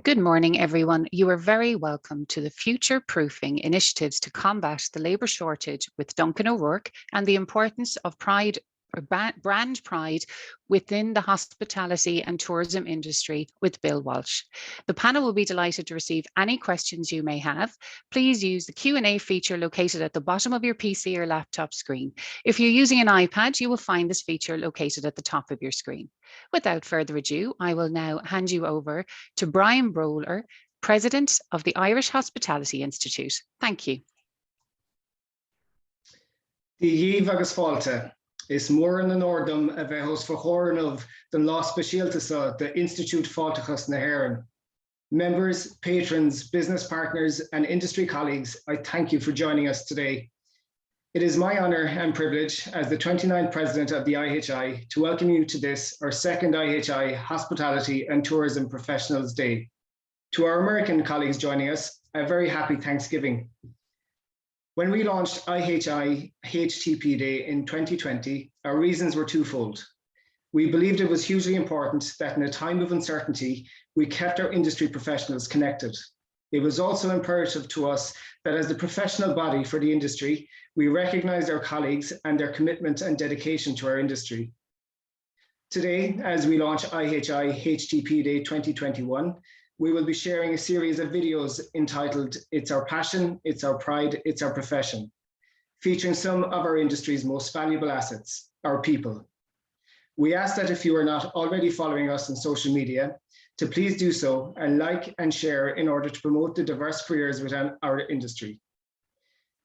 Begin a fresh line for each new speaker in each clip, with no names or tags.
Good morning, everyone. You are very welcome to the Future Proofing Initiatives to Combat the Labour Shortage with Duncan O'Rourke and the Importance of Pride or Brand Pride within the hospitality and tourism industry with Bill Walshe. The panel will be delighted to receive any questions you may have. Please use the Q&A feature located at the bottom of your PC or laptop screen. If you're using an iPad, you will find this feature located at the top of your screen. Without further ado, I will now hand you over to Brian Bowler, President of the Irish Hospitality Institute. Thank you.
Díomh agus fáilte is mór an ordum a bheithos for chóran of the Lá Speisialtasa, the Institute Fáilteachas na HÉireann. Members, patrons, business partners, and industry colleagues, I thank you for joining us today. It is my honor and privilege as the 29th President of the IHI to welcome you to this, our second IHI Hospitality and Tourism Professionals Day. To our American colleagues joining us, a very happy Thanksgiving. When we launched IHI HTP Day in 2020, our reasons were twofold. We believed it was hugely important that in a time of uncertainty, we kept our industry professionals connected. It was also imperative to us that as the professional body for the industry, we recognized our colleagues and their commitment and dedication to our industry. Today, as we launch IHI HTP Day 2021, we will be sharing a series of videos entitled It's Our Passion, It's Our Pride, It's Our Profession, featuring some of our industry's most valuable assets, our people. We ask that if you are not already following us on social media, to please do so and like and share in order to promote the diverse careers within our industry.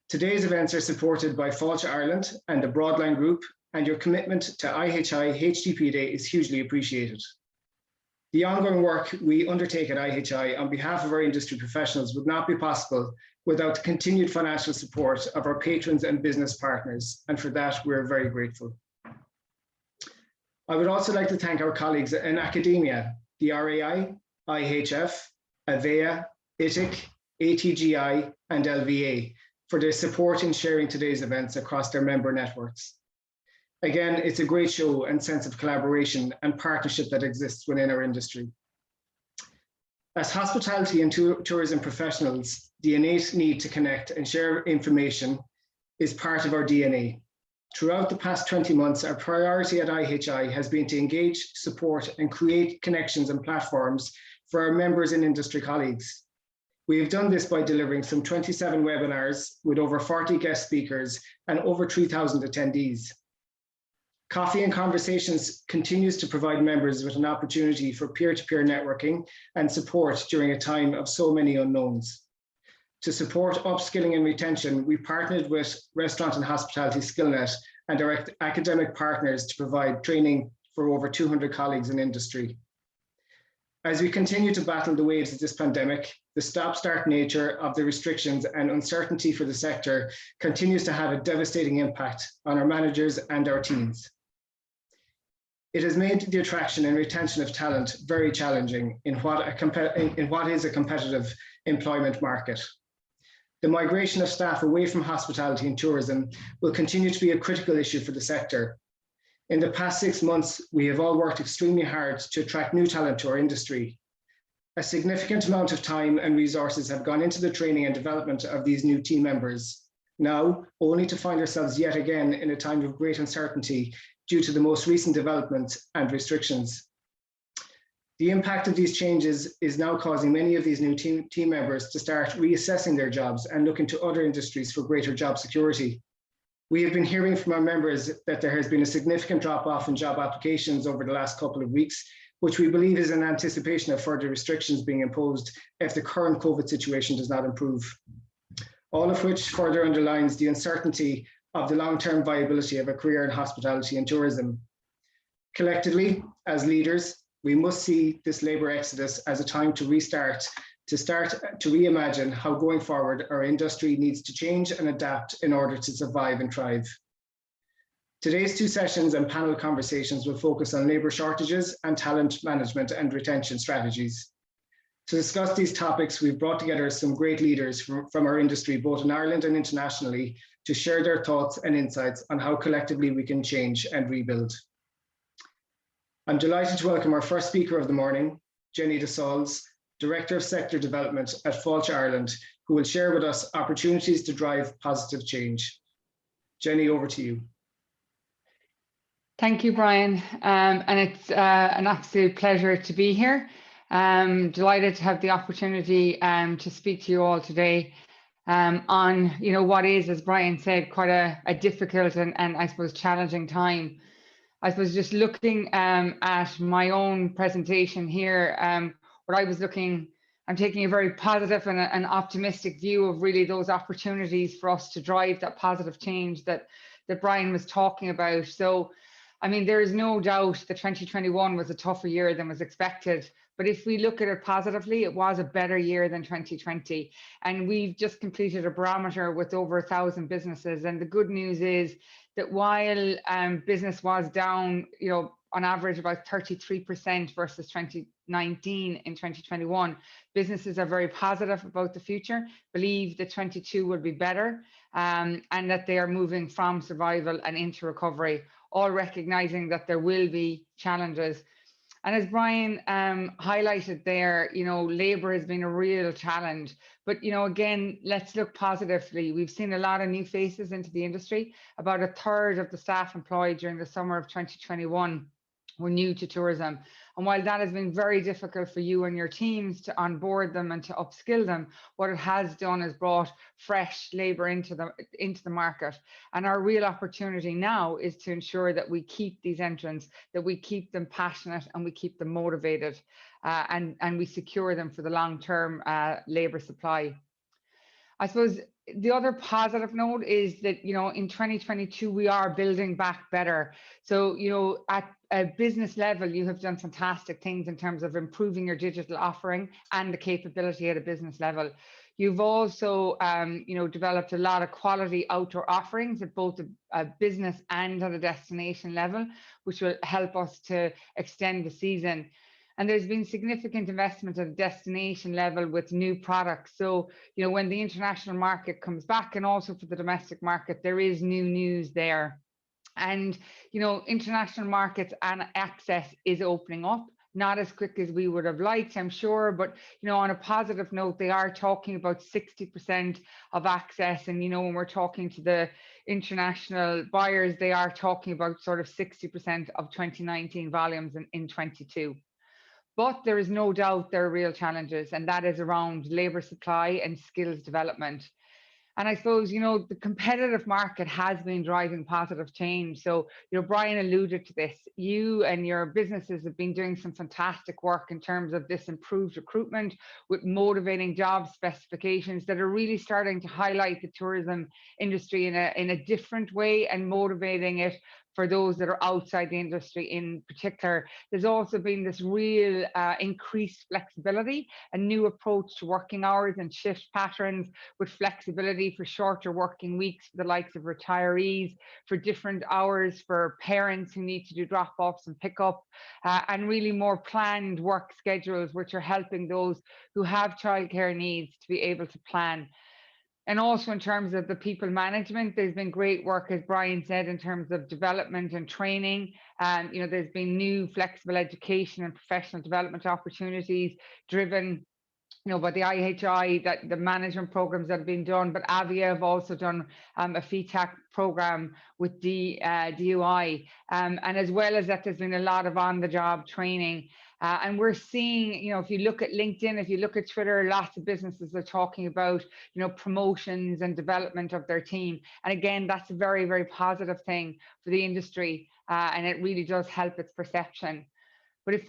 Today's events are supported by Walshe Ireland and the Broadline Group, and your commitment to IHI HTP Day is hugely appreciated. The ongoing work we undertake at IHI on behalf of our industry professionals would not be possible without the continued financial support of our patrons and business partners, and for that we're very grateful. I would also like to thank our colleagues in academia, the RAI, IHF, AVEA, ITIC, ATGI, and LVA, for their support in sharing today's events across their member networks. Again, it's a great show and sense of collaboration and partnership that exists within our industry. As hospitality and tourism professionals, the innate need to connect and share information is part of our DNA. Throughout the past 20 months, our priority at IHI has been to engage, support, and create connections and platforms for our members and industry colleagues. We have done this by delivering some 27 webinars with over 40 guest speakers and over 3,000 attendees. Coffee and Conversations continues to provide members with an opportunity for peer-to-peer networking and support during a time of so many unknowns. To support upskilling and retention, we partnered with Restaurant and Hospitality SkillNet and our academic partners to provide training for over 200 colleagues in industry. As we continue to battle the waves of this pandemic, the stop-start nature of the restrictions and uncertainty for the sector continues to have a devastating impact on our managers and our teams. It has made the attraction and retention of talent very challenging in what is a competitive employment market. The migration of staff away from hospitality and tourism will continue to be a critical issue for the sector. In the past 6 months, we have all worked extremely hard to attract new talent to our industry. A significant amount of time and resources have gone into the training and development of these new team members, now only to find ourselves yet again in a time of great uncertainty due to the most recent developments and restrictions. The impact of these changes is now causing many of these new team members to start reassessing their jobs and looking to other industries for greater job security. We have been hearing from our members that there has been a significant drop-off in job applications over the last couple of weeks, which we believe is in anticipation of further restrictions being imposed if the current COVID situation does not improve. All of which further underlines the uncertainty of the long-term viability of a career in hospitality and tourism. Collectively, as leaders, we must see this labour exodus as a time to restart, to reimagine how going forward our industry needs to change and adapt in order to survive and thrive. Today's 2 sessions and panel conversations will focus on labour shortages and talent management and retention strategies. To discuss these topics, we've brought together some great leaders from our industry, both in Ireland and internationally, to share their thoughts and insights on how collectively we can change and rebuild. I'm delighted to welcome our first speaker of the morning, Jenny de Saules, Director of Sector Development at FIHI Ireland, who will share with us opportunities to drive positive change. Jenny, over to you.
Thank you, Brian. And it's an absolute pleasure to be here. Delighted to have the opportunity to speak to you all today on, what is, as Brian said, quite a difficult and I suppose challenging time. I suppose just looking at my own presentation here, what I was looking, I'm taking a very positive and an optimistic view of really those opportunities for us to drive that positive change that Brian was talking about. So, I mean, there is no doubt that 2021 was a tougher year than was expected. But if we look at it positively, it was a better year than 2020. And we've just completed a barometer with over 1,000 businesses. And the good news is that while business was down, on average about 33% versus 2019 in 2021, businesses are very positive about the future, believe that 22 will be better, and that they are moving from survival and into recovery, all recognizing that there will be challenges. And as Brian highlighted there, labour has been a real challenge. But, again, let's look positively. We've seen a lot of new faces into the industry. About a third of the staff employed during the summer of 2021 were new to tourism. And while that has been very difficult for you and your teams to onboard them and to upskill them, what it has done is brought fresh labour into the market. And our real opportunity now is to ensure that we keep these entrants, that we keep them passionate and we keep them motivated, and we secure them for the long-term labour supply. I suppose the other positive note is that, in 2022, we are building back better. So, at a business level, you have done fantastic things in terms of improving your digital offering and the capability at a business level. You've also, developed a lot of quality outdoor offerings at both a business and at a destination level, which will help us to extend the season. And there's been significant investment at a destination level with new products. So, when the international market comes back and also for the domestic market, there is new news there. And, international markets and access is opening up, not as quick as we would have liked, I'm sure. But, on a positive note, they are talking about 60% of access. And, when we're talking to the international buyers, they are talking about sort of 60% of 2019 volumes in 22. But there is no doubt there are real challenges, and that is around labour supply and skills development. And I suppose, the competitive market has been driving positive change. So, Brian alluded to this. You and your businesses have been doing some fantastic work in terms of this improved recruitment with motivating job specifications that are really starting to highlight the tourism industry in a different way and motivating it for those that are outside the industry in particular. There's also been this real increased flexibility, a new approach to working hours and shift patterns with flexibility for shorter working weeks for the likes of retirees, for different hours for parents who need to do drop-offs and pick-up, and really more planned work schedules, which are helping those who have childcare needs to be able to plan. And also in terms of the people management, there's been great work, as Brian said, in terms of development and training. There's been new flexible education and professional development opportunities driven, by the IHI, that the management programs that have been done. But Avia have also done a FIHI program with DUI. And as well as that, there's been a lot of on-the-job training. And we're seeing, if you look at LinkedIn, if you look at Twitter, lots of businesses are talking about, promotions and development of their team. And again, that's a very, very positive thing for the industry. And it really does help its perception. But if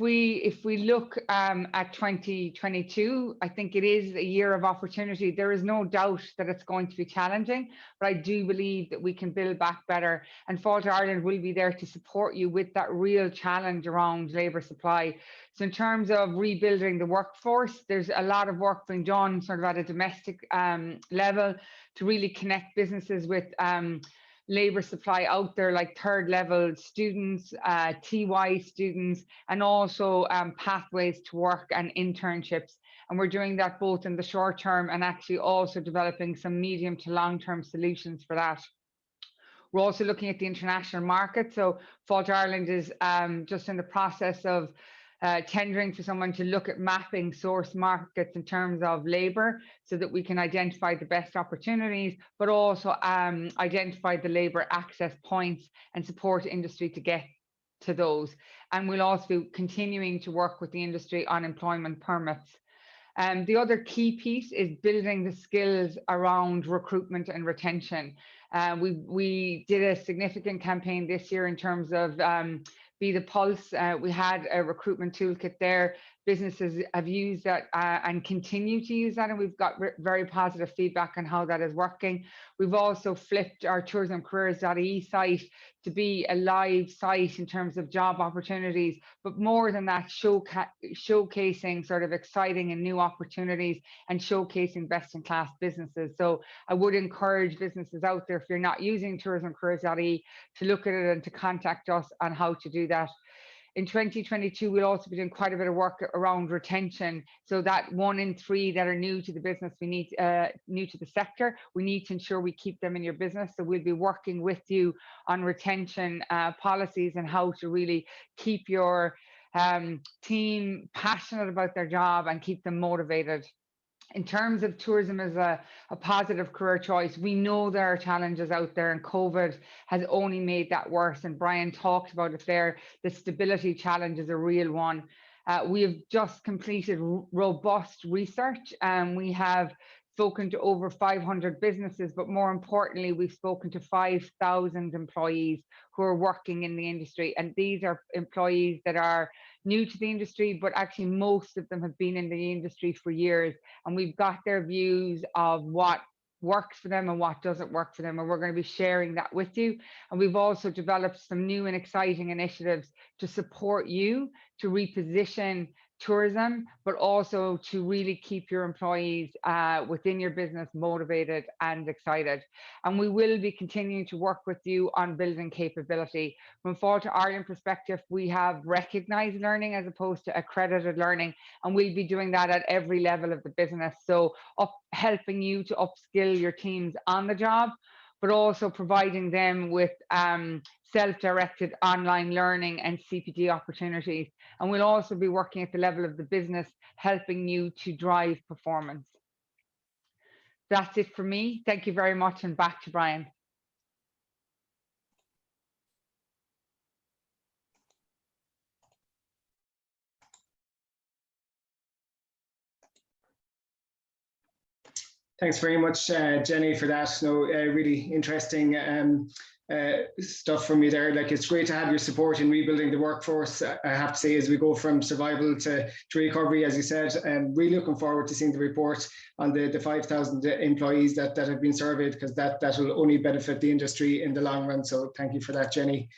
we look at 2022, I think it is a year of opportunity. There is no doubt that it's going to be challenging, but I do believe that we can build back better. And FIHI Ireland will be there to support you with that real challenge around labour supply. So in terms of rebuilding the workforce, there's a lot of work being done sort of at a domestic level to really connect businesses with labour supply out there, like third level students, TY students, and also pathways to work and internships. And we're doing that both in the short term and actually also developing some medium to long term solutions for that. We're also looking at the international market. So FIHI Ireland is just in the process of tendering for someone to look at mapping source markets in terms of labour so that we can identify the best opportunities, but also identify the labour access points and support industry to get to those. And we'll also be continuing to work with the industry on employment permits. The other key piece is building the skills around recruitment and retention. We did a significant campaign this year in terms of Be the Pulse. We had a recruitment toolkit there. Businesses have used that and continue to use that, and we've got very positive feedback on how that is working. We've also flipped our tourismcareers.ie site to be a live site in terms of job opportunities, but more than that, showcasing sort of exciting and new opportunities and showcasing best-in-class businesses. So I would encourage businesses out there, if you're not using tourismcareers.ie, to look at it and to contact us on how to do that. In 2022, we'll also be doing quite a bit of work around retention. So that 1 in 3 that are new to the business, we need new to the sector, we need to ensure we keep them in your business. So we'll be working with you on retention policies and how to really keep your team passionate about their job and keep them motivated. In terms of tourism as a positive career choice, we know there are challenges out there, and COVID has only made that worse. And Brian talked about it there. The stability challenge is a real one. We have just completed robust research, and we have spoken to over 500 businesses, but more importantly, we've spoken to 5,000 employees who are working in the industry. And these are employees that are new to the industry, but actually most of them have been in the industry for years. And we've got their views of what works for them and what doesn't work for them. And we're going to be sharing that with you. And we've also developed some new and exciting initiatives to support you to reposition tourism, but also to really keep your employees within your business motivated and excited. And we will be continuing to work with you on building capability. From Fáilte Ireland perspective, we have recognised learning as opposed to accredited learning, and we'll be doing that at every level of the business. So helping you to upskill your teams on the job, but also providing them with self-directed online learning and CPD opportunities. And we'll also be working at the level of the business, helping you to drive performance. That's it for me. Thank you very much, and back to Brian.
Thanks very much, Jenny, for that. Really interesting stuff from you there. Like, it's great to have your support in rebuilding the workforce. I have to say, as we go from survival to recovery, as you said, I'm really looking forward to seeing the report on the 5,000 employees that have been surveyed, because that will only benefit the industry in the long run. So thank you for that, Jenny.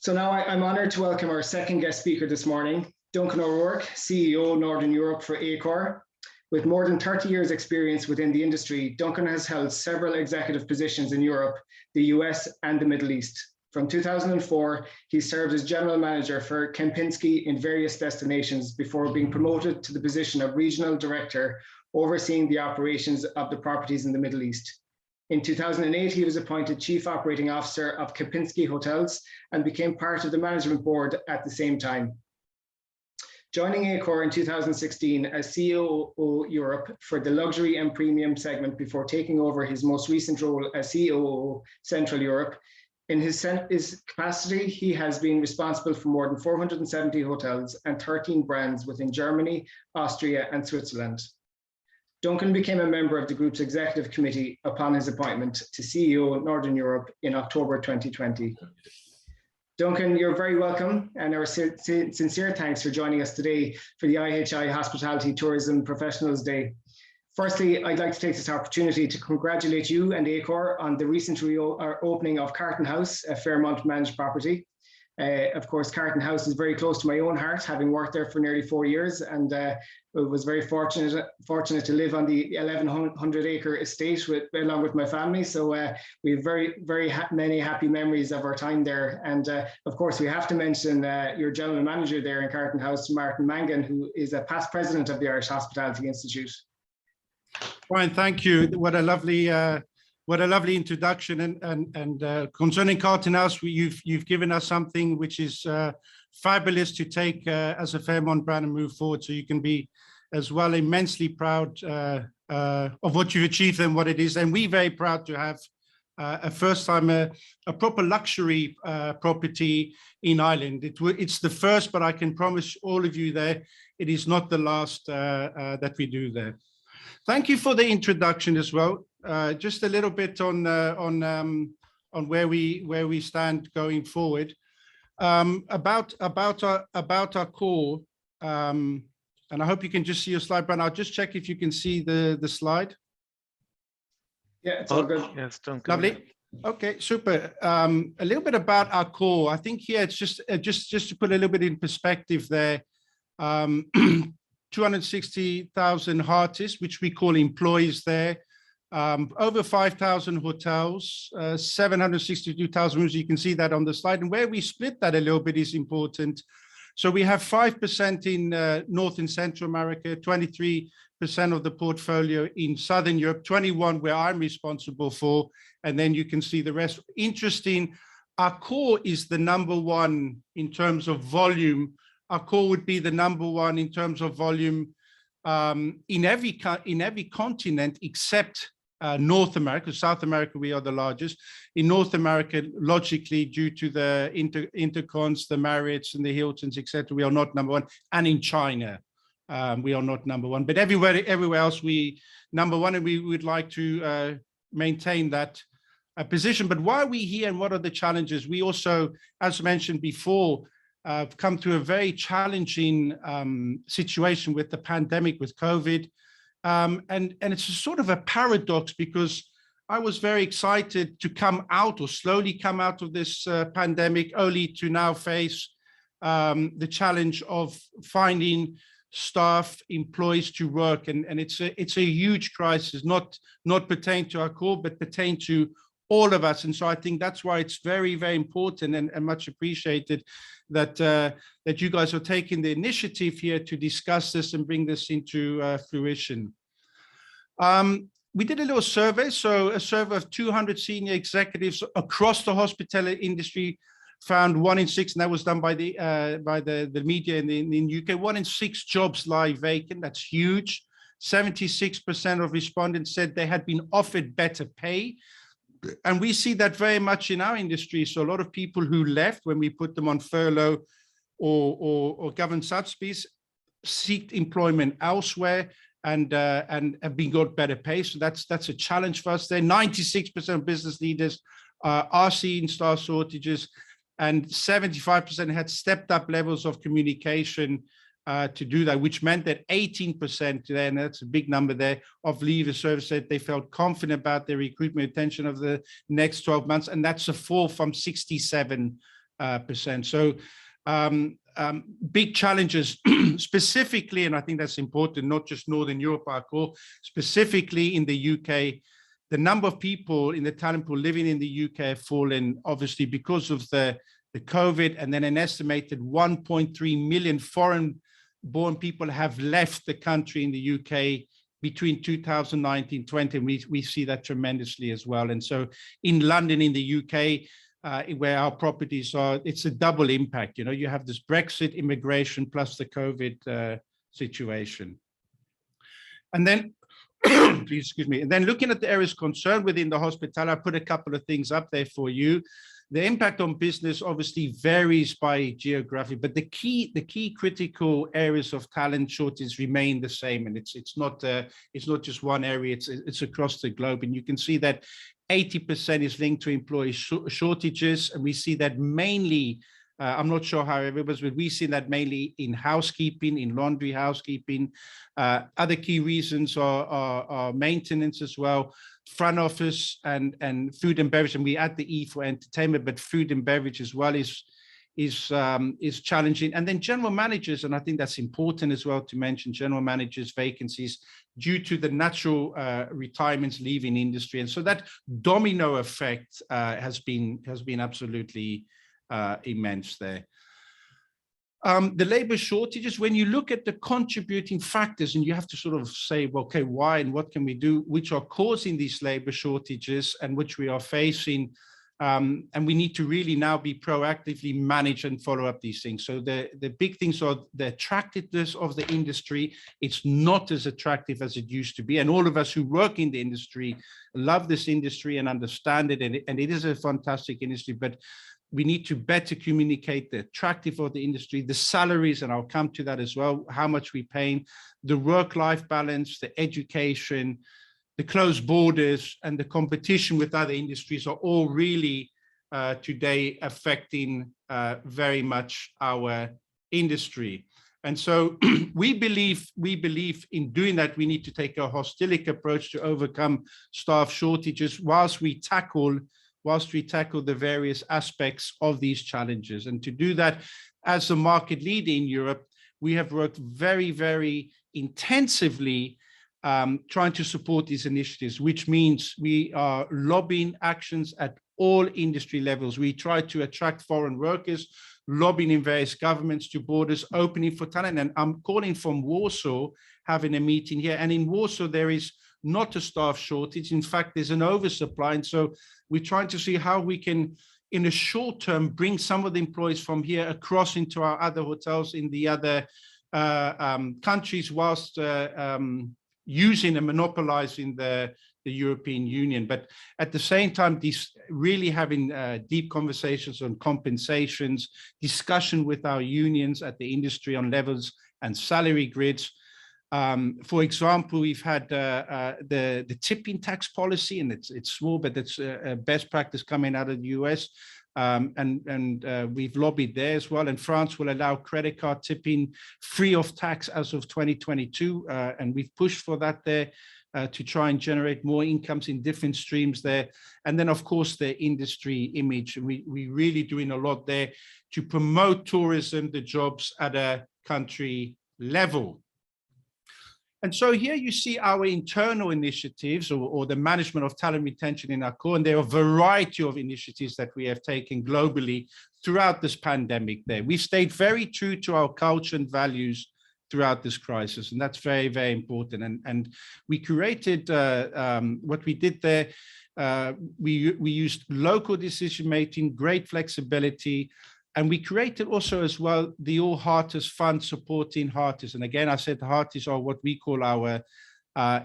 So now I'm honoured to welcome our second guest speaker this morning, Duncan O'Rourke, CEO Northern Europe for Accor. With more than 30 years experience within the industry, Duncan has held several executive positions in Europe, the US and the Middle East. From 2004, he served as general manager for Kempinski in various destinations before being promoted to the position of regional director, overseeing the operations of the properties in the Middle East. In 2008, he was appointed chief operating officer of Kempinski Hotels and became part of the management board at the same time. Joining Accor in 2016 as CEO Europe for the luxury and premium segment before taking over his most recent role as CEO Central Europe. In his capacity, he has been responsible for more than 470 hotels and 13 brands within Germany, Austria, and Switzerland. Duncan became a member of the group's executive committee upon his appointment to CEO Northern Europe in October 2020. Duncan, you're very welcome, and our sincere thanks for joining us today for the IHI Hospitality Tourism Professionals Day. Firstly, I'd like to take this opportunity to congratulate you and Accor on the recent opening of Carton House, a Fairmont managed property. Of course, Carton House is very close to my own heart, having worked there for nearly 4 years, and was very fortunate to live on the 1,100-acre estate along with my family. So we have very many happy memories of our time there. And of course, we have to mention your general manager there in Carton House, Martin Mangan, who is a past president of the Irish Hospitality Institute.
Brian, thank you. What a lovely what a lovely introduction. And concerning Carlton House, you've given us something which is fabulous to take as a Fairmont brand and move forward. So you can be as well immensely proud of what you've achieved and what it is. And we're very proud to have a first time a proper luxury property in Ireland. It's the first, but I can promise all of you there, it is not the last that we do there. Thank you for the introduction as well. Just a little bit on where we stand going forward. About our core, and I hope you can just see your slide, Brian. I'll just check if you can see the slide.
Yeah, it's all good.
Yes, Duncan.
Lovely. Okay, super. A little bit about our core. I think here it's just to put a little bit in perspective there. 260,000 artists, which we call employees there. Over 5,000 hotels, 762,000 rooms. You can see that on the slide. And where we split that a little bit is important. So we have 5% in North and Central America, 23% of the portfolio in Southern Europe, 21 where I'm responsible for, and then you can see the rest. Interesting, our core is the #1 in terms of volume. Our core would be the #1 in terms of volume in every continent except North America. South America, we are the largest. In North America, logically, due to the Intercons, the Marriotts and the Hiltons, etc., we are not #1. And in China, we are not #1. But everywhere else, we #1, and we would like to maintain that position. But why are we here and what are the challenges? We also, as mentioned before, come through a very challenging situation with the pandemic, with COVID. And it's a sort of a paradox, because I was very excited to come out, or slowly come out of this pandemic, only to now face the challenge of finding staff, employees to work. And it's a huge crisis, not pertain to our core, but pertain to all of us. And so I think that's why it's very, very important and much appreciated that you guys are taking the initiative here to discuss this and bring this into fruition. We did a little survey, so a survey of 200 senior executives across the hospitality industry found 1 in 6, and that was done by the media in the UK. 1 in 6 jobs lie vacant. That's huge. 76% of respondents said they had been offered better pay. And we see that very much in our industry. So a lot of people who left when we put them on furlough or government subsidies seeked employment elsewhere and have been got better pay. So that's a challenge for us there. 96% of business leaders are seeing staff shortages, and 75% had stepped up levels of communication to do that, which meant that 18% today, and that's a big number there, of leavers service said they felt confident about their recruitment retention of the next 12 months, and that's a fall from 67%. So big challenges, specifically, and I think that's important, not just Northern Europe, Accor, specifically in the UK. The number of people in the talent pool living in the UK have fallen, obviously, because of the COVID, and then an estimated 1.3 million foreign-born people have left the country in the UK between 2019-20, and we see that tremendously as well. And so in London, in the UK, where our properties are, it's a double impact. You know, you have this Brexit, immigration, plus the COVID situation. And then, please excuse me, and then looking at the areas concerned within the hospitality, I put a couple of things up there for you. The impact on business obviously varies by geography, but the key critical areas of talent shortage remain the same, and it's not just one area; it's across the globe. And you can see that 80% is linked to employee shortages, and we see that mainly. I'm not sure how everybody's, but we see that mainly in housekeeping, in laundry housekeeping. Other key reasons are maintenance as well, front office and food and beverage, and we add the E for entertainment, but food and beverage as well is challenging. And then general managers, and I think that's important as well to mention, general managers vacancies due to the natural retirements leaving industry, and so that domino effect has been absolutely immense there. The labor shortages, when you look at the contributing factors and you have to sort of say, well, okay, why and what can we do, which are causing these labor shortages and which we are facing. And we need to really now be proactively manage and follow up these things. So the big things are the attractiveness of the industry. It's not as attractive as it used to be. And all of us who work in the industry love this industry and understand it. And it is a fantastic industry, but we need to better communicate the attractive of the industry, the salaries, and I'll come to that as well, how much we pay, the work-life balance, the education, the closed borders, and the competition with other industries are all really today affecting very much our industry. And so we believe in doing that, we need to take a holistic approach to overcome staff shortages whilst we tackle the various aspects of these challenges. And to do that, as a market leader in Europe, we have worked very, very intensively trying to support these initiatives, which means we are lobbying actions at all industry levels. We try to attract foreign workers, lobbying in various governments to borders, opening for talent. And I'm calling from Warsaw, having a meeting here. And in Warsaw, there is not a staff shortage. In fact, there's an oversupply. And so we're trying to see how we can, in the short term, bring some of the employees from here across into our other hotels in the other countries, whilst using and monopolizing the European Union. But at the same time, these really having deep conversations on compensations, discussion with our unions at the industry on levels and salary grids. For example, we've had the tipping tax policy, and it's small, but it's a best practice coming out of the US. And we've lobbied there as well. And France will allow credit card tipping free of tax as of 2022. And we've pushed for that there to try and generate more incomes in different streams there. And then, of course, the industry image. We're really doing a lot there to promote tourism, the jobs at a country level. And so here you see our internal initiatives or the management of talent retention in Accor, and there are a variety of initiatives that we have taken globally throughout this pandemic there. We've stayed very true to our culture and values throughout this crisis, and that's very, very important. And we created, what we did there, we used local decision-making, great flexibility, and we created also as well the All Hearters Fund supporting Hearters. And again, I said the Hearters are what we call our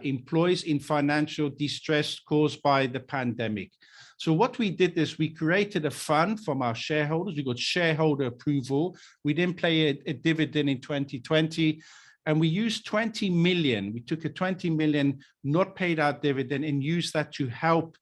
employees in financial distress caused by the pandemic. So what we did is we created a fund from our shareholders. We got shareholder approval. We didn't pay a dividend in 2020. And we used 20 million. We took a 20 million not paid out dividend and used that to help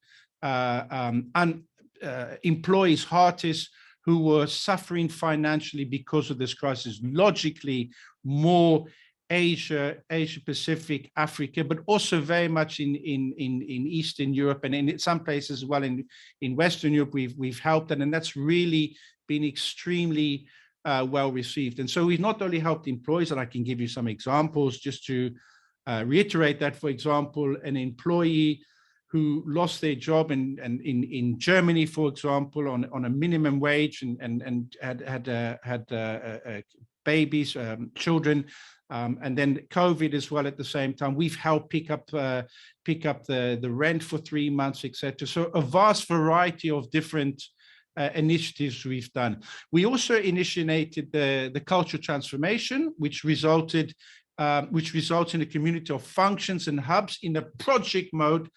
employees, Hearters, who were suffering financially because of this crisis. Logically, more Asia, Pacific, Africa, but also very much in Eastern Europe and in some places as well in Western Europe, we've helped them, and that's really been extremely well received. And so we've not only helped employees, and I can give you some examples just to reiterate that. For example, an employee who lost their job in Germany, for example, on a minimum wage and had babies, children, and then COVID as well at the same time. We've helped pick up the rent for 3 months, etc. So a vast variety of different initiatives we've done. We also initiated the cultural transformation, which results in a community of functions and hubs in a project mode,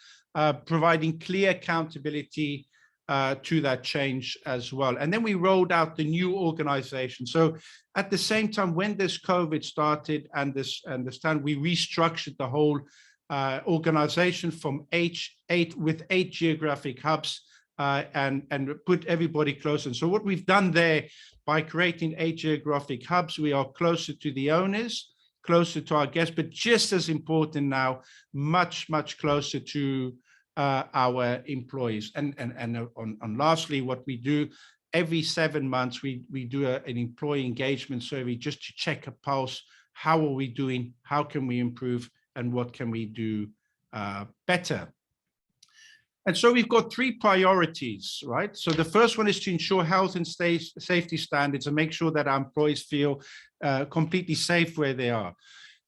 providing clear accountability to that change as well. And then we rolled out the new organization. So at the same time, when this COVID started and this time, we restructured the whole organization from 8 geographic hubs and put everybody closer. And so what we've done there by creating 8 geographic hubs, we are closer to the owners, closer to our guests, but just as important now, much, much closer to our employees. And lastly, what we do every 7 months, we do an employee engagement survey just to check a pulse. How are we doing? How can we improve? And what can we do better? And so we've got three priorities, right? So the first one is to ensure health and safety standards and make sure that our employees feel completely safe where they are.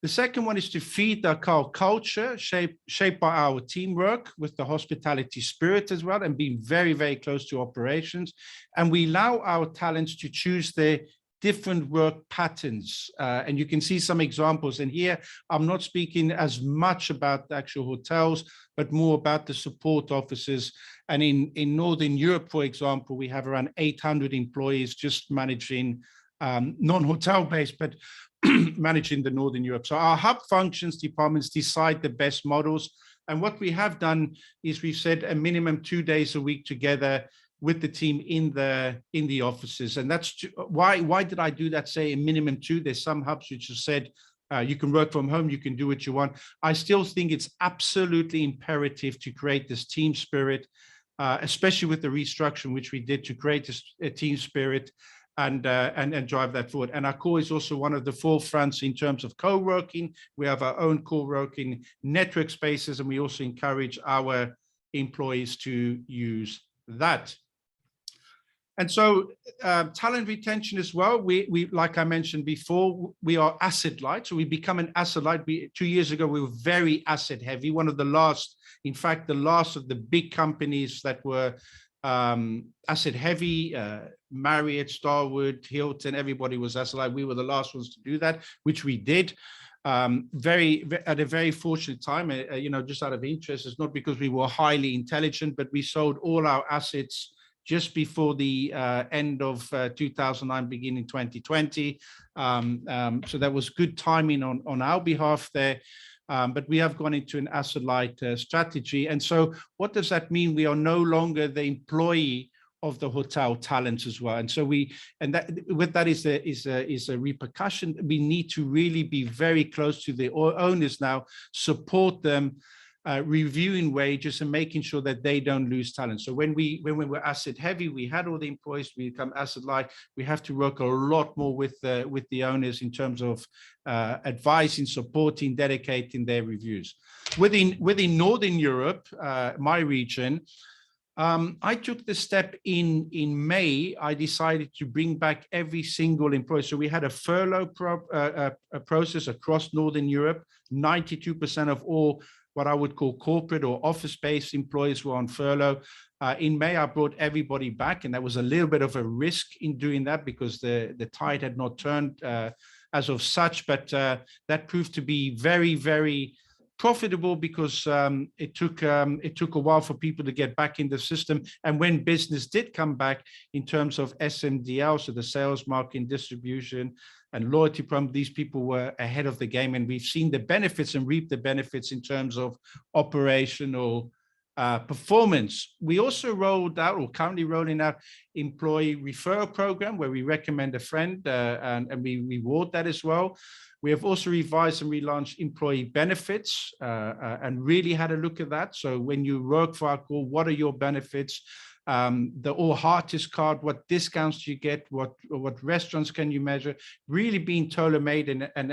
The second one is to feed the culture shaped by our teamwork with the hospitality spirit as well, and being very, very close to operations. And we allow our talents to choose their different work patterns. And you can see some examples. And here, I'm not speaking as much about the actual hotels, but more about the support offices. And in Northern Europe, for example, we have around 800 employees just managing non-hotel based, but managing the Northern Europe. So our hub functions departments decide the best models. And what we have done is we've said a minimum 2 days a week together with the team in the offices. And that's why did I do that, say a minimum 2? There's some hubs which have said you can work from home, you can do what you want. I still think it's absolutely imperative to create this team spirit, especially with the restructuring which we did to create this team spirit and drive that forward. And Accor is also one of the forefronts in terms of co-working. We have our own co-working network spaces, and we also encourage our employees to use that. And so talent retention as well, we like I mentioned before, we are asset light. So we become an asset light. 2 years ago, we were very asset heavy. One of the last, in fact, the last of the big companies that were asset heavy, Marriott, Starwood, Hilton, everybody was asset light. We were the last ones to do that, which we did. At a very fortunate time, just out of interest. It's not because we were highly intelligent, but we sold all our assets just before the end of 2009, beginning 2020. So that was good timing on our behalf there. But we have gone into an asset-light strategy. And so what does that mean? We are no longer the employee of the hotel talents as well. And so that is a repercussion. We need to really be very close to the owners now, support them, reviewing wages and making sure that they don't lose talent. So when we were asset heavy, we had all the employees, we become asset light. We have to work a lot more with the owners in terms of advising, supporting, dedicating their reviews. Within Northern Europe, my region, I took the step in May. I decided to bring back every single employee. So we had a furlough process across Northern Europe. 92% of all what I would call corporate or office-based employees were on furlough. In May, I brought everybody back, and that was a little bit of a risk in doing that because the tide had not turned as of such, but that proved to be very, very profitable because it took a while for people to get back in the system. And when business did come back in terms of SMDL, so the sales, marketing, distribution, and loyalty program, these people were ahead of the game, and we've seen the benefits and reaped the benefits in terms of operational performance. We also rolled out, or currently rolling out, employee referral program where we recommend a friend and we reward that as well. We have also revised and relaunched employee benefits and really had a look at that. So when you work for Accor, what are your benefits? The All Heartist card, what discounts do you get? What restaurants can you measure? Really being tailor-made, and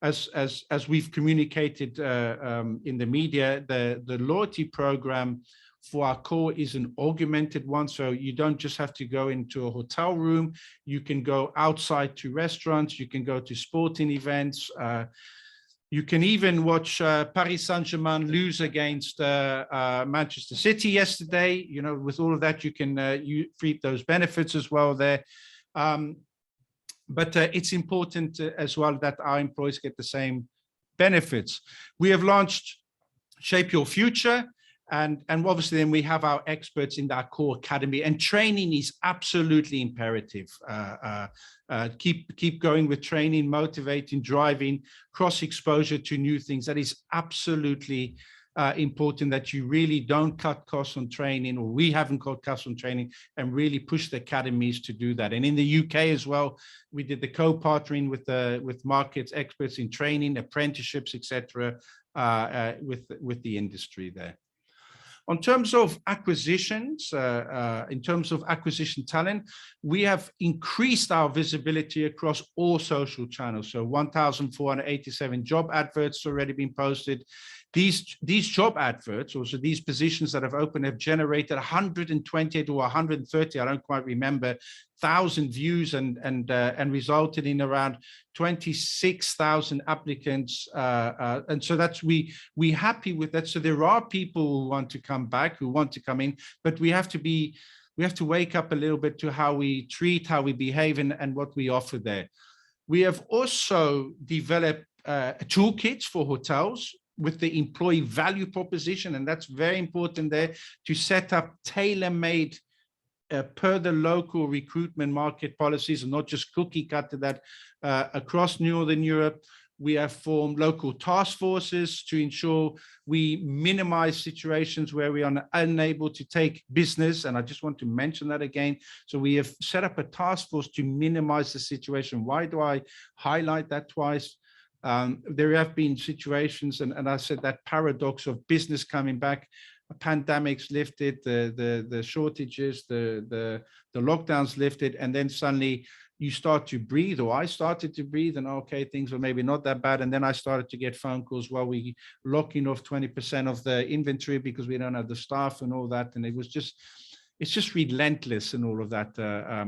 as we've communicated in the media, the loyalty program for Accor is an augmented one. So you don't just have to go into a hotel room. You can go outside to restaurants. You can go to sporting events. You can even watch Paris Saint-Germain lose against Manchester City yesterday. With all of that, you can reap those benefits as well there. But it's important as well that our employees get the same benefits. We have launched Shape Your Future. And obviously, then we have our experts in the Accor Academy, and training is absolutely imperative. Keep going with training, motivating, driving, cross exposure to new things. That is absolutely important, that you really don't cut costs on training, or we haven't cut costs on training, and really push the academies to do that. And in the UK as well, we did the co-partnering with markets experts in training, apprenticeships, etc., with the industry there. In terms of acquisitions, in terms of acquisition talent, we have increased our visibility across all social channels. So 1,487 job adverts already been posted. These job adverts, also these positions that have opened, have generated 120 to 130, I don't quite remember, 1,000 views and resulted in around 26,000 applicants. And so that's we happy with that. So there are people who want to come back, who want to come in, but we have to wake up a little bit to how we treat, how we behave, and what we offer there. We have also developed toolkits for hotels with the employee value proposition, and that's very important there, to set up tailor-made per the local recruitment market policies, and not just cookie cutter that across Northern Europe. We have formed local task forces to ensure we minimize situations where we are unable to take business. And I just want to mention that again. So we have set up a task force to minimize the situation. Why do I highlight that twice? There have been situations, and I said that paradox of business coming back, pandemics lifted, the shortages, the lockdowns lifted, and then suddenly you start to breathe, or I started to breathe, and okay, things were maybe not that bad. And then I started to get phone calls, well, we locking off 20% of the inventory because we don't have the staff and all that. And it's just relentless and all of that.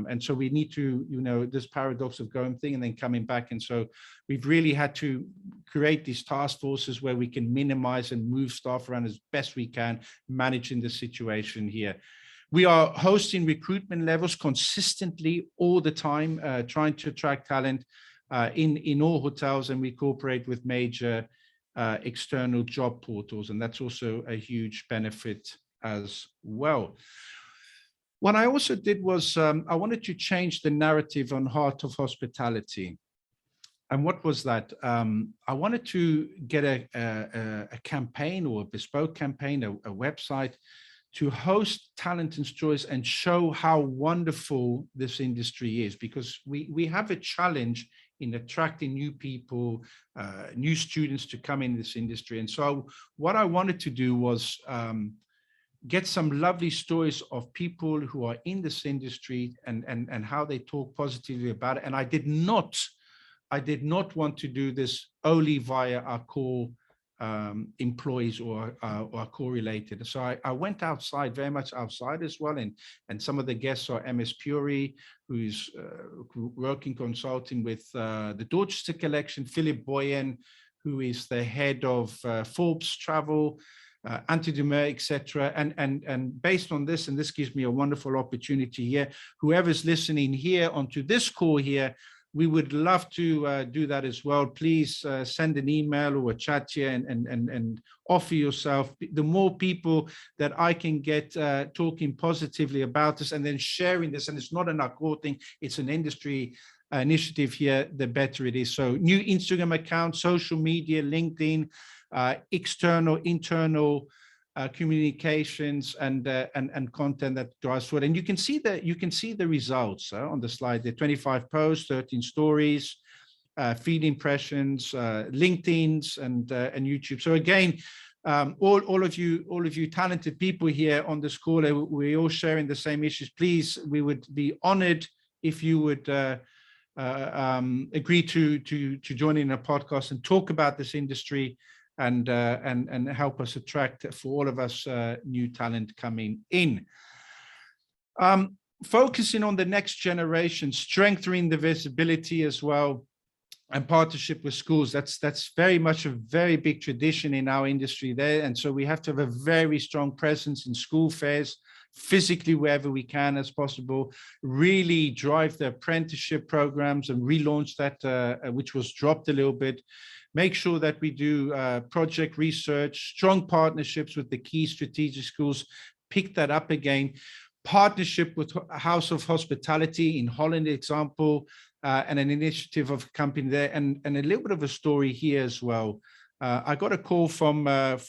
And so we need to, this paradox of going thing and then coming back. And so we've really had to create these task forces where we can minimize and move staff around as best we can, managing the situation here. We are hosting recruitment levels consistently all the time, trying to attract talent in all hotels, and we cooperate with major external job portals, and that's also a huge benefit as well. What I also did was I wanted to change the narrative on Heart of Hospitality. And what was that? I wanted to get a campaign, or a bespoke campaign, a website, to host talent and stories and show how wonderful this industry is, because we have a challenge in attracting new people, new students to come in this industry. And so what I wanted to do was get some lovely stories of people who are in this industry and how they talk positively about it. And I did not want to do this only via Accor employees or correlated. So I went outside, very much outside as well. And some of the guests are MS Puri, who's working consulting with the Dorchester Collection, Philip Boyen, who is the head of Forbes Travel, Anti-Dumer, etc. And based on this, and this gives me a wonderful opportunity here, whoever's listening here onto this call here, we would love to do that as well. Please send an email or a chat here and offer yourself. The more people that I can get talking positively about this and then sharing this, and it's not an Accor thing, it's an industry initiative here, the better it is. So new Instagram account, social media, LinkedIn, external, internal communications and content that drives forward. And you can see the results on the slide. There 25 posts, 13 stories, feed impressions, LinkedIn's and YouTube. So again, all of you talented people here on this call, we're all sharing the same issues. Please, we would be honored if you would agree to join in a podcast and talk about this industry and help us attract, for all of us, new talent coming in. Focusing on the next generation, strengthening the visibility as well, and partnership with schools. That's very much a very big tradition in our industry there. And so we have to have a very strong presence in school fairs, physically wherever we can as possible, really drive the apprenticeship programs and relaunch that, which was dropped a little bit. Make sure that we do project research, strong partnerships with the key strategic schools, pick that up again. Partnership with House of Hospitality in Holland, example, and an initiative of a company there, and a little bit of a story here as well. I got a call from a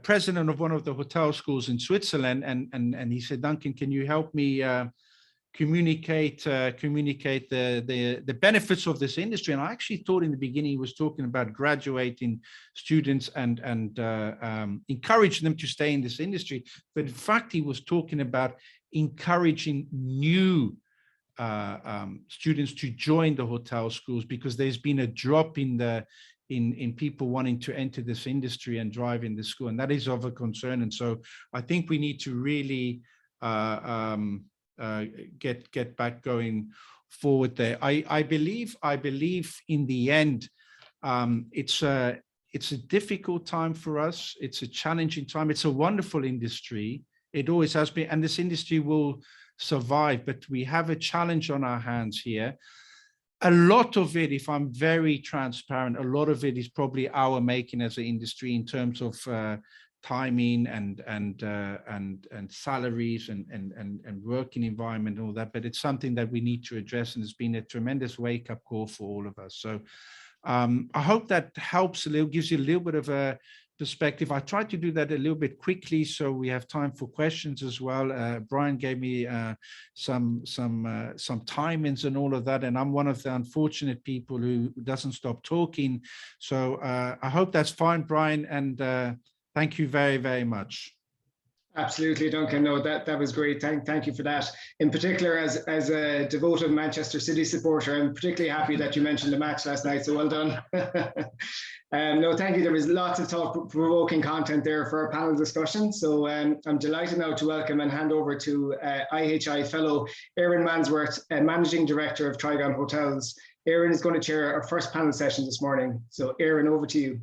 president of one of the hotel schools in Switzerland, and he said, Duncan, can you help me communicate the benefits of this industry? And I actually thought in the beginning he was talking about graduating students and encouraging them to stay in this industry, but in fact he was talking about encouraging new students to join the hotel schools, because there's been a drop in the in people wanting to enter this industry and drive in the school, and that is of a concern. And so I think we need to really get back going forward there. I believe in the end, it's a difficult time for us. It's a challenging time. It's a wonderful industry. It always has been, and this industry will survive, but we have a challenge on our hands here. A lot of it, if I'm very transparent, a lot of it is probably our making as an industry in terms of timing and salaries and working environment and all that. But it's something that we need to address, and it's been a tremendous wake-up call for all of us. So I hope that helps a little, gives you a little bit of a perspective. I tried to do that a little bit quickly so we have time for questions as well. Brian gave me some timings and all of that, and I'm one of the unfortunate people who doesn't stop talking. So I hope that's fine, Brian, and thank you very, very much.
Absolutely, Duncan. No, that was great. Thank you for that. In particular, as a devoted Manchester City supporter, I'm particularly happy that you mentioned the match last night. So well done. No, thank you. There was lots of thought-provoking content there for our panel discussion. So I'm delighted now to welcome and hand over to IHI fellow Aaron Mansworth, Managing Director of Trigon Hotels. Aaron is going to chair our first panel session this morning. So Aaron, over to you.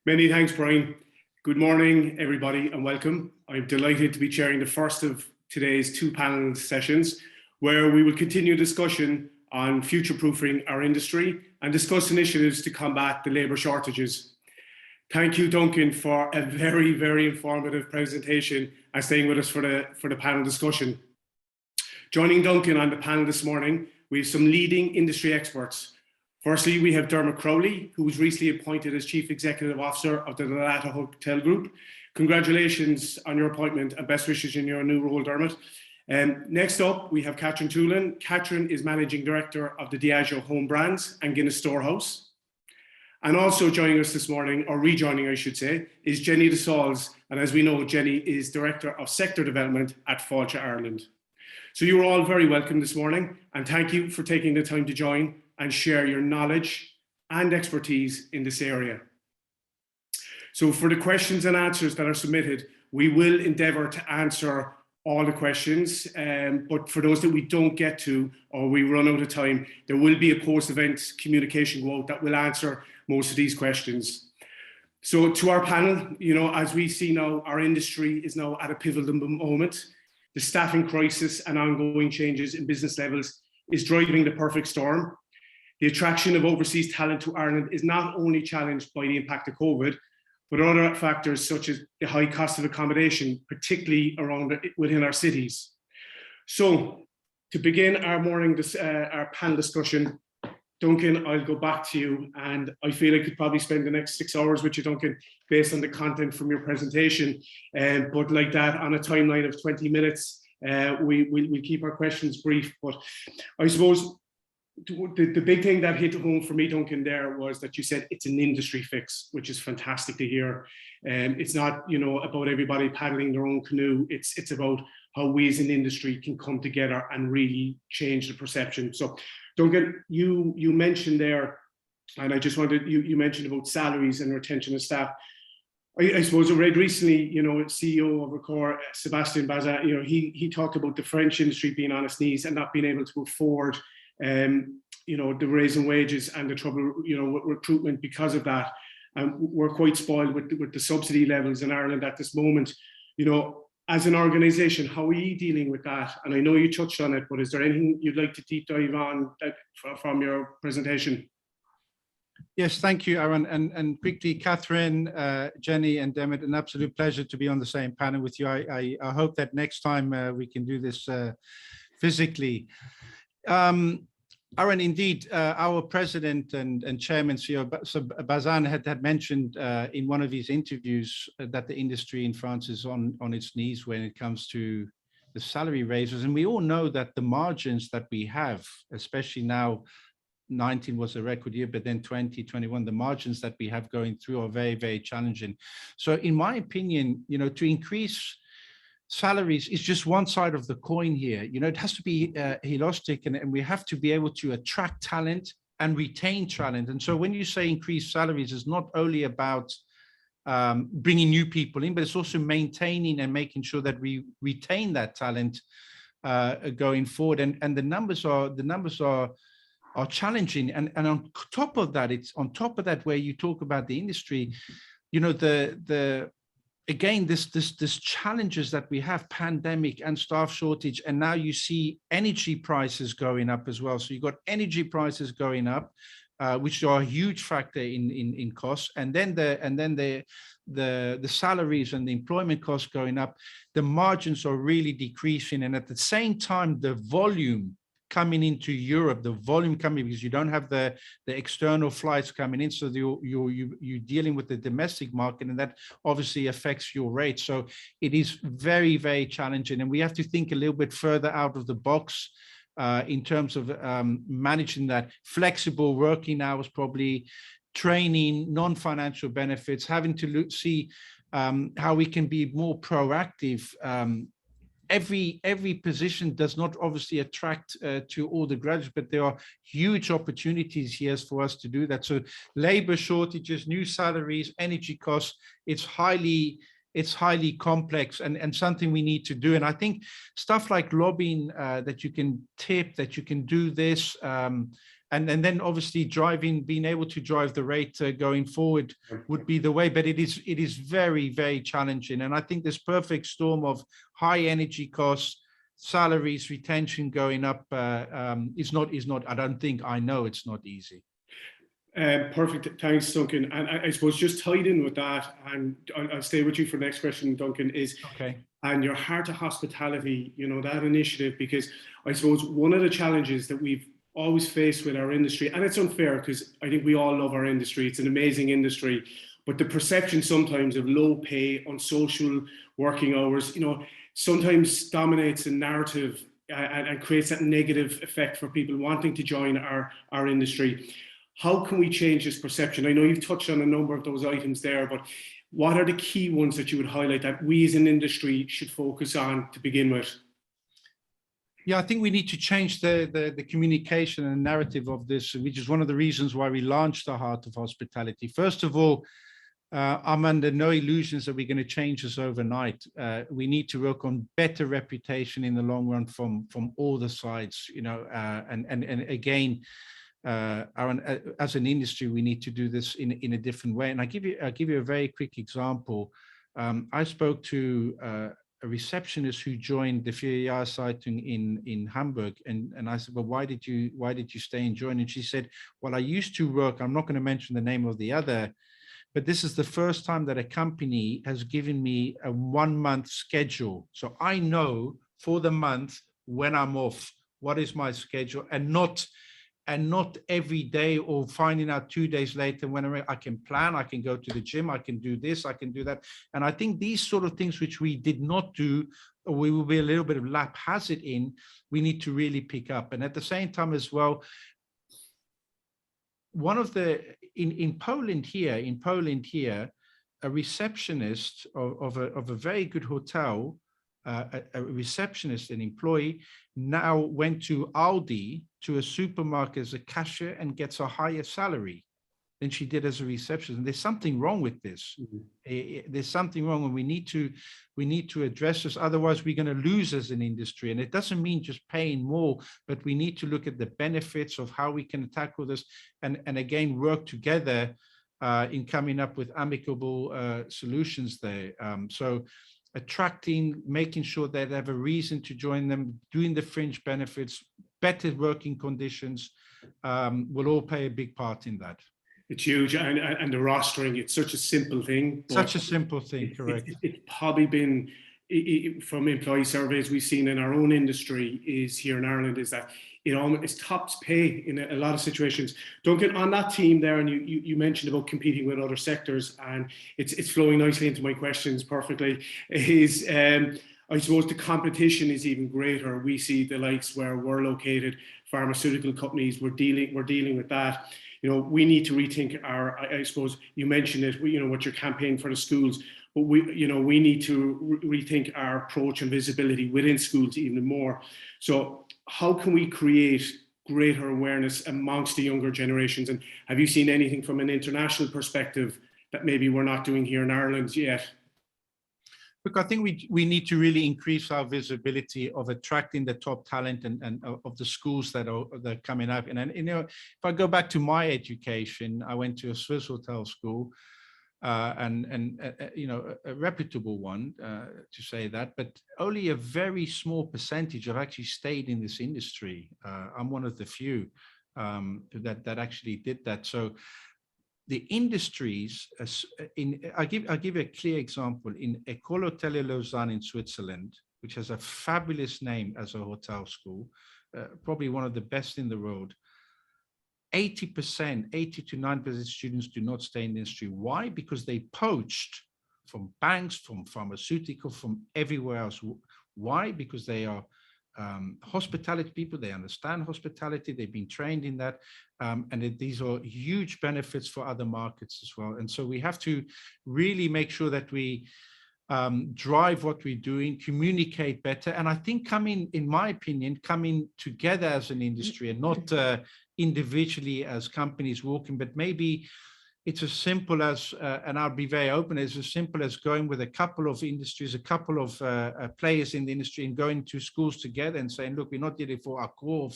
Many thanks, Brian. Good morning, everybody, and welcome. I'm delighted to be chairing the first of today's two panel sessions, where we will continue discussion on future-proofing our industry and discuss initiatives to combat the labour shortages. Thank you, Duncan, for a very, very informative presentation and staying with us for the panel discussion. Joining Duncan on the panel this morning, we have some leading industry experts. Firstly, we have Dermot Crowley, who was recently appointed as Chief Executive Officer of the Dalata Hotel Group. Congratulations on your appointment and best wishes in your new role, Dermot. Next up, we have Catherine Toolan. Catherine is Managing Director of the Diageo Home Brands and Guinness Storehouse. And also joining us this morning, or rejoining I should say, is Jenny de Sauls. And as we know, Jenny is Director of Sector Development at Walshe, Ireland. So you are all very welcome this morning, and thank you for taking the time to join and share your knowledge and expertise in this area. So for the questions and answers that are submitted, we will endeavour to answer all the questions, but for those that we don't get to or we run out of time, there will be a post-event communication quote that will answer most of these questions. So to our panel, you know, as we see now, our industry is now at a pivotal moment. The staffing crisis and ongoing changes in business levels is driving the perfect storm. The attraction of overseas talent to Ireland is not only challenged by the impact of COVID, but other factors such as the high cost of accommodation, particularly within our cities. So to begin our our panel discussion, Duncan, I'll go back to you, and I feel I could probably spend the next 6 hours with you, Duncan, based on the content from your presentation. But like that, on a timeline of 20 minutes, we'll keep our questions brief. But I suppose the big thing that hit home for me, Duncan, there was that you said it's an industry fix, which is fantastic to hear. It's not, you know, about everybody paddling their own canoe. It's about how we as an industry can come together and really change the perception. So, Duncan, you mentioned there, and I just wanted, you mentioned about salaries and retention of staff. I suppose I read recently, you know, CEO of Accor, Sébastien Bazin, you know, he talked about the French industry being on its knees and not being able to afford you know, the raise in wages and the trouble, you know, with recruitment because of that. We're quite spoiled with the subsidy levels in Ireland at this moment. You know, as an organisation, how are you dealing with that? And I know you touched on it, but is there anything you'd like to deep dive on that from your presentation?
Yes, thank you, Aaron. And quickly, Catherine, Jenny and Dermot, an absolute pleasure to be on the same panel with you. I hope that next time we can do this physically. Aaron, indeed, our president and chairman, CEO Bazin, had mentioned in one of his interviews that the industry in France is on its knees when it comes to the salary raises. And we all know that the margins that we have, especially now, 19 was a record year, but then 2021, the margins that we have going through are very, very challenging. So in my opinion, you know, to increase salaries is just one side of the coin here. You know, it has to be holistic, and we have to be able to attract talent and retain talent. And so when you say increase salaries, it's not only about bringing new people in, but it's also maintaining and making sure that we retain that talent going forward. And the numbers are challenging. And on top of that, it's on top of that where you talk about the industry, you know, again, this challenges that we have, pandemic and staff shortage, and now you see energy prices going up as well. So you've got energy prices going up, which are a huge factor in costs, and then the salaries and the employment costs going up. The margins are really decreasing, and at the same time, the volume coming into Europe, because you don't have the external flights coming in, so you're dealing with the domestic market, and that obviously affects your rate. So it is very, very challenging, and we have to think a little bit further out of the box in terms of managing that. Flexible working hours, probably training, non-financial benefits, having to see how we can be more proactive. Every position does not obviously attract to all the graduates, but there are huge opportunities here for us to do that. So labor shortages, new salaries, energy costs, it's highly complex and something we need to do. And I think stuff like lobbying, that you can tip, that you can do this, and then obviously being able to drive the rate going forward would be the way. But it is very, very challenging. And I think this perfect storm of high energy costs, salaries, retention going up is not, I know it's not easy.
Perfect. Thanks, Duncan. And I suppose just tied in with that, and I'll stay with you for the next question, Duncan, is
okay.
And your Heart of Hospitality, you know, that initiative, because I suppose one of the challenges that we've always faced with our industry, and it's unfair because I think we all love our industry, it's an amazing industry, but the perception sometimes of low pay, unsocial working hours, you know, sometimes dominates the narrative and creates that negative effect for people wanting to join our industry. How can we change this perception? I know you've touched on a number of those items there, but what are the key ones that you would highlight that we as an industry should focus on to begin with?
Yeah, I think we need to change the communication and narrative of this, which is one of the reasons why we launched the Heart of Hospitality. First of all, I'm under no illusions that we're going to change this overnight. We need to work on better reputation in the long run from all the sides, you know, and again, as an industry, we need to do this in a different way. And I'll give you a very quick example. I spoke to a receptionist who joined the FIHI Zeitung in Hamburg, and I said, well, why did you stay and join? And she said, well, I used to work, I'm not going to mention the name of the other, but this is the first time that a company has given me a 1 month schedule. So I know for the month when I'm off, what is my schedule, and not every day or finding out 2 days later when I can plan, I can go to the gym, I can do this, I can do that. And I think these sort of things which we did not do, or we will be a little bit of haphazard in, we need to really pick up. And at the same time as well, one of the, in Poland here, a receptionist of a very good hotel, a receptionist, an employee, now went to Aldi, to a supermarket as a cashier, and gets a higher salary than she did as a receptionist. And there's something wrong with this. Mm-hmm. There's something wrong, and we need to address this. Otherwise, we're going to lose as an industry. And it doesn't mean just paying more, but we need to look at the benefits of how we can tackle this, and again work together in coming up with amicable solutions there. So attracting, making sure that they have a reason to join them, doing the fringe benefits, better working conditions, will all play a big part in that.
It's huge, and the rostering, it's such a simple thing.
Such a simple thing, correct.
It's probably been, from employee surveys we've seen in our own industry is here in Ireland, is that it's tops pay in a lot of situations. Duncan, on that team there, and you mentioned about competing with other sectors, and it's flowing nicely into my questions perfectly, is I suppose the competition is even greater. We see the likes where we're located, pharmaceutical companies, we're dealing with that. You know, we need to rethink our, I suppose you mentioned it, what your campaign for the schools, but we need to rethink our approach and visibility within schools even more. So how can we create greater awareness amongst the younger generations? And have you seen anything from an international perspective that maybe we're not doing here in Ireland yet?
Look, I think we need to really increase our visibility of attracting the top talent and of the schools that are coming up. And you know, if I go back to my education, I went to a Swiss hotel school, you know, a reputable one, to say that, but only a very small percentage have actually stayed in this industry. I'm one of the few that actually did that. So the industries, I'll give you a clear example. In École Hôtelière Lausanne in Switzerland, which has a fabulous name as a hotel school, probably one of the best in the world, 80%, 80 to 90% of students do not stay in the industry. Why? Because they poached from banks, from pharmaceutical, from everywhere else. Why? Because they are hospitality people, they understand hospitality, they've been trained in that, and these are huge benefits for other markets as well. And so we have to really make sure that we drive what we're doing, communicate better, and I think in my opinion, coming together as an industry and not individually as companies walking, but maybe it's as simple as, and I'll be very open, it's as simple as going with a couple of industries, a couple of players in the industry and going to schools together and saying, look, we're not doing it for Accor,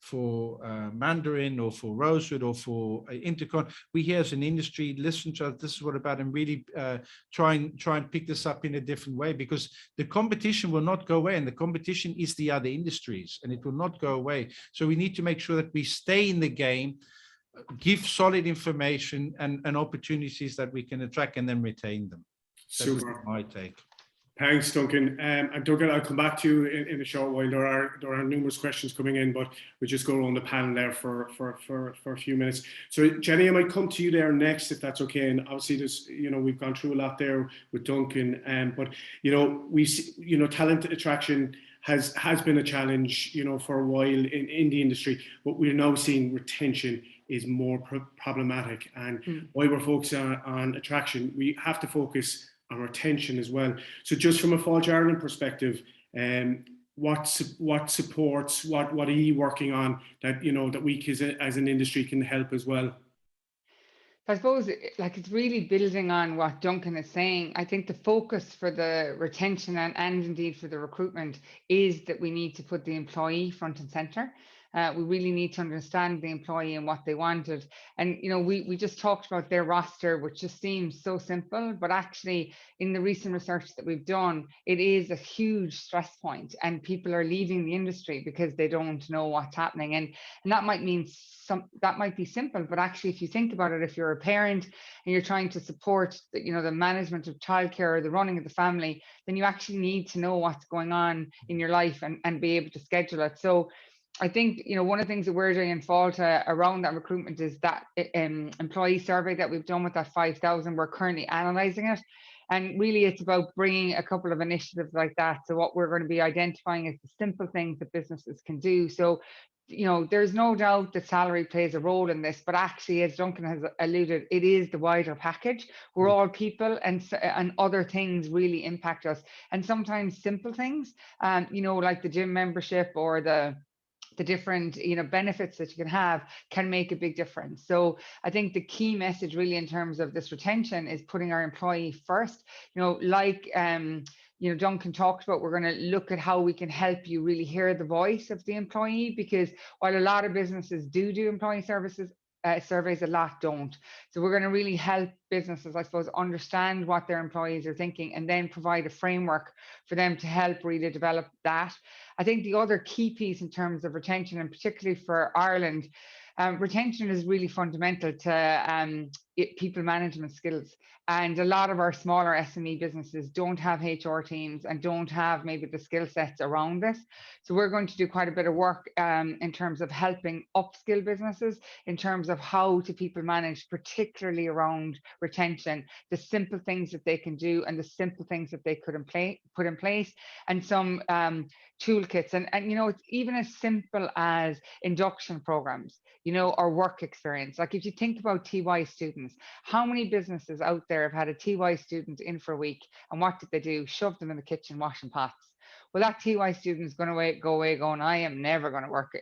for Mandarin or for Rosewood or for Intercon. We here as an industry, listen to us, this is what about, and really try and pick this up in a different way, because the competition will not go away, and the competition is the other industries, and it will not go away. So we need to make sure that we stay in the game, give solid information and opportunities that we can attract and then retain them.
Super.
My take.
Thanks, Duncan. And Duncan, I'll come back to you in a short while. There are numerous questions coming in, but we'll just go around the panel there for a few minutes. So Jenny, I might come to you there next, if that's okay. And obviously, there's, you know, we've gone through a lot there with Duncan, but you know, we see, you know, talent attraction has been a challenge, you know, for a while in the industry, but we're now seeing retention is more problematic. And while we're focusing on attraction, we have to focus on retention as well. So just from a FIHI Ireland perspective, what supports, what are you working on that, you know, that we as an industry can help as well?
I suppose, like, it's really building on what Duncan is saying. I think the focus for the retention and indeed for the recruitment is that we need to put the employee front and center. We really need to understand the employee and what they wanted. And, you know, we just talked about their roster, which just seems so simple, but actually in the recent research that we've done, it is a huge stress point, and people are leaving the industry because they don't know what's happening. And that might mean that might be simple, but actually, if you think about it, if you're a parent and you're trying to support the, you know, the management of childcare or the running of the family, then you actually need to know what's going on in your life and be able to schedule it. So I think, you know, one of the things that we're doing in Fáilte around that recruitment is that employee survey that we've done with that 5,000. We're currently analysing it, and really it's about bringing a couple of initiatives like that. So what we're going to be identifying is the simple things that businesses can do. So, you know, there's no doubt that salary plays a role in this, but actually, as Duncan has alluded, it is the wider package. We're all people, and other things really impact us. And sometimes simple things, you know, like the gym membership or the different, you know, benefits that you can have can make a big difference. So I think the key message really in terms of this retention is putting our employee first. You know, like you know, Duncan talked about, we're going to look at how we can help you really hear the voice of the employee, because while a lot of businesses do employee services surveys, a lot don't. So we're going to really help businesses, I suppose, understand what their employees are thinking, and then provide a framework for them to help really develop that. I think the other key piece in terms of retention, and particularly for Ireland, retention is really fundamental to people management skills. And a lot of our smaller SME businesses don't have HR teams and don't have maybe the skill sets around this. So we're going to do quite a bit of work in terms of helping upskill businesses in terms of how to people manage, particularly around retention, the simple things that they can do and the simple things that they could put in place, and some toolkits. And you know, it's even as simple as induction programs, you know, or work experience. Like if you think about TY students, how many businesses out there have had a TY student in for a week, and what did they do? Shoved them in the kitchen washing pots. well, that TY student is going to go away going, I am never going to work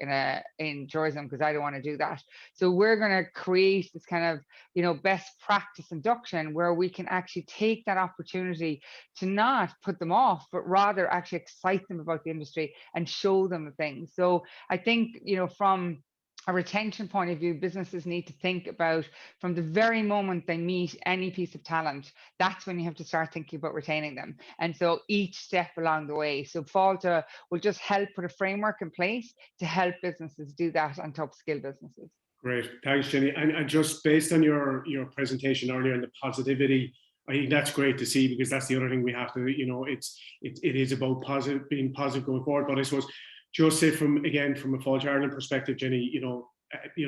in tourism because I don't want to do that. So we're going to create this kind of, you know, best practice induction where we can actually take that opportunity to not put them off, but rather actually excite them about the industry and show them the things. So I think, you know, from a retention point of view, businesses need to think about from the very moment they meet any piece of talent, that's when you have to start thinking about retaining them. And so each step along the way. So FIHI will just help put a framework in place to help businesses do that on top skill businesses.
Great, thanks, Jenny. And just based on your presentation earlier and the positivity, I think that's great to see, because that's the other thing we have to, you know, it is about being positive going forward. But I suppose, just say from a FIHI Ireland perspective, Jenny, you know,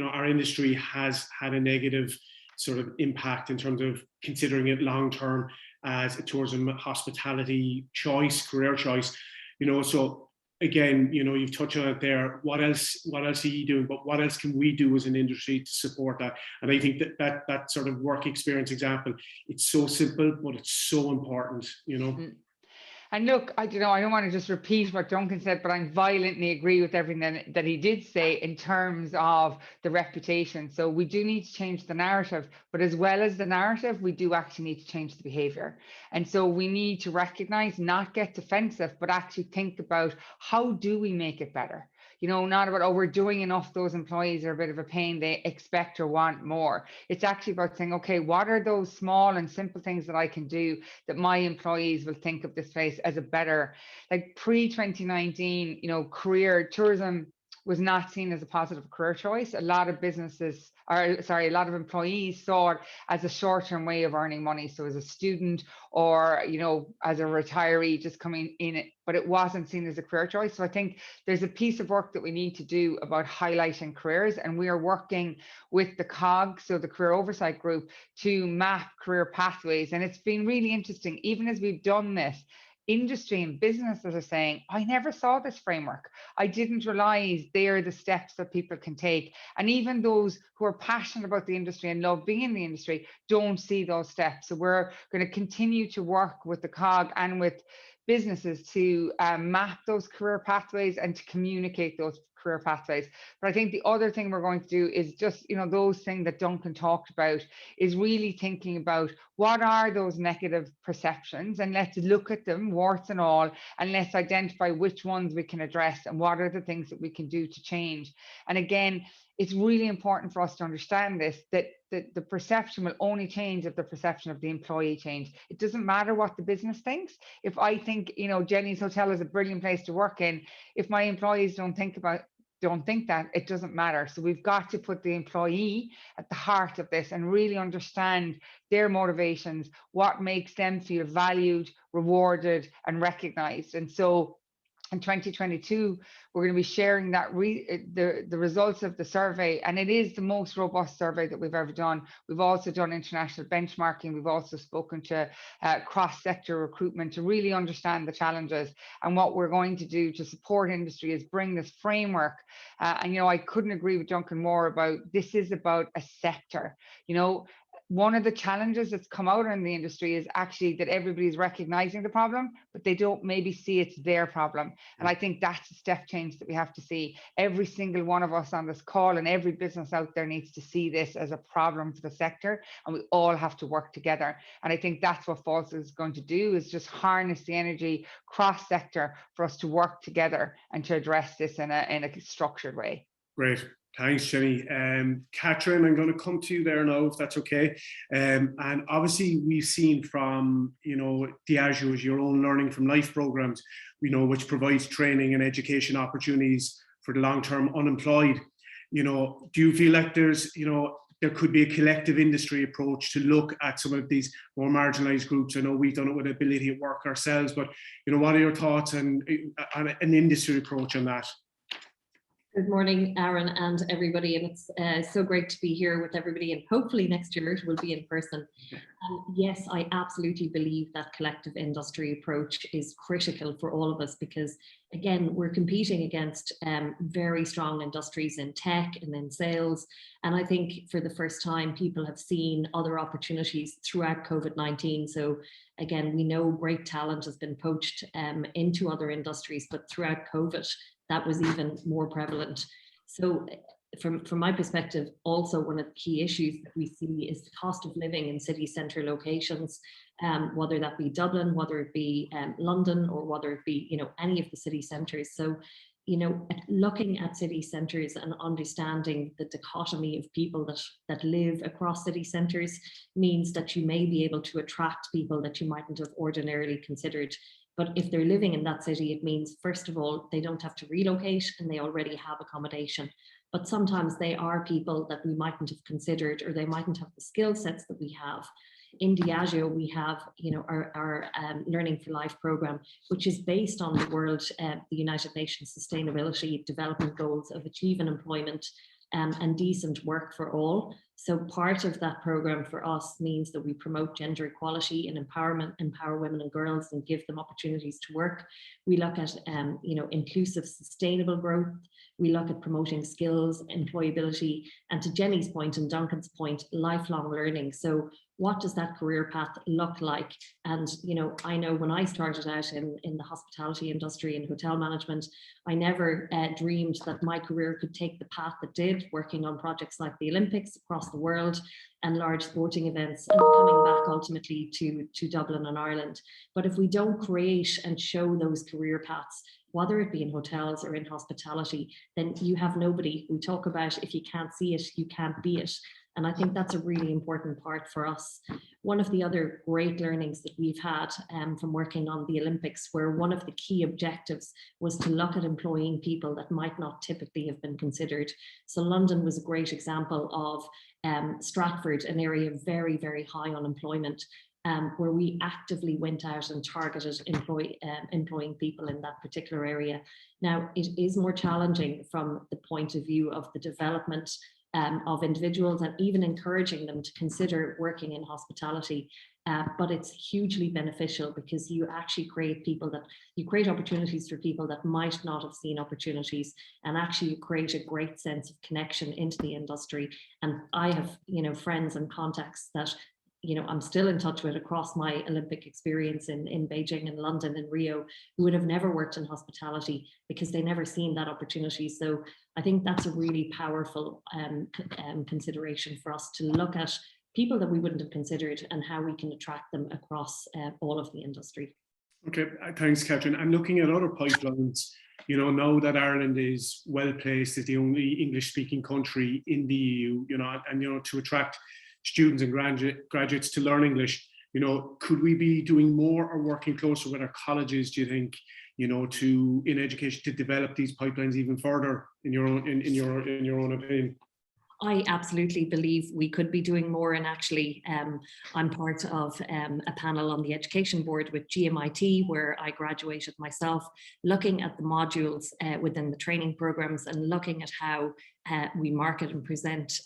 our industry has had a negative sort of impact in terms of considering it long term as a tourism hospitality choice, career choice, you know. So again, you know, you've touched on it there. What else are you doing? But what else can we do as an industry to support that? And I think that sort of work experience example, it's so simple, but it's so important, you know.
Mm-hmm. And look, I don't want to just repeat what Duncan said, but I violently agree with everything that he did say in terms of the reputation. So we do need to change the narrative, but as well as the narrative, we do actually need to change the behavior. And so we need to recognize, not get defensive, but actually think about how do we make it better? You know, not about, oh, we're doing enough, those employees are a bit of a pain, they expect or want more. It's actually about saying, okay, what are those small and simple things that I can do that my employees will think of this place as a better, like pre-2019, you know, career tourism was not seen as a positive career choice. A lot of businesses, or sorry, a lot of employees saw it as a short-term way of earning money. So as a student or, you know, as a retiree just coming in, but it wasn't seen as a career choice. So I think there's a piece of work that we need to do about highlighting careers, and we are working with the COG, so the Career Oversight Group, to map career pathways. And it's been really interesting, even as we've done this, industry and businesses are saying, I never saw this framework. I didn't realize they're the steps that people can take. And even those who are passionate about the industry and love being in the industry don't see those steps. So we're going to continue to work with the COG and with businesses to map those career pathways and to communicate those career pathways. But I think the other thing we're going to do is just, you know, those things that Duncan talked about, is really thinking about what are those negative perceptions, and let's look at them, warts and all, and let's identify which ones we can address and what are the things that we can do to change. And again, it's really important for us to understand this, that the perception will only change if the perception of the employee change. It doesn't matter what the business thinks. If I think, you know, Jenny's Hotel is a brilliant place to work in, if my employees don't think that, it doesn't matter. So we've got to put the employee at the heart of this and really understand their motivations, what makes them feel valued, rewarded, and recognized. And so in 2022, we're going to be sharing that the results of the survey, and it is the most robust survey that we've ever done. We've also done international benchmarking. We've also spoken to cross-sector recruitment to really understand the challenges. And what we're going to do to support industry is bring this framework. And, you know, I couldn't agree with Duncan more about this is about a sector. You know, one of the challenges that's come out in the industry is actually that everybody's recognizing the problem, but they don't maybe see it's their problem. And I think that's a step change that we have to see. Every single one of us on this call and every business out there needs to see this as a problem for the sector, and we all have to work together. And I think that's what FIHI is going to do, is just harness the energy cross-sector for us to work together and to address this in a structured way.
Great. Thanks, Jenny. Catherine, I'm going to come to you there now, if that's okay. And obviously, we've seen from, you know, Diageo's your own learning from life programs, you know, which provides training and education opportunities for the long-term unemployed. You know, do you feel like there's, you know, there could be a collective industry approach to look at some of these more marginalized groups? I know we've done it with Ability at Work ourselves, but, you know, what are your thoughts on an industry approach on that?
Good morning, Aaron and everybody, and it's so great to be here with everybody, and hopefully next year it will be in person. Yes, I absolutely believe that collective industry approach is critical for all of us because, again, we're competing against very strong industries in tech and in sales, and I think for the first time people have seen other opportunities throughout COVID-19. So again, we know great talent has been poached into other industries, but throughout COVID, that was even more prevalent. So from my perspective, also one of the key issues that we see is the cost of living in city centre locations, whether that be Dublin, whether it be London, or whether it be, any of the city centres. So, looking at city centres and understanding the dichotomy of people that live across city centres means that you may be able to attract people that you mightn't have ordinarily considered. But if they're living in that city, it means, first of all, they don't have to relocate and they already have accommodation. But sometimes they are people that we mightn't have considered, or they mightn't have the skill sets that we have. In Diageo, we have, our Learning for Life program, which is based on the United Nations Sustainability Development Goals of achieving employment and decent work for all. So part of that program for us means that we promote gender equality and empowerment, empower women and girls, and give them opportunities to work. We look at, inclusive, sustainable growth. We look at promoting skills, employability, and to Jenny's point and Duncan's point, lifelong learning. So what does that career path look like? And, I know when I started out in the hospitality industry and hotel management, I never dreamed that my career could take the path it did, working on projects like the Olympics across the world and large sporting events, and coming back ultimately to Dublin and Ireland. But if we don't create and show those career paths, whether it be in hotels or in hospitality, then you have nobody. We talk about if you can't see it, you can't be it. And I think that's a really important part for us. One of the other great learnings that we've had from working on the Olympics, where one of the key objectives was to look at employing people that might not typically have been considered. So London was a great example of Stratford, an area of very, very high unemployment, where we actively went out and targeted employing people in that particular area. Now, it is more challenging from the point of view of the development of individuals and even encouraging them to consider working in hospitality. But it's hugely beneficial because you actually create opportunities for people that might not have seen opportunities, and actually you create a great sense of connection into the industry. And I have, friends and contacts that I'm still in touch with across my Olympic experience in Beijing and London and Rio, who would have never worked in hospitality because they never seen that opportunity. So I think that's a really powerful consideration for us, to look at people that we wouldn't have considered and how we can attract them across all of the industry. Okay,
thanks, Catherine. I'm looking at other pipelines. Now that Ireland is well placed as the only English-speaking country in the EU, and to attract students and graduates to learn English, could we be doing more or working closer with our colleges, do you think, in education, to develop these pipelines even further, in your own opinion?
I absolutely believe we could be doing more, and actually I'm part of a panel on the education board with GMIT, where I graduated myself, looking at the modules within the training programs and looking at how we market and present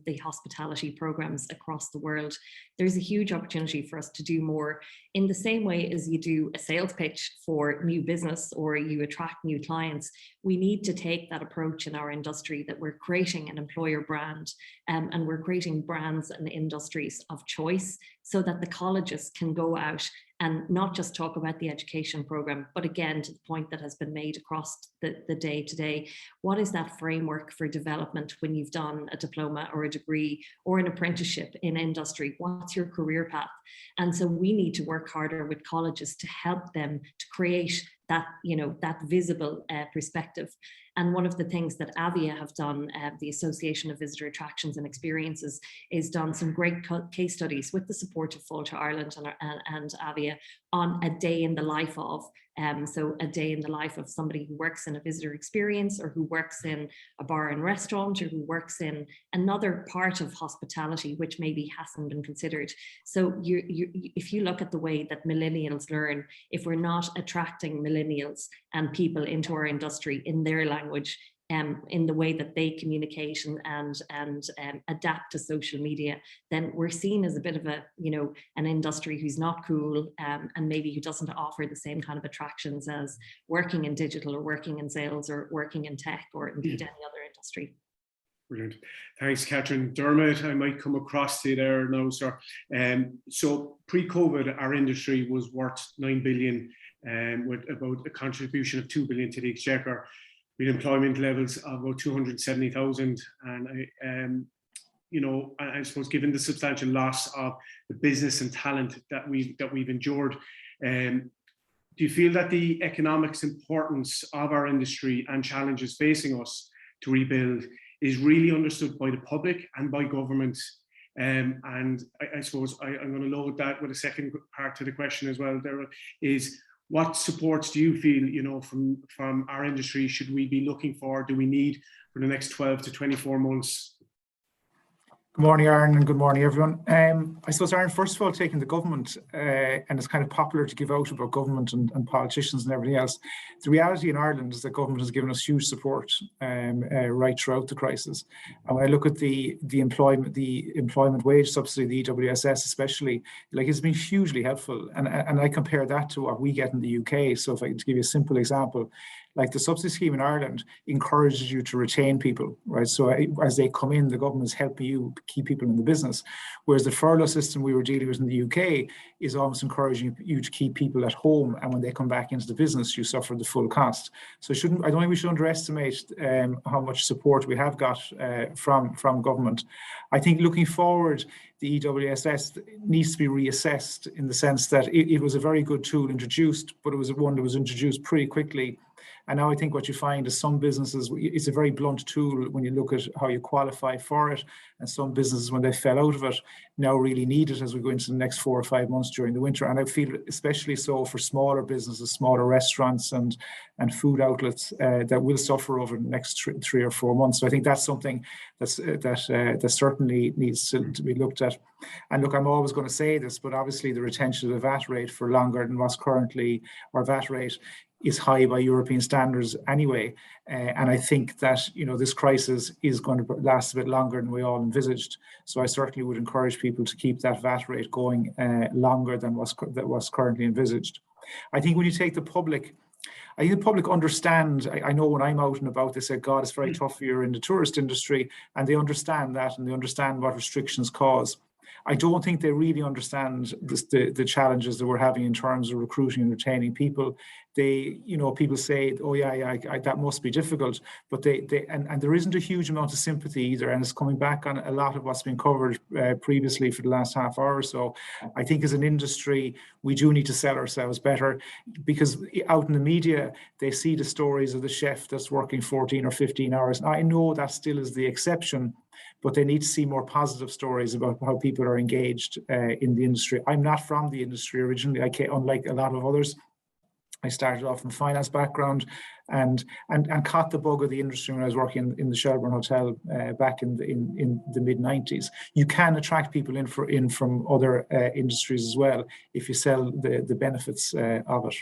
the hospitality programs across the world. There's a huge opportunity for us to do more, in the same way as you do a sales pitch for new business or you attract new clients. We need to take that approach in our industry, that we're creating an employer brand and we're creating brands and industries of choice, so that the colleges can go out and not just talk about the education program, but again, to the point that has been made across the day today, what is that framework for development when you've done a diploma or a degree or an apprenticeship in industry? What's your career path? And so we need to work harder with colleges to help them to create that, that visible perspective. And one of the things that AVIA have done, the Association of Visitor Attractions and Experiences, is done some great case studies with the support of Fáilte Ireland and AVIA on a day in the life of. So a day in the life of somebody who works in a visitor experience, or who works in a bar and restaurant, or who works in another part of hospitality which maybe hasn't been considered. So if you look at the way that millennials learn, if we're not attracting millennials and people into our industry in their language, in the way that they communicate and adapt to social media, then we're seen as a bit of a, you know, an industry who's not cool, and maybe who doesn't offer the same kind of attractions as working in digital or working in sales or working in tech or indeed any other industry.
Brilliant. Thanks, Catherine. Dermot, I might come across to you there now, sir. So pre-COVID, our industry was worth 9 billion, with about a contribution of 2 billion to the Exchequer, with employment levels of about 270,000. And you know, I suppose given the substantial loss of the business and talent that we've endured, do you feel that the economics importance of our industry and challenges facing us to rebuild is really understood by the public and by government? And I suppose I'm going to load that with a second part to the question as well. There is, what supports do you feel, you know, from our industry should we be looking for? Do we need for the next 12 to 24 months?
Good morning, Aaron, and good morning, everyone. I suppose, Aaron, first of all, taking the government, and it's kind of popular to give out about government and politicians and everything else. The reality in Ireland is that government has given us huge support right throughout the crisis. And when I look at the employment wage subsidy, the EWSS especially, like, it's been hugely helpful. And I compare that to what we get in the UK. So if I could give you a simple example, like the subsidy scheme in Ireland encourages you to retain people, right? So as they come in, the government is helping you keep people in the business. Whereas the furlough system we were dealing with in the UK is almost encouraging you to keep people at home, and when they come back into the business, you suffer the full cost. So I don't think we should underestimate how much support we have got from government. I think looking forward, the EWSS needs to be reassessed in the sense that it was a very good tool introduced, but it was one that was introduced pretty quickly. And now I think what you find is some businesses, it's a very blunt tool when you look at how you qualify for it. And some businesses, when they fell out of it, now really need it as we go into the next 4 or 5 months during the winter. And I feel especially so for smaller businesses, smaller restaurants and food outlets that will suffer over the next 3 or 4 months. So I think that's something that certainly needs to be looked at. And look, I'm always going to say this, but obviously the retention of the VAT rate for longer than what's currently our VAT rate is high by European standards anyway. And I think that, you know, this crisis is going to last a bit longer than we all envisaged. So I certainly would encourage people to keep that VAT rate going longer than what's currently envisaged. I think when you take the public, I think the public understand, I know when I'm out and about, they say, God, it's very tough here in the tourist industry, and they understand that, and they understand what restrictions cause. I don't think they really understand the challenges that we're having in terms of recruiting and retaining people. They, you know, people say, oh yeah, that must be difficult, but and there isn't a huge amount of sympathy either. And it's coming back on a lot of what's been covered previously for the last half hour or so. I think as an industry, we do need to sell ourselves better, because out in the media, they see the stories of the chef that's working 14 or 15 hours. And I know that still is the exception, but they need to see more positive stories about how people are engaged in the industry. I'm not from the industry originally. Unlike a lot of others, I started off from a finance background and caught the bug of the industry when I was working in the Shelbourne Hotel back in the mid-90s. You can attract people in from other industries as well if you sell the benefits of it.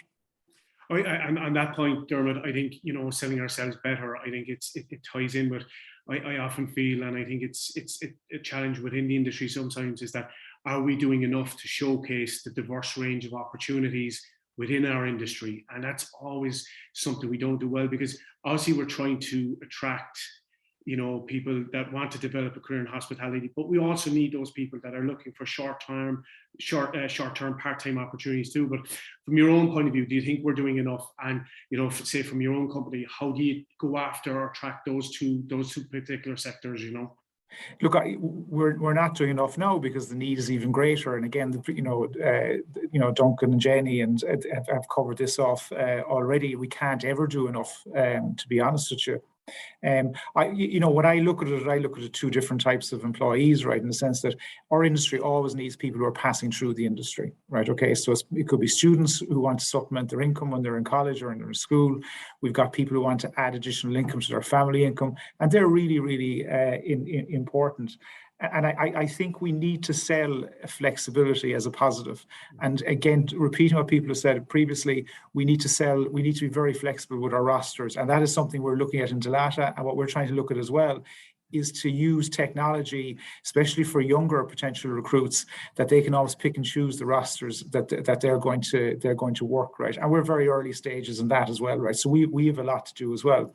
And on that point, Dermot, I think, you know, selling ourselves better, I think it ties in with, I often feel, and I think it's a challenge within the industry sometimes, is that, are we doing enough to showcase the diverse range of opportunities within our industry? And that's always something we don't do well, because obviously we're trying to attract, you know, people that want to develop a career in hospitality, but we also need those people that are looking for short-term, part-time opportunities too. But from your own point of view, do you think we're doing enough? And, you know, say from your own company, how do you go after or track those two particular sectors, you know?
Look, we're not doing enough now because the need is even greater. And again, Duncan and Jenny have covered this off already. We can't ever do enough, to be honest with you. When I look at it, I look at two different types of employees, right? In the sense that our industry always needs people who are passing through the industry, right? Okay, so it could be students who want to supplement their income when they're in college or in school. We've got people who want to add additional income to their family income, and they're really, really important. And I think we need to sell flexibility as a positive. And again, repeating what people have said previously, we need to be very flexible with our rosters. And that is something we're looking at in Dalata, and what we're trying to look at as well is to use technology, especially for younger potential recruits, that they can always pick and choose the rosters that they're going to work, right? And we're very early stages in that as well, right? So we have a lot to do as well.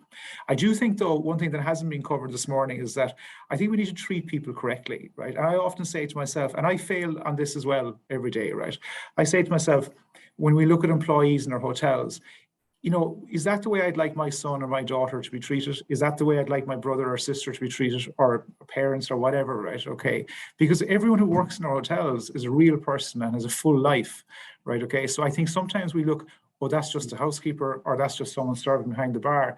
I do think, though, one thing that hasn't been covered this morning is that I think we need to treat people correctly, right? And I often say to myself, and I fail on this as well every day, right? I say to myself, when we look at employees in our hotels, you know, is that the way I'd like my son or my daughter to be treated? Is that the way I'd like my brother or sister to be treated, or parents or whatever, right? Okay, because everyone who works in our hotels is a real person and has a full life, right? Okay, so I think sometimes we look, oh, that's just a housekeeper, or that's just someone serving behind the bar.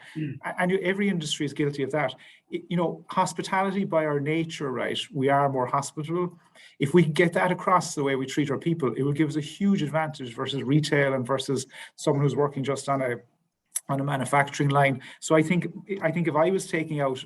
And every industry is guilty of that. You know, hospitality by our nature, right? We are more hospitable. If we get that across the way we treat our people, it will give us a huge advantage versus retail and versus someone who's working just on a manufacturing line. So I think if I was taking out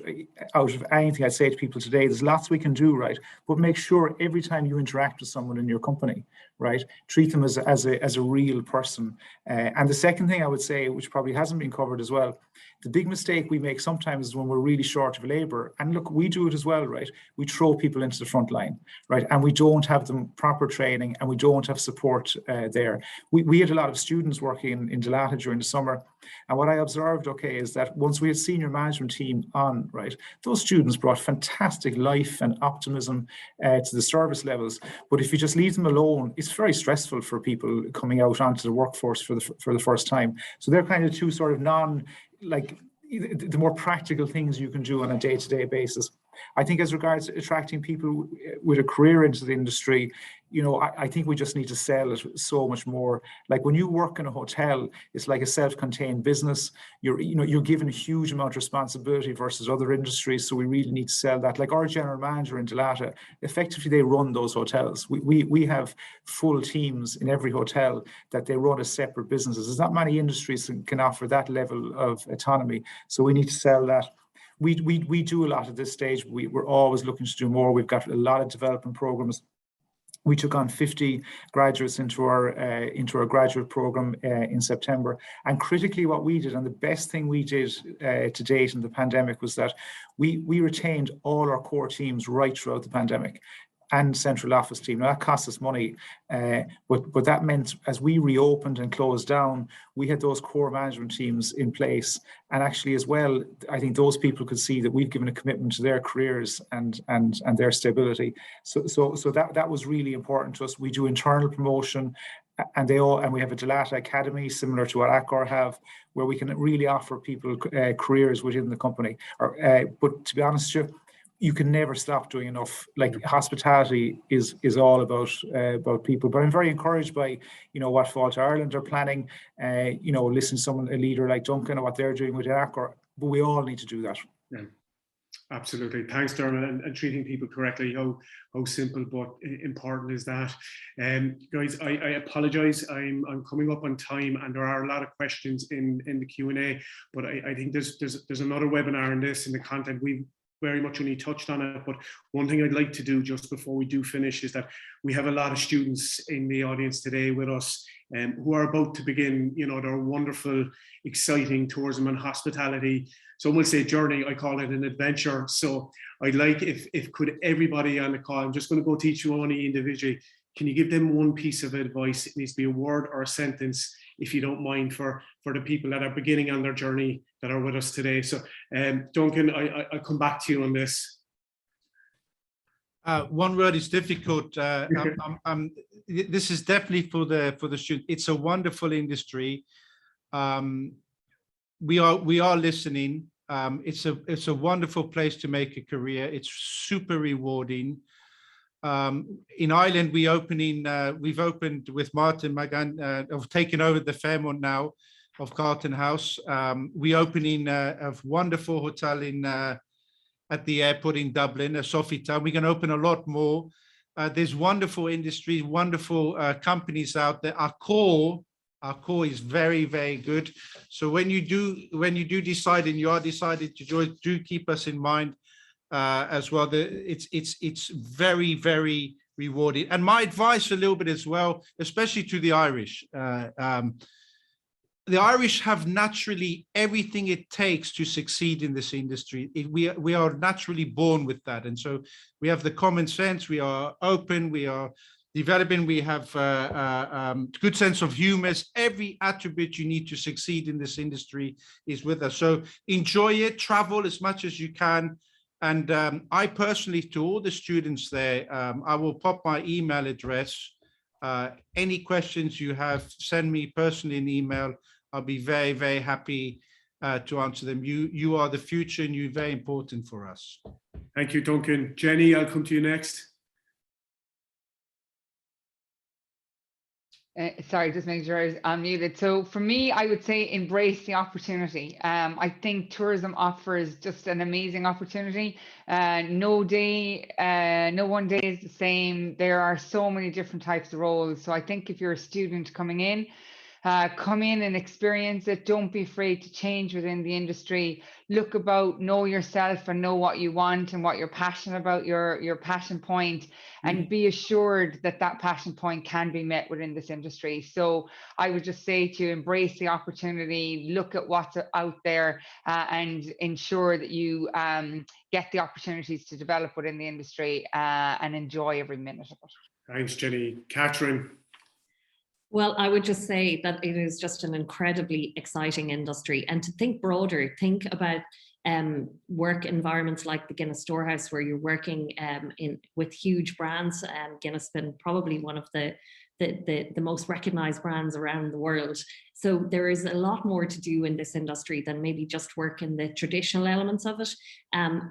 of anything, I'd say to people today, there's lots we can do, right? But make sure every time you interact with someone in your company, right, treat them as a real person. And the second thing I would say, which probably hasn't been covered as well, the big mistake we make sometimes is when we're really short of labour. And look, we do it as well, right? We throw people into the front line, right? And we don't have them proper training, and we don't have support there. We had a lot of students working in Dalata during the summer. And what I observed, okay, is that once we had senior management team on, right, those students brought fantastic life and optimism to the service levels. But if you just leave them alone, it's very stressful for people coming out onto the workforce for the first time. So they're kind of two sort of the more practical things you can do on a day-to-day basis. I think as regards attracting people with a career into the industry, you know, I think we just need to sell it so much more. Like when you work in a hotel, it's like a self-contained business. You're given a huge amount of responsibility versus other industries. So we really need to sell that. Like our general manager in Dalata, effectively they run those hotels. We have full teams in every hotel that they run as separate businesses. There's not many industries that can offer that level of autonomy. So we need to sell that. We do a lot at this stage. We're always looking to do more. We've got a lot of development programs. We took on 50 graduates into our graduate program in September. And critically what we did, and the best thing we did to date in the pandemic, was that we retained all our core teams right throughout the pandemic, and central office team. Now that cost us money, but that meant as we reopened and closed down, we had those core management teams in place. And actually as well, I think those people could see that we've given a commitment to their careers and their stability. So that was really important to us. We do internal promotion, and we have a Dalata Academy similar to what Accor have, where we can really offer people careers within the company. But to be honest with you can never stop doing enough. Like hospitality is all about people. But I'm very encouraged by, you know, what Fáilte Ireland are planning. You know, listen to a leader like Duncan and what they're doing with Accor. But we all need to do that.
Yeah, absolutely. Thanks, Dermot. And treating people correctly. How simple but important is that? Guys, I apologise. I'm coming up on time, and there are a lot of questions in the Q&A. But I think there's another webinar in this, in the content we very much only touched on it. But one thing I'd like to do just before we do finish is that we have a lot of students in the audience today with us who are about to begin, you know, their wonderful, exciting tourism and hospitality. Some will say journey, I call it an adventure. So I'd like, if could everybody on the call, I'm just going to go to each one individually. Can you give them one piece of advice? It needs to be a word or a sentence, if you don't mind, for the people that are beginning on their journey that are with us today. So Duncan, I'll come back to you on this.
One word is difficult. This is definitely for the student. It's a wonderful industry. We are listening. It's a wonderful place to make a career. It's super rewarding. In Ireland, we've opened with Martin Magan, have taken over the Fairmont now of Carlton House. We opening a wonderful hotel at the airport in Dublin, a Sofitel. We're going to open a lot more. There's wonderful industries, wonderful companies out there. Accor is very, very good. So when you do decide and you are decided to join, do keep us in mind. as well. It's very, very rewarding. And my advice a little bit as well, especially to the Irish. The Irish have naturally everything it takes to succeed in this industry. We are naturally born with that. And so we have the common sense, we are open, we are developing, we have good sense of humor. Every attribute you need to succeed in this industry is with us. So enjoy it, travel as much as you can. And I personally, to all the students there, I will pop my email address. Any questions you have, send me personally an email. I'll be very, very happy to answer them. You are the future and you're very important for us.
Thank you, Duncan. Jenny, I'll come to you next.
Sorry, just making sure I was unmuted. So for me, I would say embrace the opportunity. I think tourism offers just an amazing opportunity. No one day is the same. There are so many different types of roles. So I think if you're a student coming in, come in and experience it. Don't be afraid to change within the industry. Look about, know yourself and know what you want and what you're passionate about, your passion point, and be assured that that passion point can be met within this industry. So I would just say to embrace the opportunity, look at what's out there, and ensure that you get the opportunities to develop within the industry and enjoy every minute of it.
Thanks, Jenny. Catherine.
Well, I would just say that it is just an incredibly exciting industry, and to think broader, think about work environments like the Guinness Storehouse, where you're working with huge brands. Guinness been probably one of the most recognized brands around the world. So there is a lot more to do in this industry than maybe just work in the traditional elements of it. And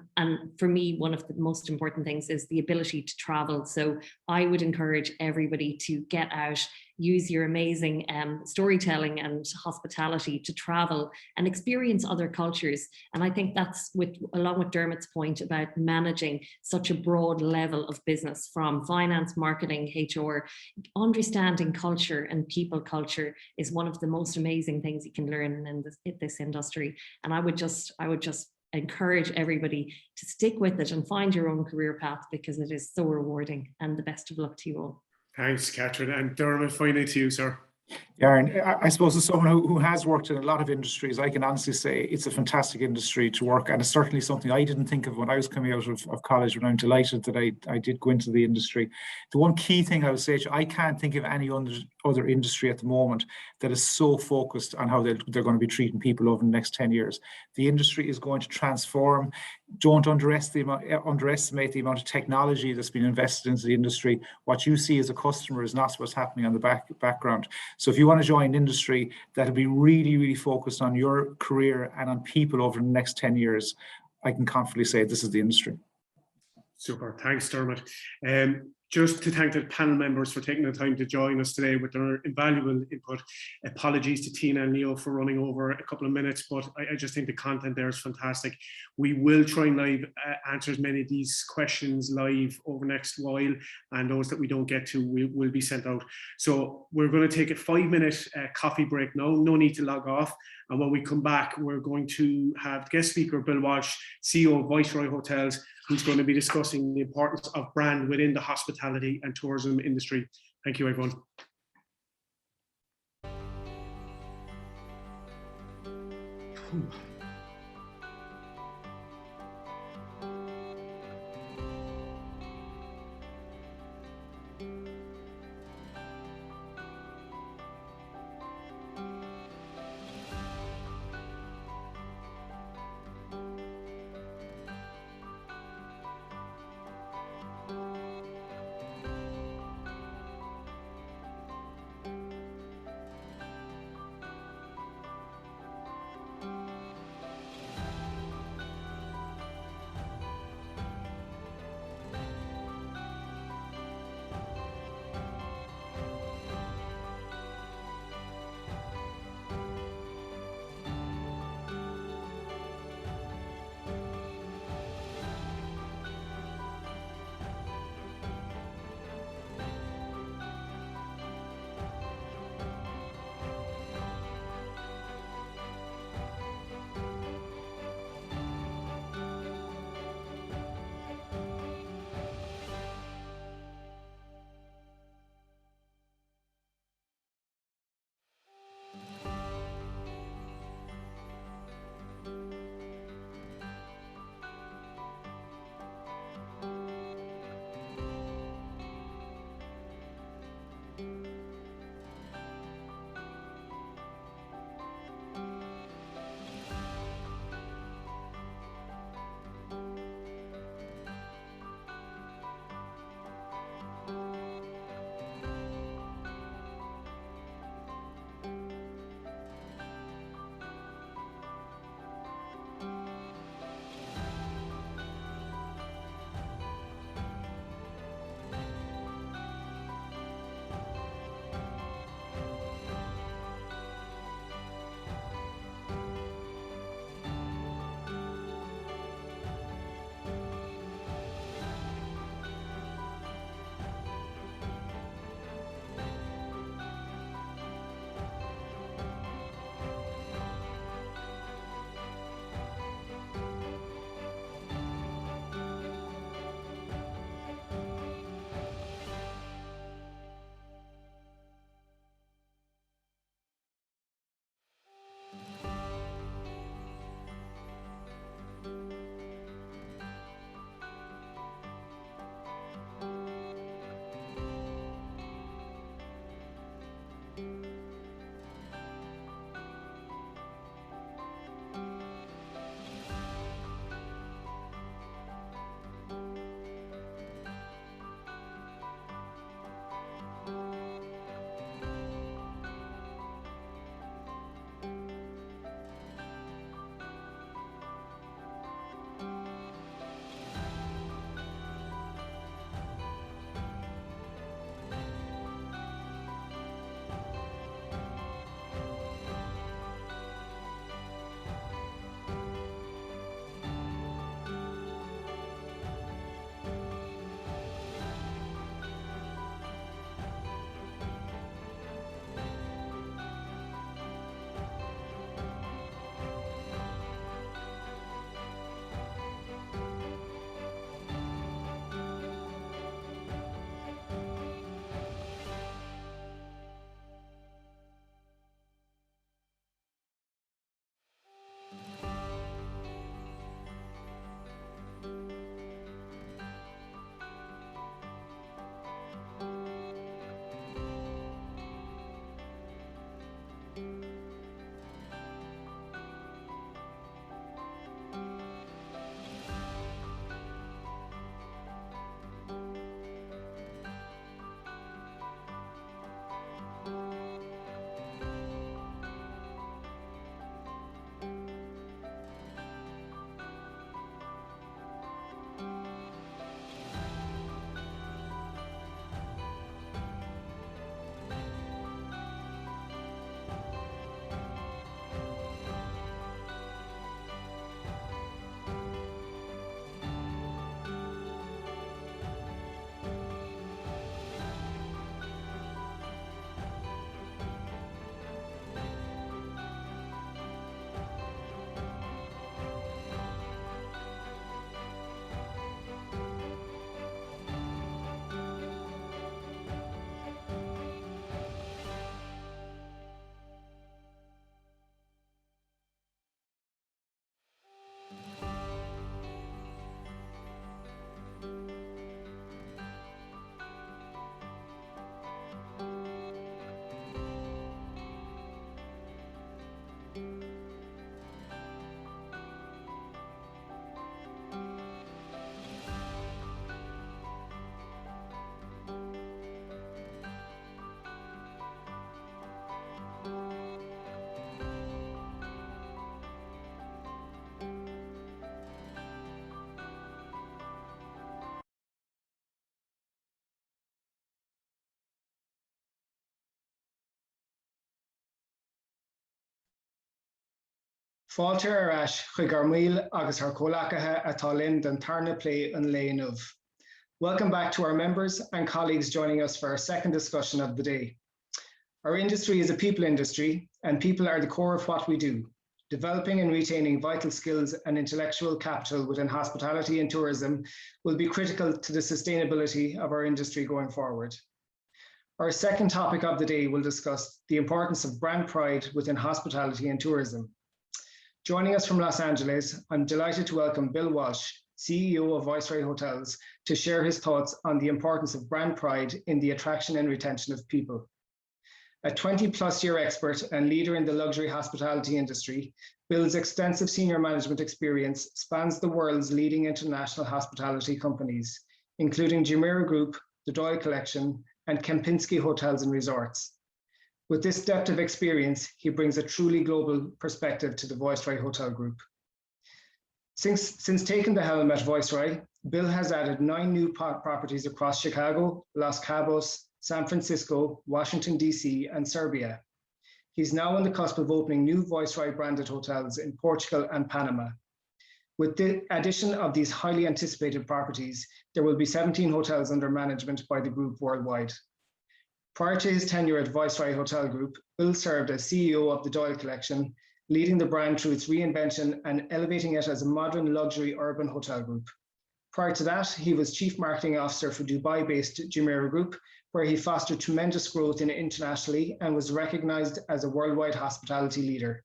for me, one of the most important things is the ability to travel. So I would encourage everybody to get out, use your amazing storytelling and hospitality to travel and experience other cultures. And I think that's along with Dermot's point about managing such a broad level of business, from finance, marketing, HR, understanding culture and people culture is one of the most amazing things you can learn in this industry. And I would just encourage everybody to stick with it and find your own career path, because it is so rewarding. And the best of luck to you all.
Thanks, Catherine. And Dermot, finally to you, sir.
Yeah, and I suppose as someone who has worked in a lot of industries, I can honestly say it's a fantastic industry to work, and it's certainly something I didn't think of when I was coming out of college, but I'm delighted that I did go into the industry. The one key thing I would say to you, I can't think of any other industry at the moment that is so focused on how they're going to be treating people over the next 10 years. The industry is going to transform. Don't underestimate the amount of technology that's been invested into the industry. What you see as a customer is not what's happening on the background. So if you want to join an industry that'll be really, really focused on your career and on people over the next 10 years, I can confidently say this is the industry.
Super. Thanks, Dermot. Just to thank the panel members for taking the time to join us today with their invaluable input. Apologies to Tina and Leo for running over a couple of minutes, but I just think the content there is fantastic. We will try and answer as many of these questions live over the next while, and those that we don't get to will be sent out. So we're going to take a 5-minute coffee break now. No need to log off. And when we come back, we're going to have guest speaker Bill Walshe, CEO of Viceroy Hotels, who's going to be discussing the importance of brand within the hospitality and tourism industry. Thank you, everyone.
Fáilte ar ais chuig ar míl agus ar cólacathe atá linn den tarna play an léin of. Welcome back to our members and colleagues joining us for our second discussion of the day. Our industry is a people industry, and people are the core of what we do. Developing and retaining vital skills and intellectual capital within hospitality and tourism will be critical to the sustainability of our industry going forward. Our second topic of the day will discuss the importance of brand pride within hospitality and tourism. Joining us from Los Angeles, I'm delighted to welcome Bill Walshe, CEO of Viceroy Hotels, to share his thoughts on the importance of brand pride in the attraction and retention of people. A 20-plus year expert and leader in the luxury hospitality industry, Bill's extensive senior management experience spans the world's leading international hospitality companies, including Jumeirah Group, the Doyle Collection, and Kempinski Hotels and Resorts. With this depth of experience, he brings a truly global perspective to the Viceroy Hotel Group. Since taking the helm at Viceroy, Bill has added 9 new properties across Chicago, Los Cabos, San Francisco, Washington, D.C., and Serbia. He's now on the cusp of opening new Viceroy branded hotels in Portugal and Panama. With the addition of these highly anticipated properties, there will be 17 hotels under management by the group worldwide. Prior to his tenure at Viceroy Hotel Group, Bill served as CEO of the Doyle Collection, leading the brand through its reinvention and elevating it as a modern luxury urban hotel group. Prior to that, he was Chief Marketing Officer for Dubai-based Jumeirah Group, where he fostered tremendous growth internationally and was recognized as a worldwide hospitality leader.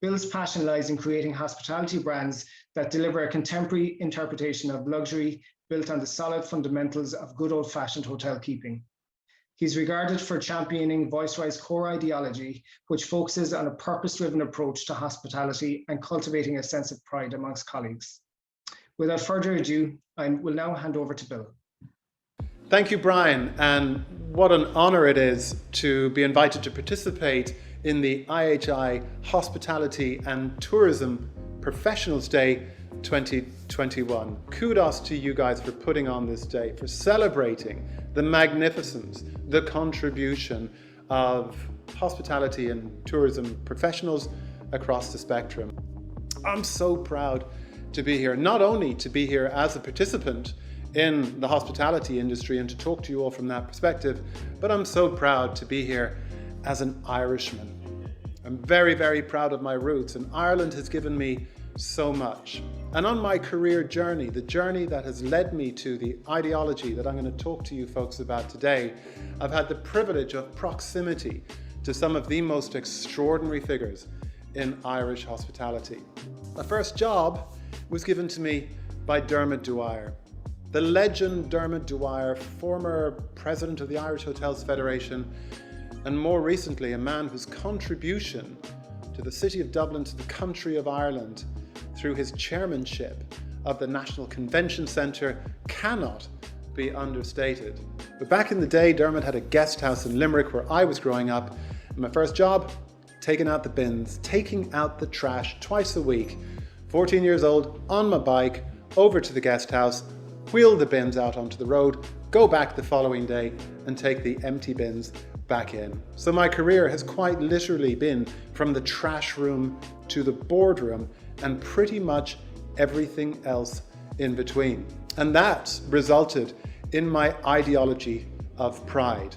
Bill's passion lies in creating hospitality brands that deliver a contemporary interpretation of luxury built on the solid fundamentals of good old-fashioned hotel keeping. He's regarded for championing Viceroy's core ideology, which focuses on a purpose-driven approach to hospitality and cultivating a sense of pride amongst colleagues. Without further ado, I will now hand over to Bill.
Thank you, Brian, and what an honor it is to be invited to participate in the IHI Hospitality and Tourism Professionals Day 2021. Kudos to you guys for putting on this day, for celebrating the magnificence, the contribution of hospitality and tourism professionals across the spectrum. I'm so proud to be here, not only to be here as a participant in the hospitality industry and to talk to you all from that perspective, but I'm so proud to be here as an Irishman. I'm very, very proud of my roots, and Ireland has given me so much. And on my career journey, the journey that has led me to the ideology that I'm going to talk to you folks about today, I've had the privilege of proximity to some of the most extraordinary figures in Irish hospitality. My first job was given to me by Dermot Dwyer. The legend Dermot Dwyer, former president of the Irish Hotels Federation, and more recently a man whose contribution to the city of Dublin, to the country of Ireland, through his chairmanship of the National Convention Centre cannot be understated. But back in the day, Dermot had a guest house in Limerick where I was growing up. And my first job, taking out the bins, taking out the trash twice a week. 14 years old, on my bike, over to the guest house, wheel the bins out onto the road, go back the following day and take the empty bins back in. So my career has quite literally been from the trash room to the boardroom and pretty much everything else in between. And that resulted in my ideology of pride.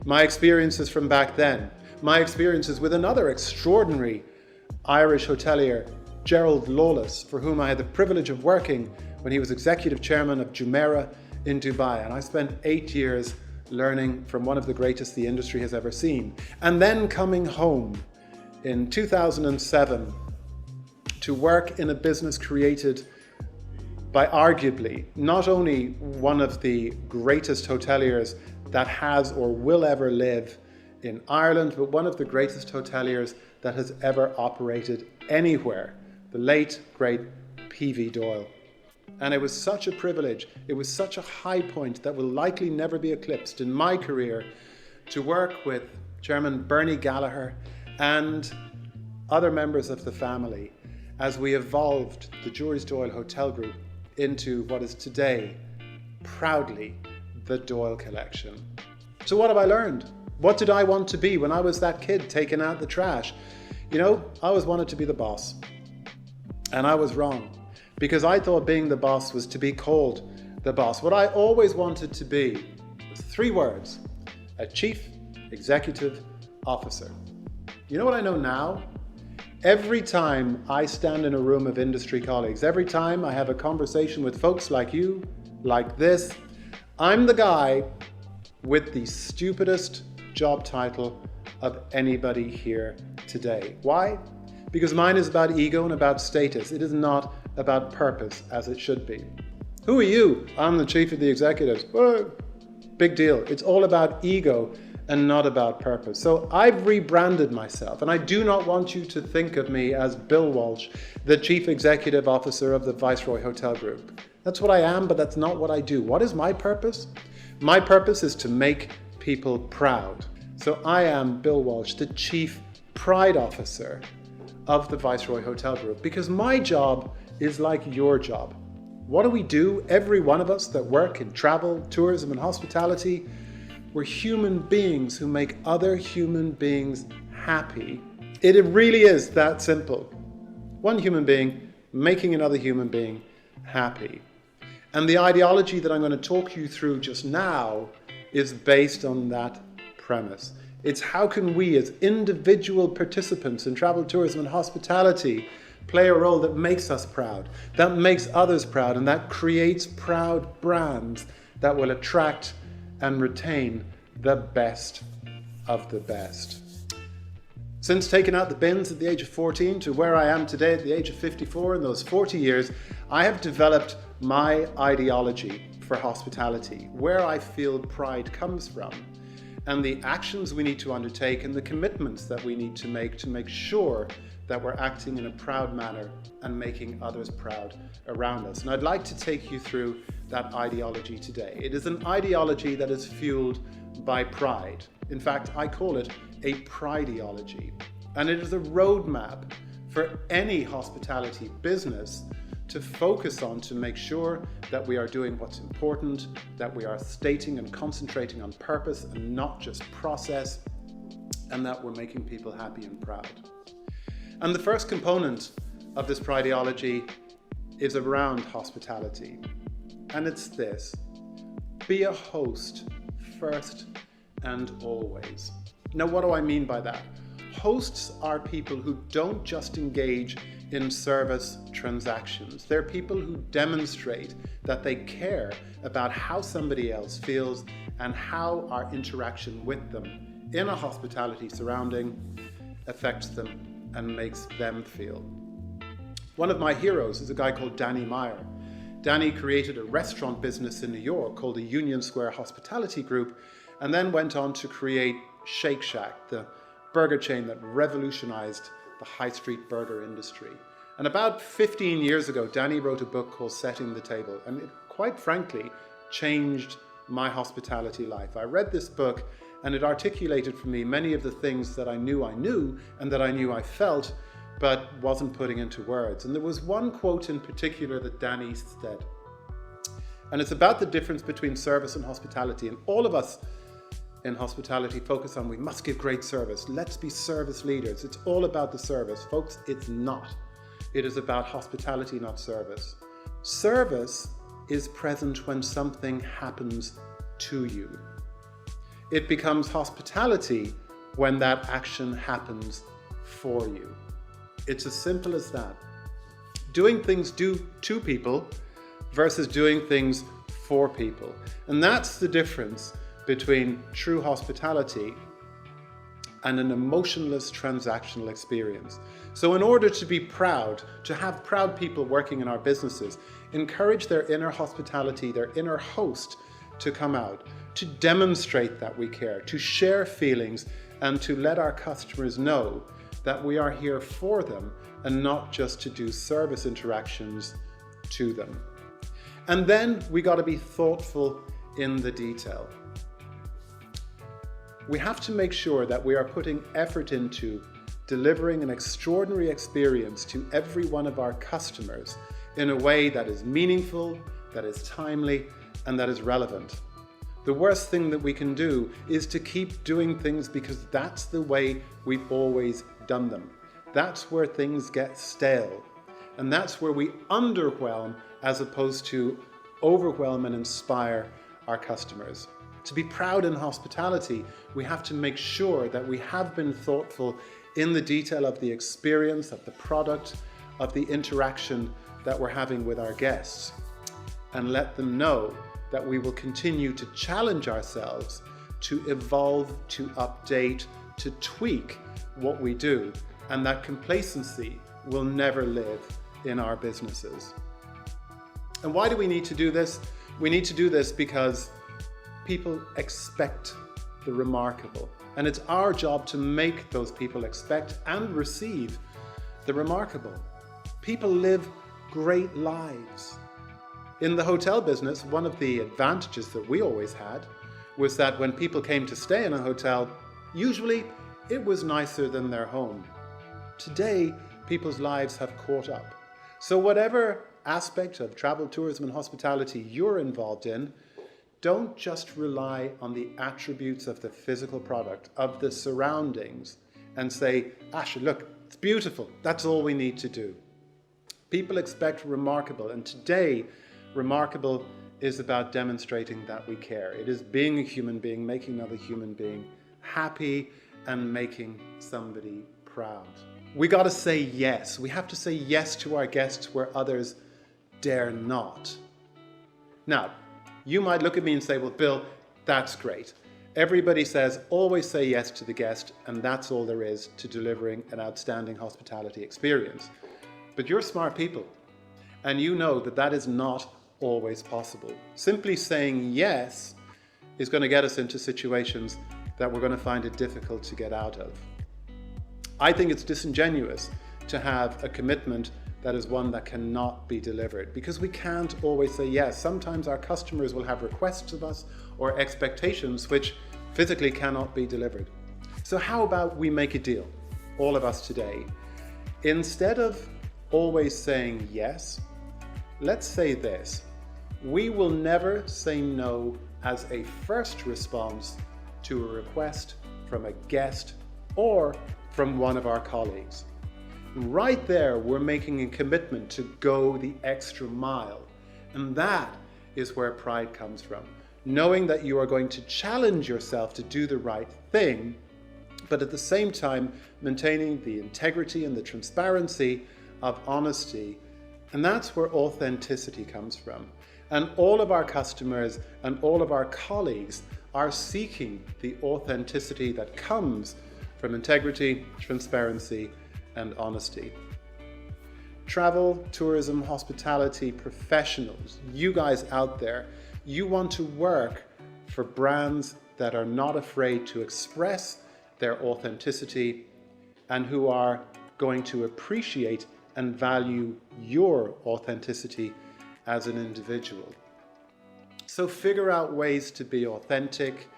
My experiences from back then, my experiences with another extraordinary Irish hotelier, Gerald Lawless, for whom I had the privilege of working when he was executive chairman of Jumeirah in Dubai. And I spent 8 years learning from one of the greatest the industry has ever seen. And then coming home in 2007 to work in a business created by arguably not only one of the greatest hoteliers that has or will ever live in Ireland, but one of the greatest hoteliers that has ever operated anywhere, the late, great P.V. Doyle. And it was such a privilege, it was such a high point that will likely never be eclipsed in my career to work with Chairman Bernie Gallagher and other members of the family as we evolved the Jury's Doyle Hotel Group into what is today proudly the Doyle Collection. So what have I learned? What did I want to be when I was that kid taking out the trash? You know, I always wanted to be the boss, and I was wrong, because I thought being the boss was to be called the boss. What I always wanted to be was 3 words: a chief executive officer. You know what I know now? Every time I stand in a room of industry colleagues, every time I have a conversation with folks like you, like this, I'm the guy with the stupidest job title of anybody here today. Why? Because mine is about ego and about status. It is not about purpose, as it should be. Who are you? I'm the chief of the executives. Oh, big deal. It's all about ego and not about purpose. So I've rebranded myself, and I do not want you to think of me as Bill Walsh, the Chief Executive Officer of the Viceroy Hotel Group. That's what I am, but that's not what I do. What is my purpose? My purpose is to make people proud. So I am Bill Walsh, the Chief Pride Officer of the Viceroy Hotel Group, because my job is like your job. What do we do? Every one of us that work in travel, tourism, and hospitality, we're human beings who make other human beings happy. It really is that simple. One human being making another human being happy. And the ideology that I'm going to talk you through just now is based on that premise. It's how can we as individual participants in travel, tourism, and hospitality play a role that makes us proud, that makes others proud, and that creates proud brands that will attract and retain the best of the best. Since taking out the bins at the age of 14 to where I am today at the age of 54, in those 40 years, I have developed my ideology for hospitality, where I feel pride comes from, and the actions we need to undertake and the commitments that we need to make sure that we're acting in a proud manner and making others proud around us. And I'd like to take you through that ideology today. It is an ideology that is fueled by pride. In fact, I call it a prideology. And it is a roadmap for any hospitality business to focus on to make sure that we are doing what's important, that we are stating and concentrating on purpose and not just process, and that we're making people happy and proud. And the first component of this prideology is around hospitality. And it's this: be a host first and always. Now, what do I mean by that? Hosts are people who don't just engage in service transactions. They're people who demonstrate that they care about how somebody else feels and how our interaction with them in a hospitality surrounding affects them and makes them feel. One of my heroes is a guy called Danny Meyer. Danny created a restaurant business in New York called the Union Square Hospitality Group, and then went on to create Shake Shack, the burger chain that revolutionized the high street burger industry. And about 15 years ago, Danny wrote a book called Setting the Table, and it quite frankly changed my hospitality life. I read this book and it articulated for me many of the things that I knew and that I knew I felt, but wasn't putting into words. And there was one quote in particular that Danny said, and it's about the difference between service and hospitality. And all of us in hospitality focus on, we must give great service. Let's be service leaders. It's all about the service. Folks, it's not. It is about hospitality, not service. Service is present when something happens to you. It becomes hospitality when that action happens for you. It's as simple as that. Doing things to people versus doing things for people. And that's the difference between true hospitality and an emotionless transactional experience. So in order to be proud, to have proud people working in our businesses, encourage their inner hospitality, their inner host to come out, to demonstrate that we care, to share feelings, and to let our customers know that we are here for them and not just to do service interactions to them. And then we got to be thoughtful in the detail. We have to make sure that we are putting effort into delivering an extraordinary experience to every one of our customers in a way that is meaningful, that is timely, and that is relevant. The worst thing that we can do is to keep doing things because that's the way we've always done them. that's where things get stale. And that's where we underwhelm as opposed to overwhelm and inspire our customers. To be proud in hospitality, we have to make sure that we have been thoughtful in the detail of the experience, of the product, of the interaction that we're having with our guests, and let them know that we will continue to challenge ourselves to evolve, to update, to tweak what we do, and that complacency will never live in our businesses. And why do we need to do this? We need to do this because people expect the remarkable, and it's our job to make those people expect and receive the remarkable. People live great lives. In the hotel business, one of the advantages that we always had was that when people came to stay in a hotel, usually it was nicer than their home. Today, people's lives have caught up. So whatever aspect of travel, tourism and hospitality you're involved in, don't just rely on the attributes of the physical product, of the surroundings, and say, Asha, look, it's beautiful. That's all we need to do. People expect remarkable, and today, remarkable is about demonstrating that we care. It is being a human being, making another human being happy, and making somebody proud. We got to say yes. We have to say yes to our guests where others dare not. Now, you might look at me and say, well, Bill, that's great. Everybody says always say yes to the guest, and that's all there is to delivering an outstanding hospitality experience. But you're smart people, and you know that that is not always possible. Simply saying yes is going to get us into situations that we're going to find it difficult to get out of. I think it's disingenuous to have a commitment that is one that cannot be delivered, because we can't always say yes. Sometimes our customers will have requests of us or expectations which physically cannot be delivered. So how about we make a deal, all of us today? Instead of always saying yes, let's say this: we will never say no as a first response to a request from a guest or from one of our colleagues. Right there, we're making a commitment to go the extra mile. And that is where pride comes from. Knowing that you are going to challenge yourself to do the right thing, but at the same time, maintaining the integrity and the transparency of honesty. And that's where authenticity comes from. And all of our customers and all of our colleagues are seeking the authenticity that comes from integrity, transparency, and honesty. Travel, tourism, hospitality professionals, you guys out there, you want to work for brands that are not afraid to express their authenticity and who are going to appreciate and value your authenticity as an individual. So figure out ways to be authentic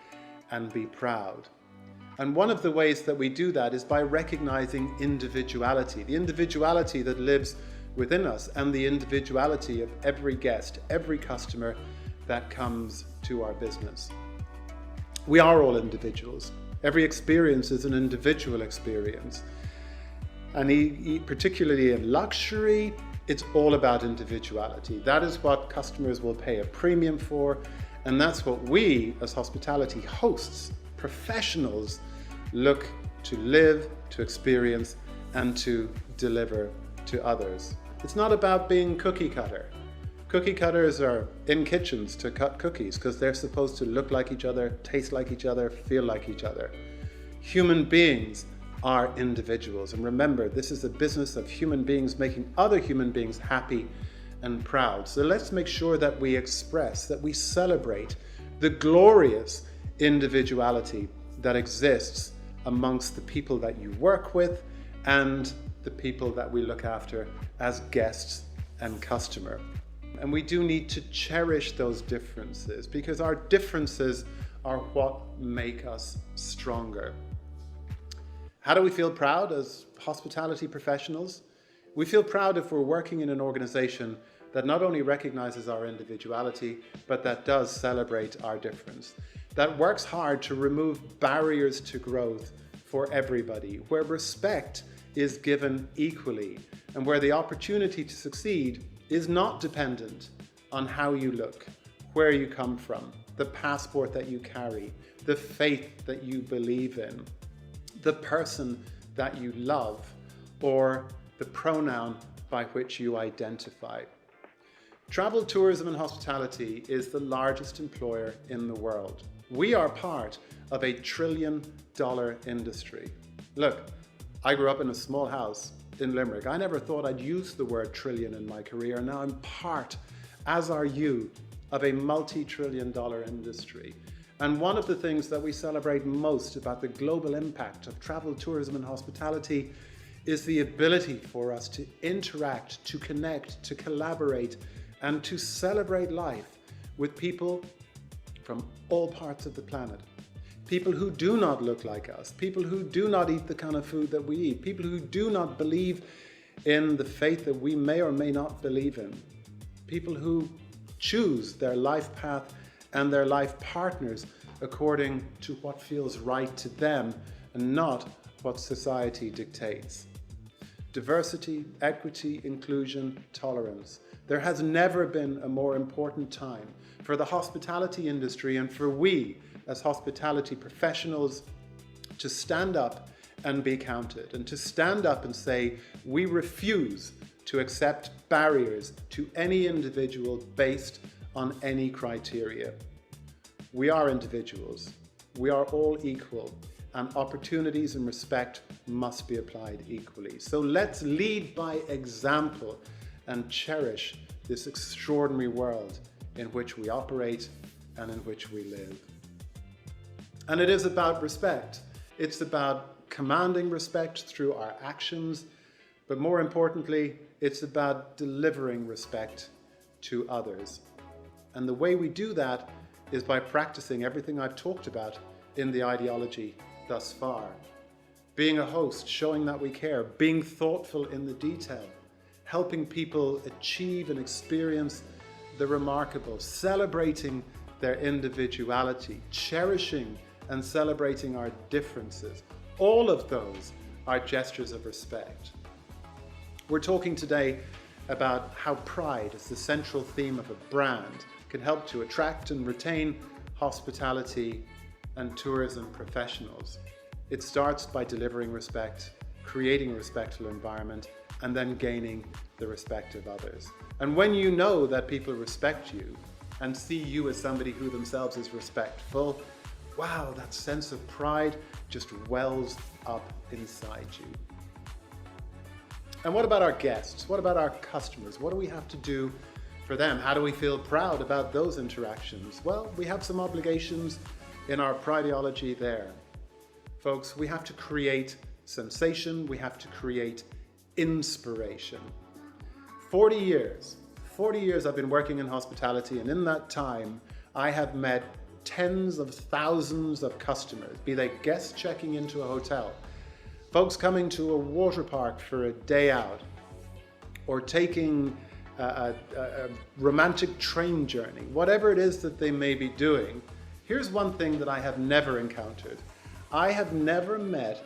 and be proud. And one of the ways that we do that is by recognizing individuality, the individuality that lives within us and the individuality of every guest, every customer that comes to our business. We are all individuals. Every experience is an individual experience. And particularly in luxury, it's all about individuality. That is what customers will pay a premium for. And that's what we, as hospitality hosts, professionals, look to live, to experience, and to deliver to others. It's not about being cookie cutter. Cookie cutters are in kitchens to cut cookies because they're supposed to look like each other, taste like each other, feel like each other. Human beings are individuals. And remember, this is a business of human beings making other human beings happy and proud. So let's make sure that we express, that we celebrate the glorious individuality that exists amongst the people that you work with and the people that we look after as guests and customer. And we do need to cherish those differences because our differences are what make us stronger. How do we feel proud as hospitality professionals? We feel proud if we're working in an organization that not only recognizes our individuality, but that does celebrate our difference, that works hard to remove barriers to growth for everybody, where respect is given equally, and where the opportunity to succeed is not dependent on how you look, where you come from, the passport that you carry, the faith that you believe in, the person that you love, or the pronoun by which you identify. Travel, tourism and hospitality is the largest employer in the world. We are part of a $1 trillion industry. Look, I grew up in a small house in Limerick. I never thought I'd use the word trillion in my career. Now I'm part, as are you, of a multi-trillion-dollar industry. And one of the things that we celebrate most about the global impact of travel, tourism and hospitality is the ability for us to interact, to connect, to collaborate, and to celebrate life with people from all parts of the planet. People who do not look like us, people who do not eat the kind of food that we eat, people who do not believe in the faith that we may or may not believe in, people who choose their life path and their life partners according to what feels right to them and not what society dictates. Diversity, equity, inclusion, tolerance. There has never been a more important time for the hospitality industry and for we as hospitality professionals to stand up and be counted, and to stand up and say, we refuse to accept barriers to any individual based on any criteria. We are individuals. We are all equal, and opportunities and respect must be applied equally. So let's lead by example and cherish this extraordinary world in which we operate and in which we live. And it is about respect. It's about commanding respect through our actions, but more importantly, it's about delivering respect to others. And the way we do that is by practicing everything I've talked about in the ideology thus far. Being a host, showing that we care, being thoughtful in the detail, helping people achieve and experience the remarkable, celebrating their individuality, cherishing and celebrating our differences. All of those are gestures of respect. We're talking today about how pride as the central theme of a brand can help to attract and retain hospitality and tourism professionals. It starts by delivering respect, creating a respectful environment, and then gaining the respect of others. And when you know that people respect you and see you as somebody who themselves is respectful, wow, that sense of pride just wells up inside you. And what about our guests? What about our customers? What do we have to do for them? How do we feel proud about those interactions? Well, we have some obligations in our prideology there. Folks, we have to create sensation. We have to create inspiration. 40 years I've been working in hospitality, and in that time, I have met tens of thousands of customers, be they guests checking into a hotel, folks coming to a water park for a day out, or taking a romantic train journey, whatever it is that they may be doing. Here's one thing that I have never encountered. I have never met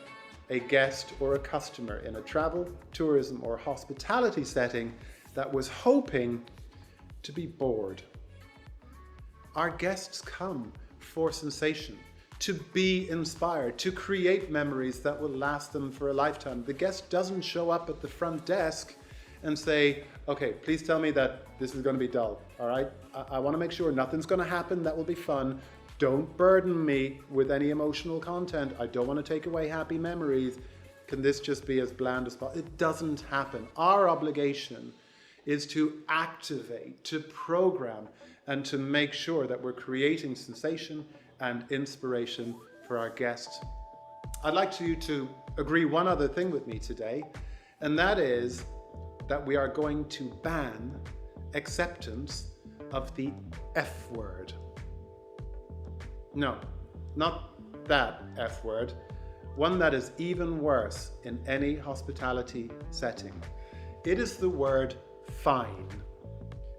a guest or a customer in a travel, tourism, or hospitality setting that was hoping to be bored. Our guests come for sensation, to be inspired, to create memories that will last them for a lifetime. The guest doesn't show up at the front desk and say, okay, please tell me that this is going to be dull, all right? I want to make sure nothing's going to happen that will be fun. Don't burden me with any emotional content. I don't want to take away happy memories. Can this just be as bland as possible? It doesn't happen. Our obligation is to activate, to program, and to make sure that we're creating sensation and inspiration for our guests. I'd like you to agree one other thing with me today, and that is that we are going to ban acceptance of the F word. No, not that F word, one that is even worse in any hospitality setting. It is the word fine.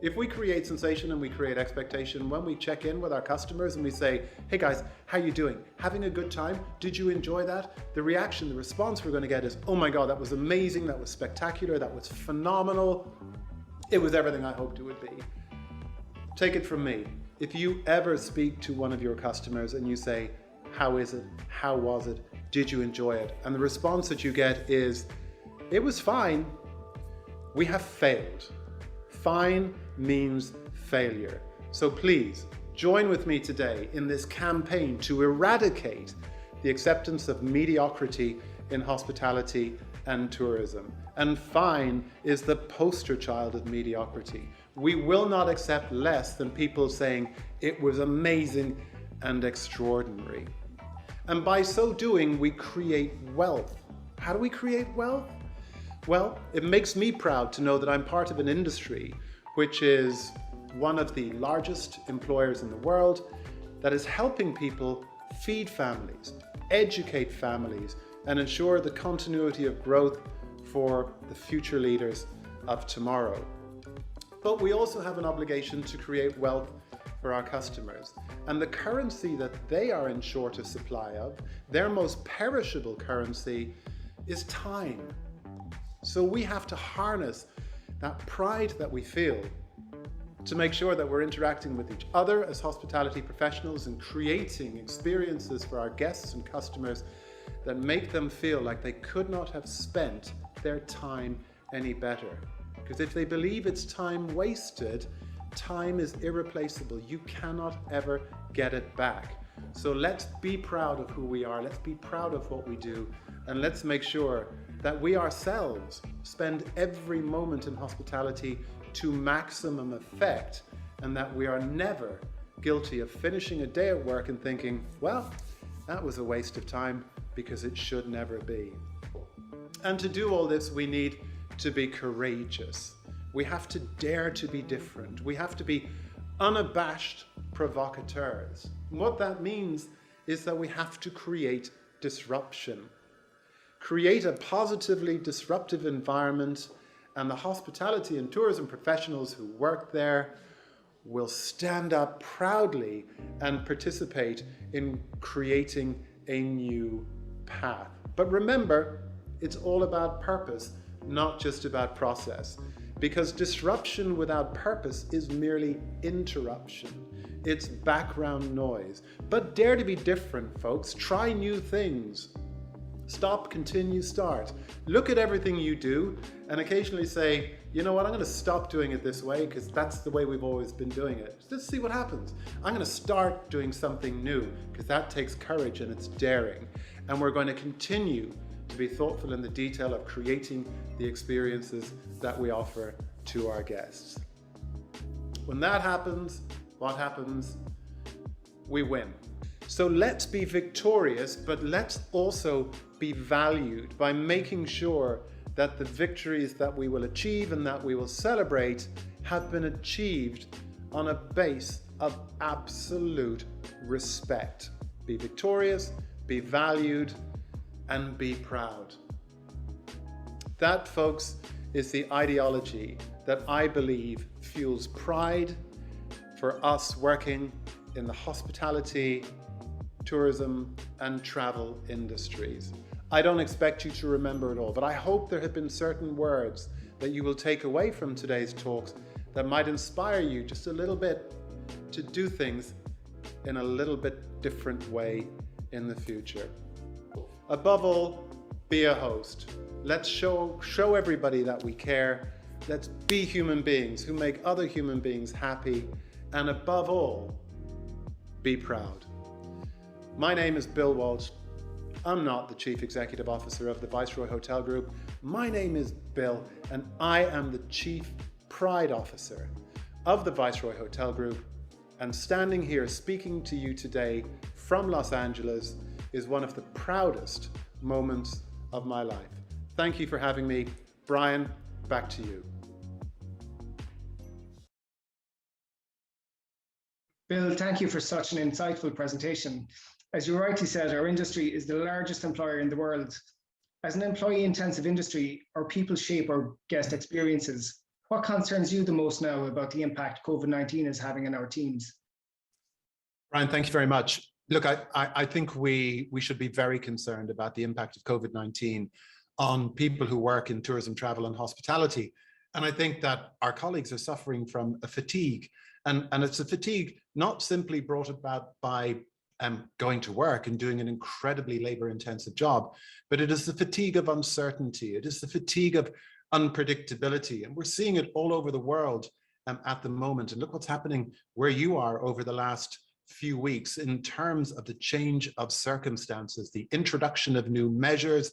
If we create sensation and we create expectation, when we check in with our customers and we say, hey guys, how you doing? Having a good time? Did you enjoy that? The reaction, the response we're going to get is, oh my God, that was amazing. That was spectacular. That was phenomenal. It was everything I hoped it would be. Take it from me. If you ever speak to one of your customers and you say, how is it? How was it? Did you enjoy it? And the response that you get is, it was fine. We have failed. Fine means failure. So please join with me today in this campaign to eradicate the acceptance of mediocrity in hospitality and tourism. And fine is the poster child of mediocrity. We will not accept less than people saying it was amazing and extraordinary. And by so doing, we create wealth. How do we create wealth? Well, it makes me proud to know that I'm part of an industry which is one of the largest employers in the world that is helping people feed families, educate families, and ensure the continuity of growth for the future leaders of tomorrow. But we also have an obligation to create wealth for our customers. And the currency that they are in short of supply of, their most perishable currency, is time. So we have to harness that pride that we feel to make sure that we're interacting with each other as hospitality professionals and creating experiences for our guests and customers that make them feel like they could not have spent their time any better. Because if they believe it's time wasted, time is irreplaceable. You cannot ever get it back. So let's be proud of who we are. Let's be proud of what we do. And let's make sure that we ourselves spend every moment in hospitality to maximum effect, and that we are never guilty of finishing a day at work and thinking, well, that was a waste of time, because it should never be. And to do all this, we need to be courageous. We have to dare to be different. We have to be unabashed provocateurs. And what that means is that we have to create disruption. Create a positively disruptive environment, and the hospitality and tourism professionals who work there will stand up proudly and participate in creating a new path. But remember, it's all about purpose, not just about process. Because disruption without purpose is merely interruption. It's background noise. But dare to be different, folks. Try new things. Stop, continue, start. Look at everything you do and occasionally say, you know what, I'm going to stop doing it this way because that's the way we've always been doing it. Let's see what happens. I'm going to start doing something new because that takes courage and it's daring. And we're going to continue to be thoughtful in the detail of creating the experiences that we offer to our guests. When that happens, what happens? We win. So let's be victorious, but let's also be valued by making sure that the victories that we will achieve and that we will celebrate have been achieved on a base of absolute respect. Be victorious, be valued, and be proud. That, folks, is the ideology that I believe fuels pride for us working in the hospitality, tourism, and travel industries. I don't expect you to remember it all, but I hope there have been certain words that you will take away from today's talks that might inspire you just a little bit to do things in a little bit different way in the future. Above all, be a host. Let's show everybody that we care. Let's be human beings who make other human beings happy. And above all, be proud. My name is Bill Walshe. I'm not the Chief Executive Officer of the Viceroy Hotel Group. My name is Bill, and I am the Chief Pride Officer of the Viceroy Hotel Group. And standing here speaking to you today from Los Angeles is one of the proudest moments of my life. Thank you for having me. Brian, back to you.
Bill, thank you for such an insightful presentation. As you rightly said, our industry is the largest employer in the world. As an employee-intensive industry, our people shape our guest experiences. What concerns you the most now about the impact COVID-19 is having on our teams?
Brian, thank you very much. Look, I think we should be very concerned about the impact of COVID-19 on people who work in tourism, travel and hospitality. And I think that our colleagues are suffering from a fatigue. And it's a fatigue not simply brought about by going to work and doing an incredibly labor-intensive job, but it is the fatigue of uncertainty. It is the fatigue of unpredictability. And we're seeing it all over the world at the moment. And look what's happening where you are over the last few weeks in terms of the change of circumstances, the introduction of new measures,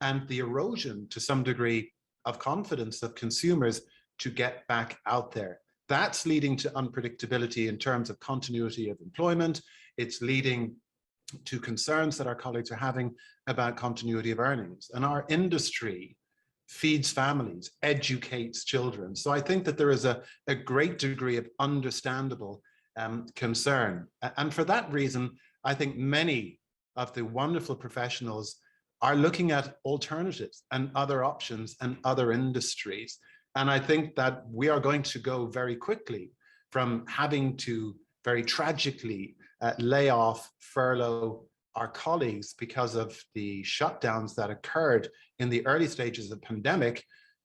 and the erosion to some degree of confidence of consumers to get back out there. That's leading to unpredictability in terms of continuity of employment. It's leading to concerns that our colleagues are having about continuity of earnings. And our industry feeds families, educates children. So I think that there is a great degree of understandable concern. And for that reason, I think many of the wonderful professionals are looking at alternatives and other options and other industries. And I think that we are going to go very quickly from having to very tragically lay off, furlough our colleagues because of the shutdowns that occurred in the early stages of the pandemic,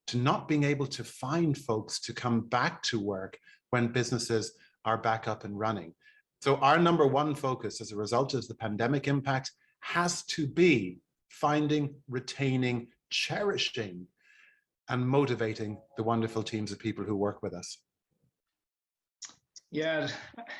to not being able to find folks to come back to work when businesses are back up and running. So our number one focus as a result of the pandemic impact has to be finding, retaining, cherishing, and motivating the wonderful teams of people who work with us.
Yeah,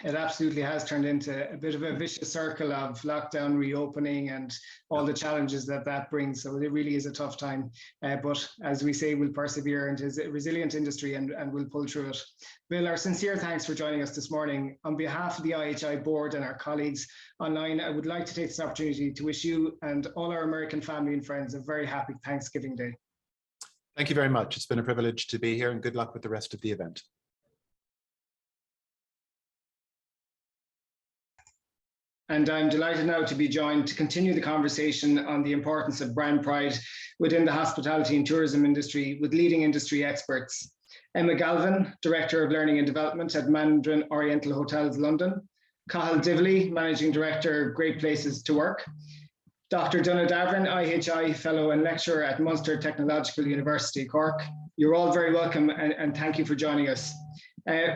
it absolutely has turned into a bit of a vicious circle of lockdown, reopening, and all the challenges that brings. So it really is a tough time. But as we say, we'll persevere, and it's a resilient industry, and we'll pull through it. Bill, our sincere thanks for joining us this morning. On behalf of the IHI board and our colleagues online, I would like to take this opportunity to wish you and all our American family and friends a very happy Thanksgiving Day.
Thank you very much. It's been a privilege to be here, and good luck with the rest of the event.
And I'm delighted now to be joined to continue the conversation on the importance of brand pride within the hospitality and tourism industry with leading industry experts. Emma Galvin, Director of Learning and Development at Mandarin Oriental Hotels London. Cathal Divilly, Managing Director, Great Places to Work. Dr. Donagh Davern, IHI Fellow and Lecturer at Munster Technological University, Cork. You're all very welcome, and thank you for joining us.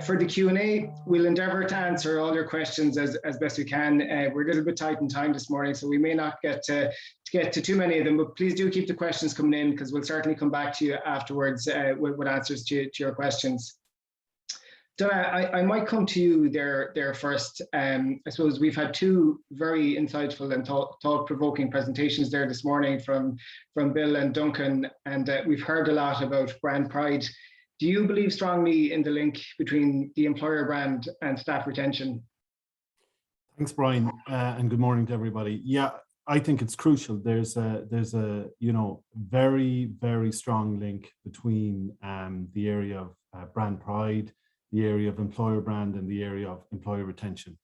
For the Q&A, we'll endeavour to answer all your questions as best we can. We're a little bit tight in time this morning, so we may not get to too many of them, but please do keep the questions coming in, because we'll certainly come back to you afterwards with answers to your questions. Donagh, I might come to you there first. I suppose we've had two very insightful and thought-provoking presentations there this morning from Bill and Duncan, and we've heard a lot about brand pride. Do you believe strongly in the link between the employer brand and staff retention?
Thanks, Brian, and good morning to everybody. Yeah, I think it's crucial. There's a very, very strong link between the area of brand pride, the area of employer brand, and the area of employer retention.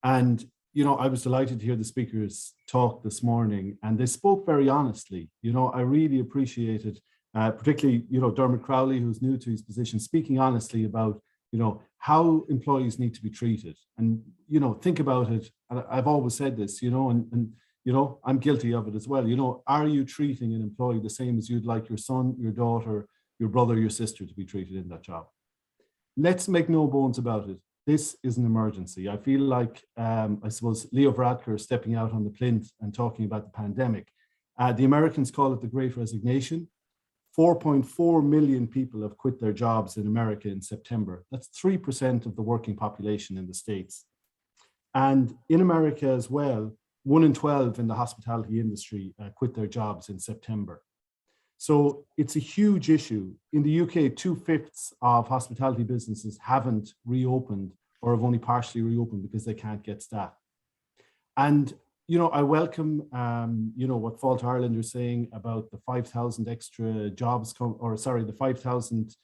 And I was delighted to hear the speakers talk this morning, and they spoke very honestly. I really appreciated. Particularly, Dermot Crowley, who's new to his position, speaking honestly about, how employees need to be treated. And, think about it. And I've always said this, and I'm guilty of it as well. Are you treating an employee the same as you'd like your son, your daughter, your brother, your sister to be treated in that job? Let's make no bones about it. This is an emergency. I feel like, I suppose, Leo Varadkar stepping out on the plinth and talking about the pandemic. The Americans call it the Great Resignation. 4.4 million people have quit their jobs in America in September. That's 3% of the working population in the States. And in America as well, 1 in 12 in the hospitality industry quit their jobs in September. So it's a huge issue. In the UK, 2/5 of hospitality businesses haven't reopened or have only partially reopened because they can't get staff. And I welcome, what Fáilte Ireland are saying about the 5,000 extra jobs, the 5,000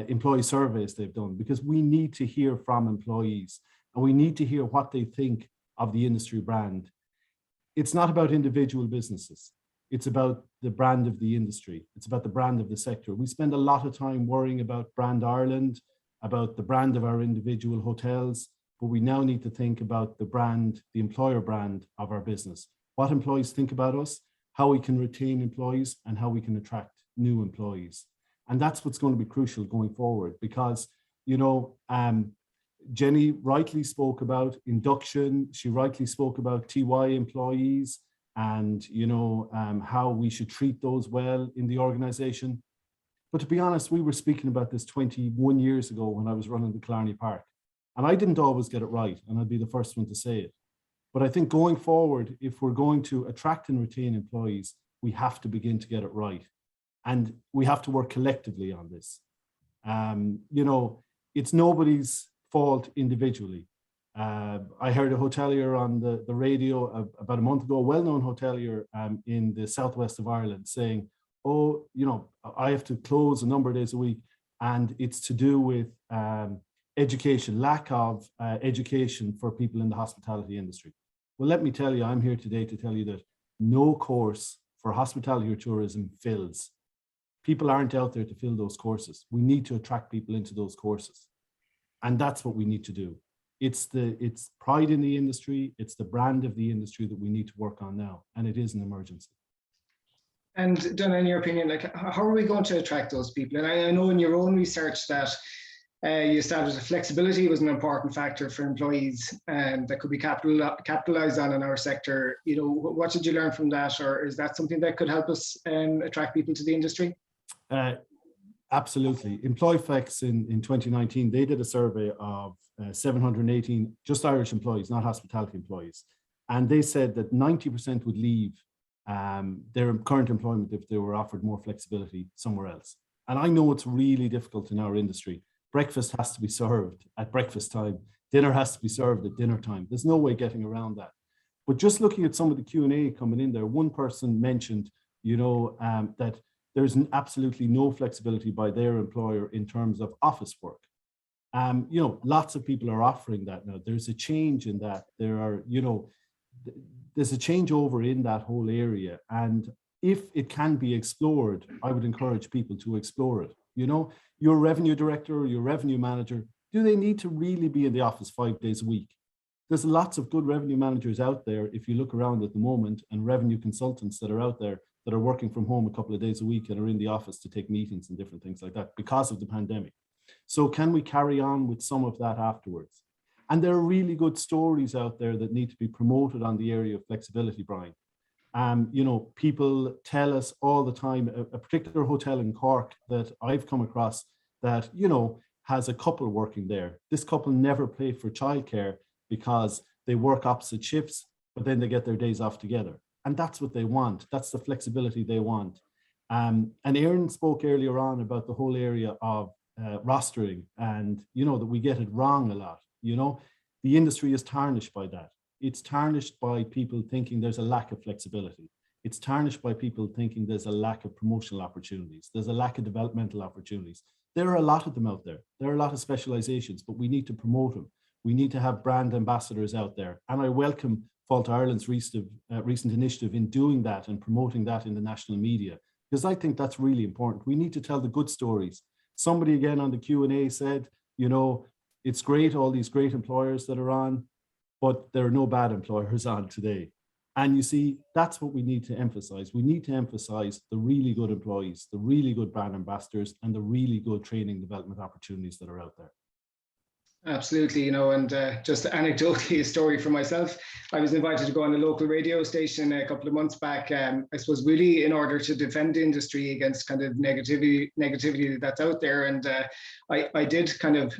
employee surveys they've done, because we need to hear from employees and we need to hear what they think of the industry brand. It's not about individual businesses. It's about the brand of the industry. It's about the brand of the sector. We spend a lot of time worrying about brand Ireland, about the brand of our individual hotels, but we now need to think about the brand, the employer brand of our business. What employees think about us, how we can retain employees, and how we can attract new employees. And that's what's going to be crucial going forward, because, you know, Jenny rightly spoke about induction. She rightly spoke about TY employees and, you know, how we should treat those well in the organization. But to be honest, we were speaking about this 21 years ago when I was running the Killarney Park. And I didn't always get it right, and I'd be the first one to say it. But I think going forward, if we're going to attract and retain employees, we have to begin to get it right. And we have to work collectively on this. You know, it's nobody's fault individually. I heard a hotelier on the radio about a month ago, a well-known hotelier in the southwest of Ireland, saying, oh, you know, I have to close a number of days a week, and it's to do with education, lack of education for people in the hospitality industry. Well, let me tell you, I'm here today to tell you that no course for hospitality or tourism fills. People aren't out there to fill those courses. We need to attract people into those courses. And that's what we need to do. It's pride in the industry. It's the brand of the industry that we need to work on now. And it is an emergency.
And Donagh, in your opinion, like, how are we going to attract those people? And I know in your own research that you established that flexibility was an important factor for employees and that could be capitalized on in our sector. You know, what did you learn from that? Or is that something that could help us attract people to the industry?
Absolutely. EmployFlex in 2019, they did a survey of 718 just Irish employees, not hospitality employees. And they said that 90% would leave their current employment if they were offered more flexibility somewhere else. And I know it's really difficult in our industry. Breakfast has to be served at breakfast time. Dinner has to be served at dinner time. There's no way getting around that. But just looking at some of the Q&A coming in there, one person mentioned, you know, that there's absolutely no flexibility by their employer in terms of office work. You know, lots of people are offering that now. There's a change in that. There are, you know, there's a changeover in that whole area. And if it can be explored, I would encourage people to explore it. You know, your revenue director or your revenue manager, do they need to really be in the office 5 days a week? There's lots of good revenue managers out there, if you look around at the moment, and revenue consultants that are out there that are working from home a couple of days a week and are in the office to take meetings and different things like that because of the pandemic. So can we carry on with some of that afterwards? And there are really good stories out there that need to be promoted on the area of flexibility, Brian. You know, people tell us all the time, a particular hotel in Cork that I've come across that, you know, has a couple working there. This couple never pay for childcare because they work opposite shifts, but then they get their days off together. And that's what they want. That's the flexibility they want. And Aaron spoke earlier on about the whole area of rostering, and, you know, that we get it wrong a lot. You know, the industry is tarnished by that. It's tarnished by people thinking there's a lack of flexibility. It's tarnished by people thinking there's a lack of promotional opportunities. There's a lack of developmental opportunities. There are a lot of them out there. There are a lot of specializations, but we need to promote them. We need to have brand ambassadors out there. And I welcome Fáilte Ireland's recent initiative in doing that and promoting that in the national media, because I think that's really important. We need to tell the good stories. Somebody again on the Q&A said, you know, it's great, all these great employers that are on, but there are no bad employers on today. And you see, that's what we need to emphasize. We need to emphasize the really good employees, the really good brand ambassadors, and the really good training development opportunities that are out there.
Absolutely, you know, and just anecdotally, a story for myself. I was invited to go on a local radio station a couple of months back, I suppose really in order to defend the industry against kind of negativity that's out there. And I did kind of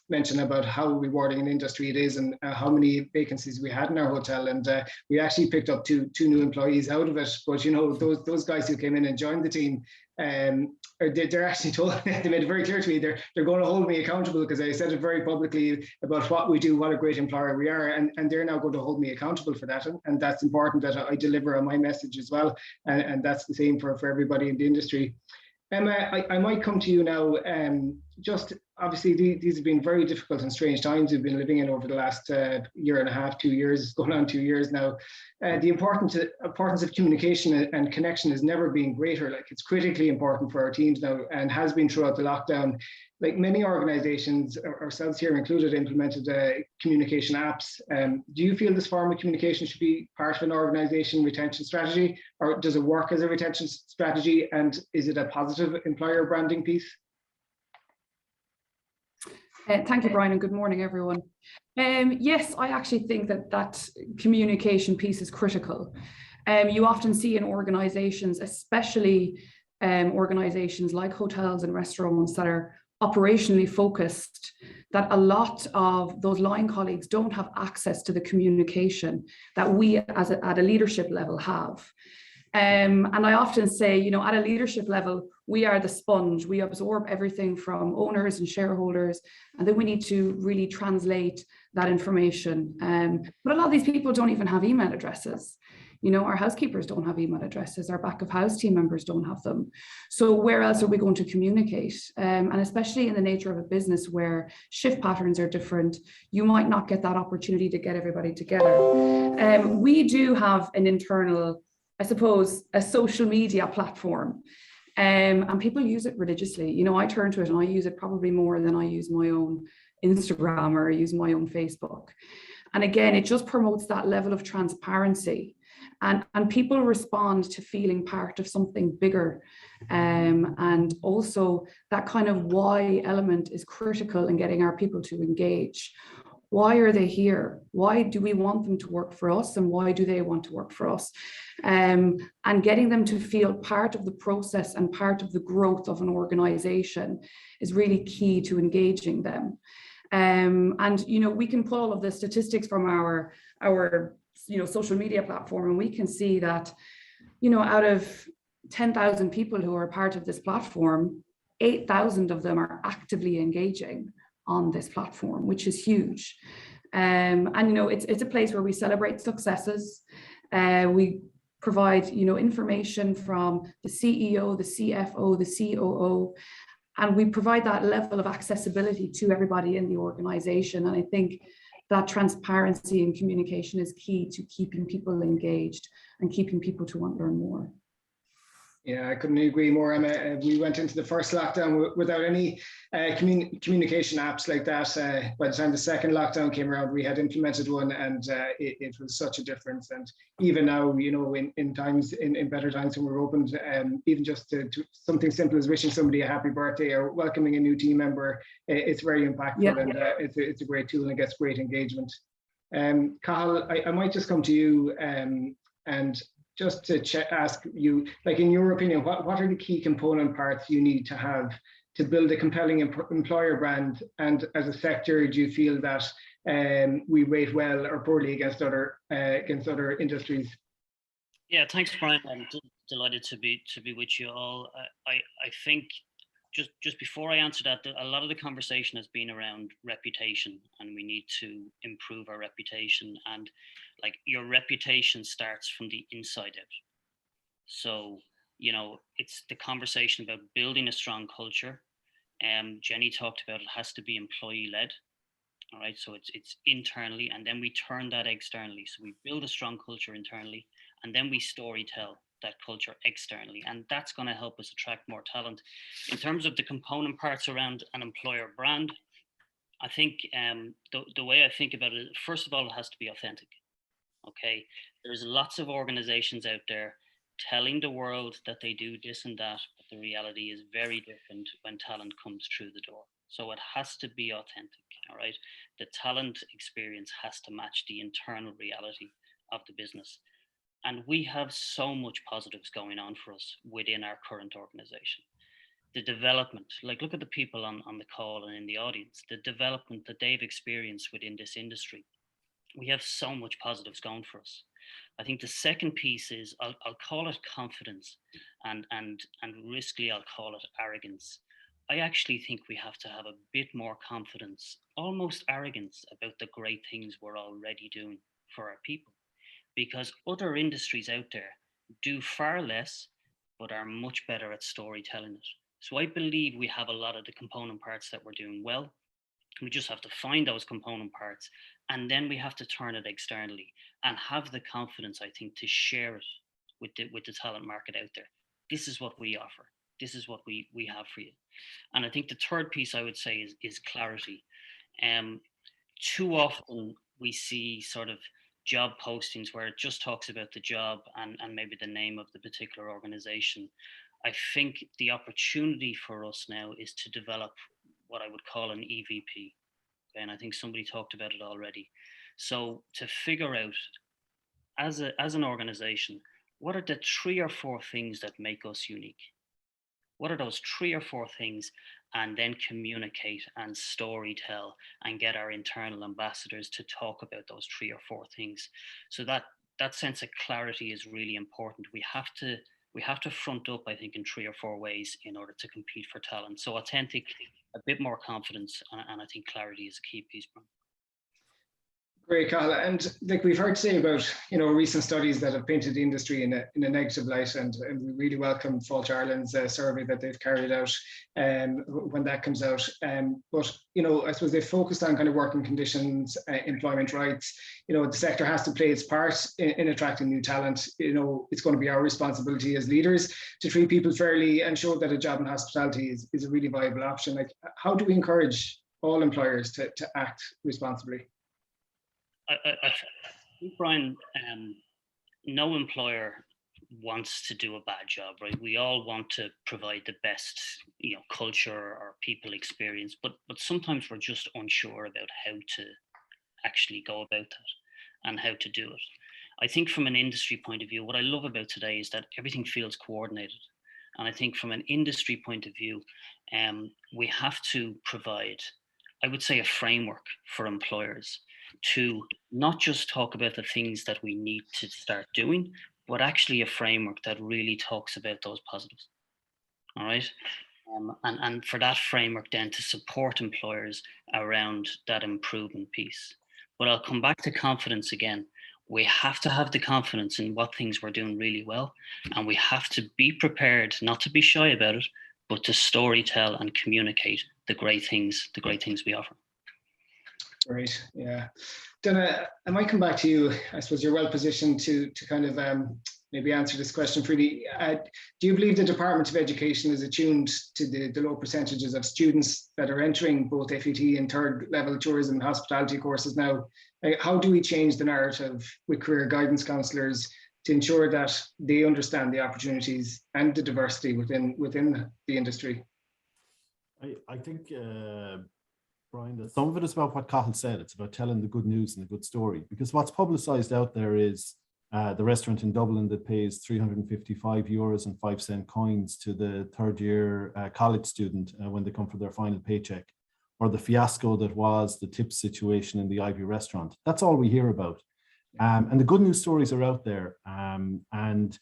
mention about how rewarding an industry it is and how many vacancies we had in our hotel. And we actually picked up two new employees out of it. But, you know, those guys who came in and joined the team, they're actually told, they made it very clear to me, they're going to hold me accountable because I said it very publicly about what we do, what a great employer we are, and they're now going to hold me accountable for that. And that's important that I deliver on my message as well. And that's the same for everybody in the industry. Emma, I might come to you now. Just obviously these have been very difficult and strange times we've been living in over the last year and a half, 2 years, going on 2 years now. The importance of communication and connection has never been greater. Like, it's critically important for our teams now, and has been throughout the lockdown. Like, many organizations, ourselves here included, implemented communication apps. Do you feel this form of communication should be part of an organization retention strategy, or does it work as a retention strategy, and is it a positive employer branding piece?
Thank you, Brian, and good morning, everyone. Yes, I actually think that communication piece is critical. You often see in organizations, especially organizations like hotels and restaurants that are operationally focused, that a lot of those line colleagues don't have access to the communication that we at a leadership level have. And I often say, you know, at a leadership level, we are the sponge. We absorb everything from owners and shareholders, and then we need to really translate that information. But a lot of these people don't even have email addresses. You know, our housekeepers don't have email addresses. Our back of house team members don't have them. So where else are we going to communicate? And especially in the nature of a business where shift patterns are different, you might not get that opportunity to get everybody together. We do have an internal, I suppose, a social media platform, and people use it religiously. You know, I turn to it and I use it probably more than I use my own Instagram or I use my own Facebook. And again, it just promotes that level of transparency, and people respond to feeling part of something bigger. And also that kind of why element is critical in getting our people to engage. Why are they here? Why do we want them to work for us, and why do they want to work for us? And getting them to feel part of the process and part of the growth of an organization is really key to engaging them. And you know, we can pull all of the statistics from our you know, social media platform, and we can see that, you know, out of 10,000 people who are part of this platform, 8,000 of them are actively engaging on this platform, which is huge. And you know, it's a place where we celebrate successes. We provide, you know, information from the CEO, the CFO, the COO, and we provide that level of accessibility to everybody in the organization. And I think that transparency and communication is key to keeping people engaged and keeping people to want to learn more.
Yeah, I couldn't agree more, Emma. We went into the first lockdown without any communication apps like that. By the time the second lockdown came around, we had implemented one, and it was such a difference. And even now, you know, in better times when we're opened, even just to something simple as wishing somebody a happy birthday or welcoming a new team member, it's very impactful. Yeah. And it's a great tool and it gets great engagement. Cathal, I might just come to you and just to ask you, like, in your opinion, what are the key component parts you need to have to build a compelling employer brand? And as a sector, do you feel that we rate well or poorly against other industries?
Yeah, thanks, Brian. I'm delighted to be with you all. I think just before I answer that, a lot of the conversation has been around reputation, and we need to improve our reputation. And like, your reputation starts from the inside out. So, you know, it's the conversation about building a strong culture. Jenny talked about it has to be employee led. All right, so it's internally, and then we turn that externally. So we build a strong culture internally, and then we story tell that culture externally, and that's going to help us attract more talent. In terms of the component parts around an employer brand, I think the way I think about it, first of all, it has to be authentic. Okay, there's lots of organizations out there telling the world that they do this and that, but the reality is very different when talent comes through the door. So it has to be authentic. All right, the talent experience has to match the internal reality of the business. And we have so much positives going on for us within our current organization. The development, like, look at the people on the call and in the audience, the development that they've experienced within this industry. We have so much positives going for us. I think the second piece is, I'll call it confidence, and riskily I'll call it arrogance. I actually think we have to have a bit more confidence, almost arrogance, about the great things we're already doing for our people. Because other industries out there do far less, but are much better at storytelling it. So I believe we have a lot of the component parts that we're doing well. We just have to find those component parts, and then we have to turn it externally and have the confidence, I think, to share it with the talent market out there. This is what we offer. This is what we have for you. And I think the third piece I would say is clarity. Too often we see sort of job postings where it just talks about the job and maybe the name of the particular organization. I think the opportunity for us now is to develop what I would call an EVP. And I think somebody talked about it already. So to figure out as an organization, what are the 3 or 4 things that make us unique? What are those 3 or 4 things? And then communicate and story tell and get our internal ambassadors to talk about those 3 or 4 things. So that sense of clarity is really important. We have to front up, I think, in 3 or 4 ways in order to compete for talent. So authentic, a bit more confidence, and I think clarity is a key piece, Brian.
Great, Cathal. And like we've heard today about, recent studies that have painted the industry in a negative light, and we really welcome FIHI Ireland's survey that they've carried out when that comes out. But I suppose they focused on kind of working conditions, employment rights. The sector has to play its part in attracting new talent. It's going to be our responsibility as leaders to treat people fairly and show that a job in hospitality is a really viable option. Like, how do we encourage all employers to act responsibly?
I think, Brian, no employer wants to do a bad job, right? We all want to provide the best, culture or people experience, but sometimes we're just unsure about how to actually go about that and how to do it. I think from an industry point of view, what I love about today is that everything feels coordinated. And I think from an industry point of view, we have to provide, I would say, a framework for employers to not just talk about the things that we need to start doing, but actually a framework that really talks about those positives. All right. And for that framework then to support employers around that improvement piece. But I'll come back to confidence again. We have to have the confidence in what things we're doing really well. And we have to be prepared, not to be shy about it, but to story tell and communicate the great things we offer.
Great, yeah. Donagh, I might come back to you. I suppose you're well positioned to kind of maybe answer this question freely. Do you believe the Department of Education is attuned to the low percentages of students that are entering both FET and third level tourism and hospitality courses now? How do we change the narrative with career guidance counsellors to ensure that they understand the opportunities and the diversity within the industry?
I think, Brian, that some of it is about what Cathal said. It's about telling the good news and the good story, because what's publicised out there is the restaurant in Dublin that pays €355.05 coins to the third year college student when they come for their final paycheck, or the fiasco that was the tip situation in the Ivy restaurant. That's all we hear about. And the good news stories are out there. And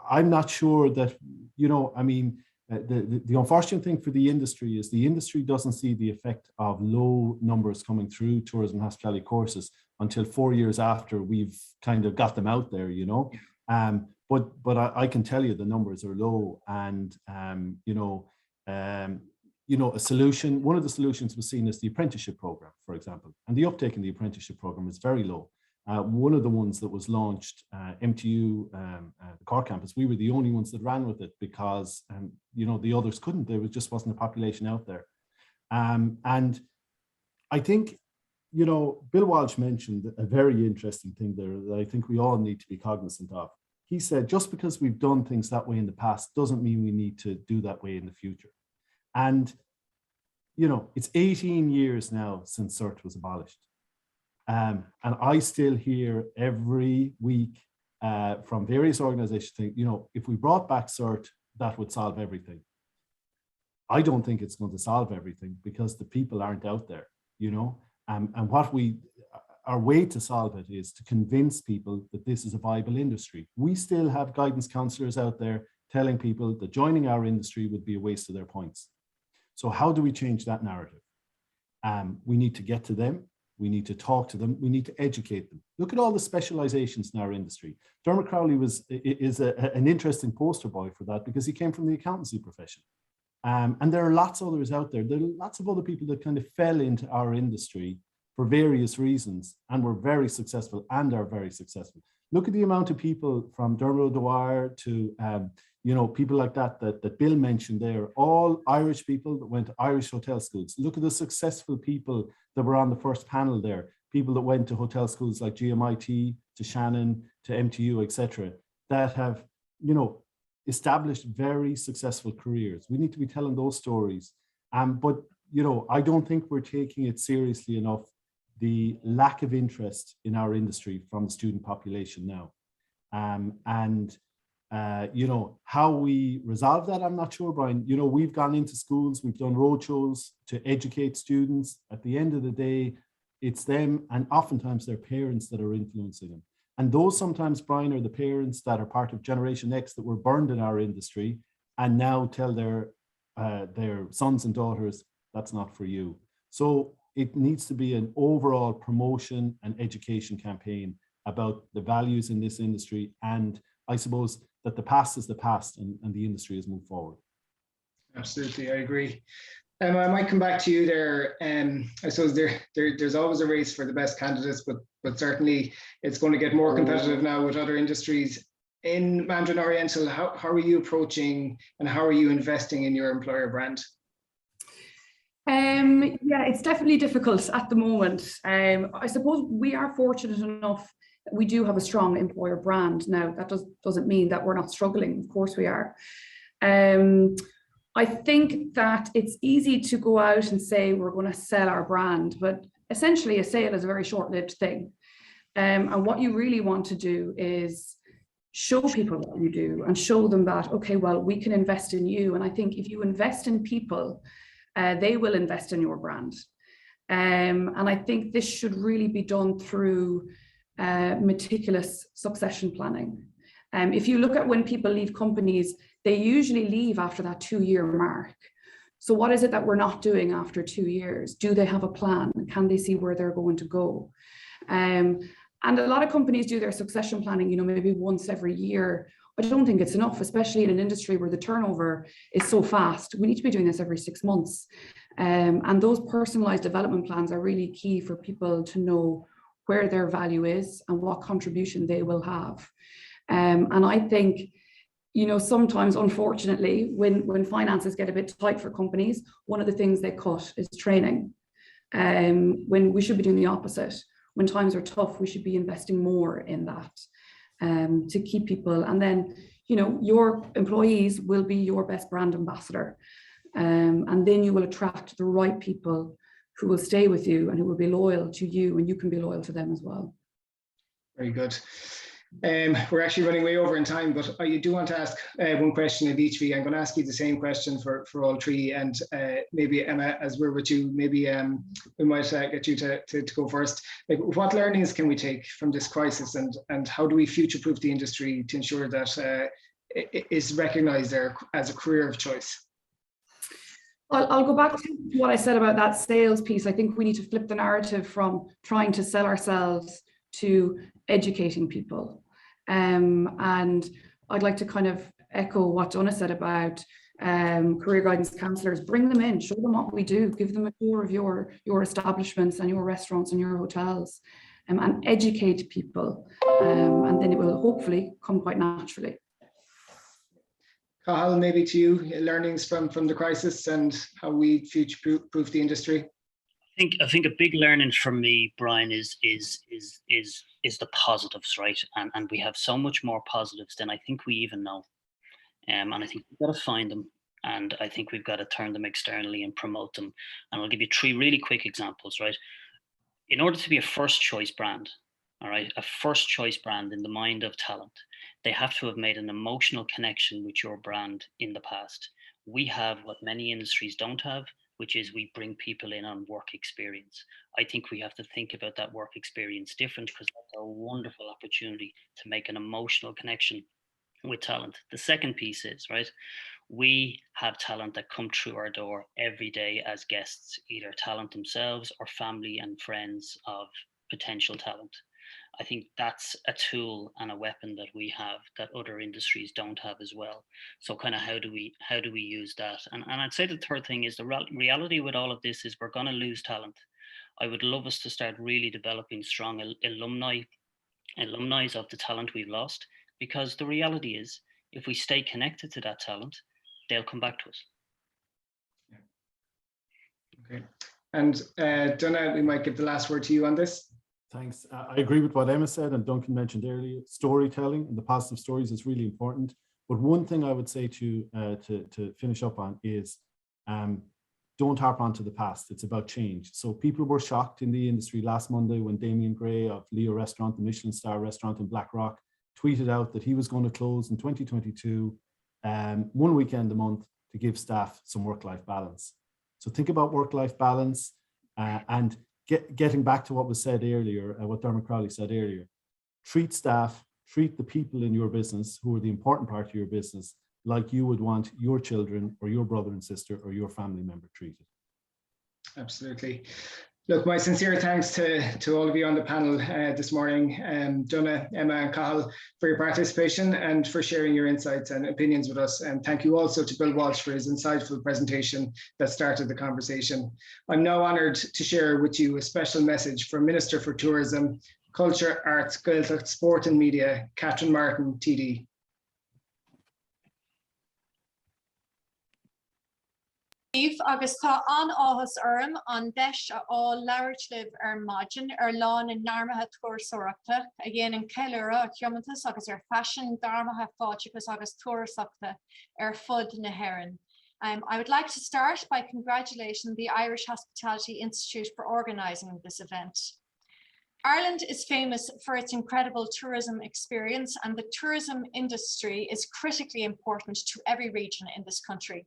I'm not sure that, the unfortunate thing for the industry is the industry doesn't see the effect of low numbers coming through tourism and hospitality courses until 4 years after we've kind of got them out there, But I can tell you the numbers are low, and a solution. One of the solutions was seen as the apprenticeship program, for example, and the uptake in the apprenticeship program is very low. One of the ones that was launched, MTU, the Cork campus, we were the only ones that ran with it because, the others couldn't. There just wasn't a population out there. And I think, Bill Walshe mentioned a very interesting thing there that I think we all need to be cognizant of. He said, just because we've done things that way in the past doesn't mean we need to do that way in the future. And, it's 18 years now since CERT was abolished. And I still hear every week from various organizations think, if we brought back CERT, that would solve everything. I don't think it's going to solve everything because the people aren't out there, and our way to solve it is to convince people that this is a viable industry. We still have guidance counsellors out there telling people that joining our industry would be a waste of their points. So how do we change that narrative? We need to get to them. We need to talk to them. We need to educate them. Look at all the specializations in our industry. Dermot Crowley is an interesting poster boy for that because he came from the accountancy profession. And there are lots of others out there. There are lots of other people that kind of fell into our industry for various reasons and were very successful and are very successful. Look at the amount of people from Dermot to, people like that Bill mentioned there, all Irish people that went to Irish hotel schools. Look at the successful people that were on the first panel there, people that went to hotel schools like GMIT, to Shannon, to MTU, etc., that have, established very successful careers. We need to be telling those stories. But, I don't think we're taking it seriously enough, the lack of interest in our industry from the student population now. How we resolve that, I'm not sure, Brian. We've gone into schools, we've done roadshows to educate students. At the end of the day, it's them and oftentimes their parents that are influencing them. And those sometimes, Brian, are the parents that are part of Generation X that were burned in our industry and now tell their sons and daughters, that's not for you. So it needs to be an overall promotion and education campaign about the values in this industry. And I suppose that the past is the past and the industry has moved forward.
Absolutely, I agree. I might come back to you there. I suppose there's always a race for the best candidates, but certainly it's going to get more competitive now with other industries. In Mandarin Oriental, how are you approaching and how are you investing in your employer brand?
Yeah, it's definitely difficult at the moment. I suppose we are fortunate enough that we do have a strong employer brand. Now, that doesn't mean that we're not struggling. Of course we are. I think that it's easy to go out and say we're going to sell our brand, but essentially a sale is a very short-lived thing. And what you really want to do is show people what you do and show them that, okay, well, we can invest in you. And I think if you invest in people, they will invest in your brand. And I think this should really be done through meticulous succession planning. If you look at when people leave companies, they usually leave after that 2-year mark. So what is it that we're not doing after 2 years? Do they have a plan? Can they see where they're going to go? And a lot of companies do their succession planning, maybe once every year. I don't think it's enough, especially in an industry where the turnover is so fast. We need to be doing this every 6 months. And those personalized development plans are really key for people to know where their value is and what contribution they will have. And I think, sometimes, unfortunately, when finances get a bit tight for companies, one of the things they cut is training. When we should be doing the opposite. When times are tough, we should be investing more in that to keep people. And then, your employees will be your best brand ambassador. And then you will attract the right people who will stay with you and who will be loyal to you, and you can be loyal to them as well.
Very good. We're actually running way over in time, but I do want to ask one question of each of you. I'm going to ask you the same question for all three, and maybe Emma, as we're with you, maybe we might get you to go first. Like, what learnings can we take from this crisis, and how do we future-proof the industry to ensure that it is recognised there as a career of choice?
I'll go back to what I said about that sales piece. I think we need to flip the narrative from trying to sell ourselves to educating people. And I'd like to kind of echo what Donagh said about career guidance counsellors. Bring them in, show them what we do, give them a tour of your establishments and your restaurants and your hotels, and educate people. And then it will hopefully come quite naturally.
Cathal, maybe to you, learnings from the crisis and how we future-proof the industry.
I think a big learning from me, Brian, is the positives, right? And we have so much more positives than I think we even know. And I think we've got to find them, and I think we've got to turn them externally and promote them. And I'll give you 3 really quick examples, right? In order to be a first choice brand, all right, a first choice brand in the mind of talent, they have to have made an emotional connection with your brand in the past. We have what many industries don't have, which is we bring people in on work experience. I think we have to think about that work experience different, because that's a wonderful opportunity to make an emotional connection with talent. The second piece is, right, we have talent that come through our door every day as guests, either talent themselves or family and friends of potential talent. I think that's a tool and a weapon that we have that other industries don't have as well. So kind of how do we use that? And I'd say the third thing is the reality with all of this is we're going to lose talent. I would love us to start really developing strong alumni of the talent we've lost, because the reality is if we stay connected to that talent, they'll come back to us.
Okay. And Donagh, we might give the last word to you on this.
Thanks. I agree with what Emma said and Duncan mentioned earlier. Storytelling and the positive stories is really important. But one thing I would say to finish up on is don't harp on to the past. It's about change. So people were shocked in the industry last Monday when Damien Gray of Leo Restaurant, the Michelin star restaurant in Blackrock, tweeted out that he was going to close in 2022, 1 weekend a month to give staff some work-life balance. So think about work-life balance and getting back to what was said earlier, what Dermot Crowley said earlier. Treat staff, treat the people in your business who are the important part of your business like you would want your children or your brother and sister or your family member treated.
Absolutely. Look, my sincere thanks to all of you on the panel this morning, Donagh, Emma and Cathal, for your participation and for sharing your insights and opinions with us. And thank you also to Bill Walshe for his insightful presentation that started the conversation. I'm now honoured to share with you a special message from Minister for Tourism, Culture, Arts, Gaeltacht, Sport and Media, Catherine Martin, TD.
Agus tá an áthas orm an deis á leirtlib margin lán in narmathe tuairsóireachta a dhéanann ceiliúra a thiomantas agus fashion darmathe fáideachas agus tuairsachta fud na hÉireann. I would like to start by congratulating the Irish Hospitality Institute for organising this event. Ireland is famous for its incredible tourism experience, and the tourism industry is critically important to every region in this country.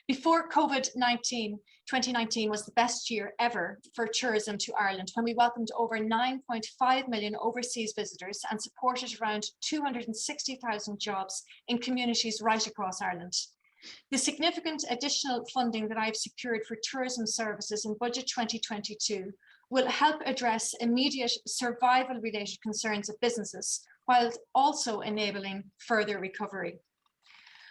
Before COVID-19, 2019 was the best year ever for tourism to Ireland, when we welcomed over 9.5 million overseas visitors and supported around 260,000 jobs in communities right across Ireland. The significant additional funding that I've secured for tourism services in Budget 2022 will help address immediate survival-related concerns of businesses, while also enabling further recovery.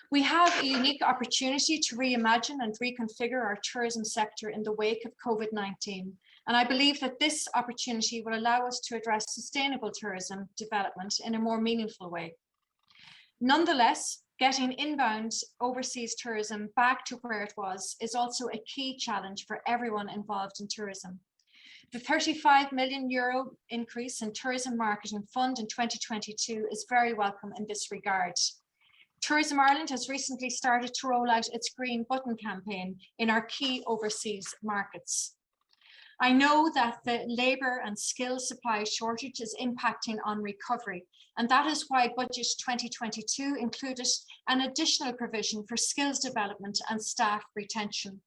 We have a unique opportunity to reimagine and reconfigure our tourism sector in the wake of COVID-19. And I believe that this opportunity will allow us to address sustainable tourism development in a more meaningful way. Nonetheless, getting inbound overseas tourism back to where it was is also a key challenge for everyone involved in tourism. The €35 million increase in tourism marketing fund in 2022 is very welcome in this regard. Tourism Ireland has recently started to roll out its Green Button campaign in our key overseas markets. I know that the labour and skills supply shortage is impacting on recovery, and that is why Budget 2022 included an additional provision for skills development and staff retention.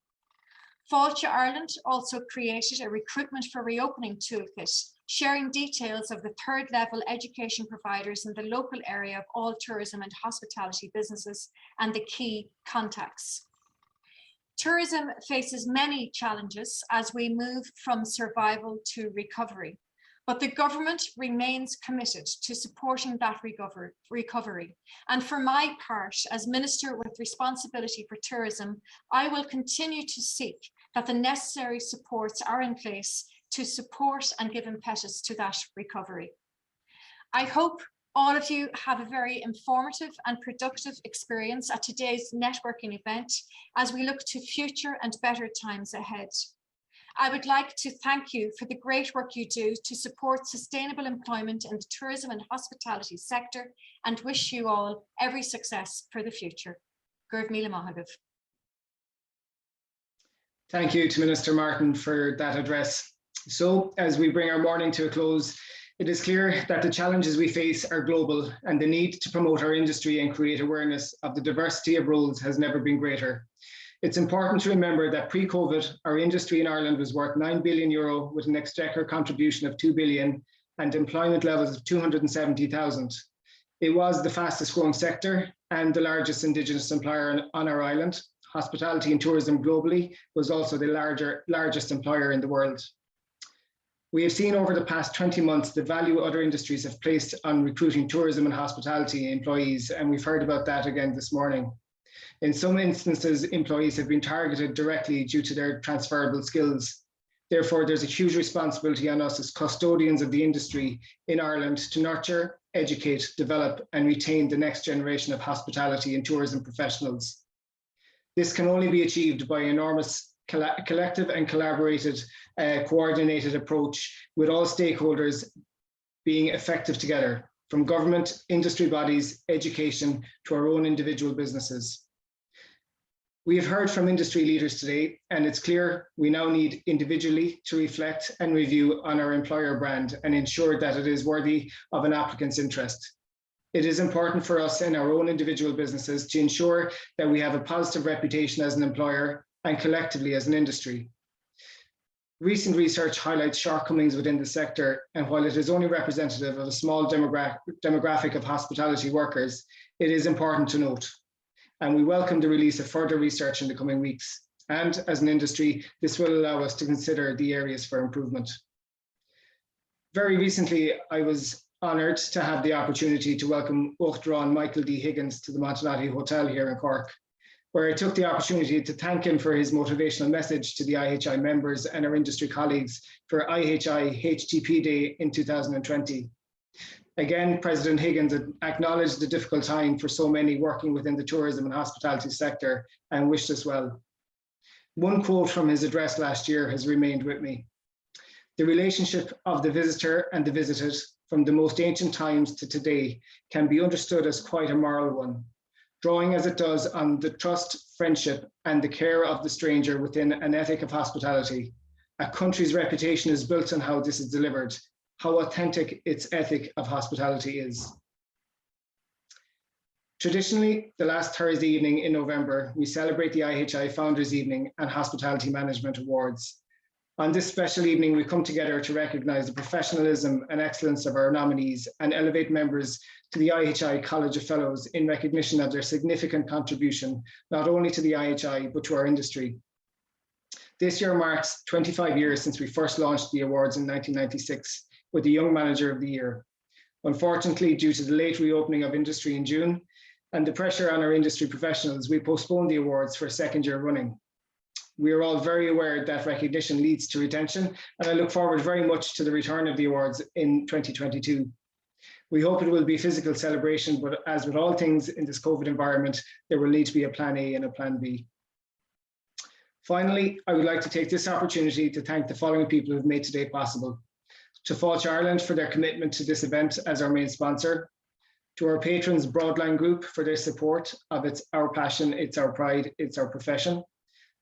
FIHI Ireland also created a recruitment for reopening toolkit, sharing details of the third level education providers in the local area of all tourism and hospitality businesses and the key contacts. Tourism faces many challenges as we move from survival to recovery, but the government remains committed to supporting that recovery. And for my part, as Minister with responsibility for tourism, I will continue to seek that the necessary supports are in place to support and give impetus to that recovery. I hope all of you have a very informative and productive experience at today's networking event as we look to future and better times ahead. I would like to thank you for the great work you do to support sustainable employment in the tourism and hospitality sector, and wish you all every success for the future. Gurv Mila Mahagov.
Thank you to Minister Martin for that address. So, as we bring our morning to a close, it is clear that the challenges we face are global, and the need to promote our industry and create awareness of the diversity of roles has never been greater. It's important to remember that pre-COVID, our industry in Ireland was worth €9 billion with an exchequer contribution of €2 billion and employment levels of 270,000. It was the fastest growing sector and the largest Indigenous employer on our island. Hospitality and tourism globally was also the largest employer in the world. We have seen over the past 20 months the value other industries have placed on recruiting tourism and hospitality employees, and we've heard about that again this morning. In some instances, employees have been targeted directly due to their transferable skills. Therefore, there's a huge responsibility on us as custodians of the industry in Ireland to nurture, educate, develop, and retain the next generation of hospitality and tourism professionals. This can only be achieved by an enormous collective and collaborated, coordinated approach with all stakeholders being effective together, from government, industry bodies, education, to our own individual businesses. We have heard from industry leaders today, and it's clear we now need individually to reflect and review on our employer brand and ensure that it is worthy of an applicant's interest. It is important for us in our own individual businesses to ensure that we have a positive reputation as an employer and collectively as an industry. Recent research highlights shortcomings within the sector, and while it is only representative of a small demographic of hospitality workers, it is important to note. And we welcome the release of further research in the coming weeks. And as an industry, this will allow us to consider the areas for improvement. Very recently, I was honoured to have the opportunity to welcome Uachtaráin Michael D. Higgins to the Montenotte Hotel here in Cork, where I took the opportunity to thank him for his motivational message to the IHI members and our industry colleagues for IHI HTP Day in 2020. Again, President Higgins acknowledged the difficult time for so many working within the tourism and hospitality sector and wished us well. One quote from his address last year has remained with me. The relationship of the visitor and the visited from the most ancient times to today can be understood as quite a moral one, drawing as it does on the trust, friendship, and the care of the stranger within an ethic of hospitality. A country's reputation is built on how this is delivered, how authentic its ethic of hospitality is. Traditionally, the last Thursday evening in November, we celebrate the IHI Founders Evening and Hospitality Management Awards. On this special evening, we come together to recognise the professionalism and excellence of our nominees and elevate members to the IHI College of Fellows in recognition of their significant contribution, not only to the IHI, but to our industry. This year marks 25 years since we first launched the awards in 1996 with the Young Manager of the Year. Unfortunately, due to the late reopening of industry in June and the pressure on our industry professionals, we postponed the awards for a second year running. We are all very aware that recognition leads to retention, and I look forward very much to the return of the awards in 2022. We hope it will be a physical celebration, but as with all things in this COVID environment, there will need to be a plan A and a plan B. Finally, I would like to take this opportunity to thank the following people who have made today possible. To FIHI Ireland for their commitment to this event as our main sponsor. To our patrons Broadline Group for their support of It's Our Passion, It's Our Pride, It's Our Profession.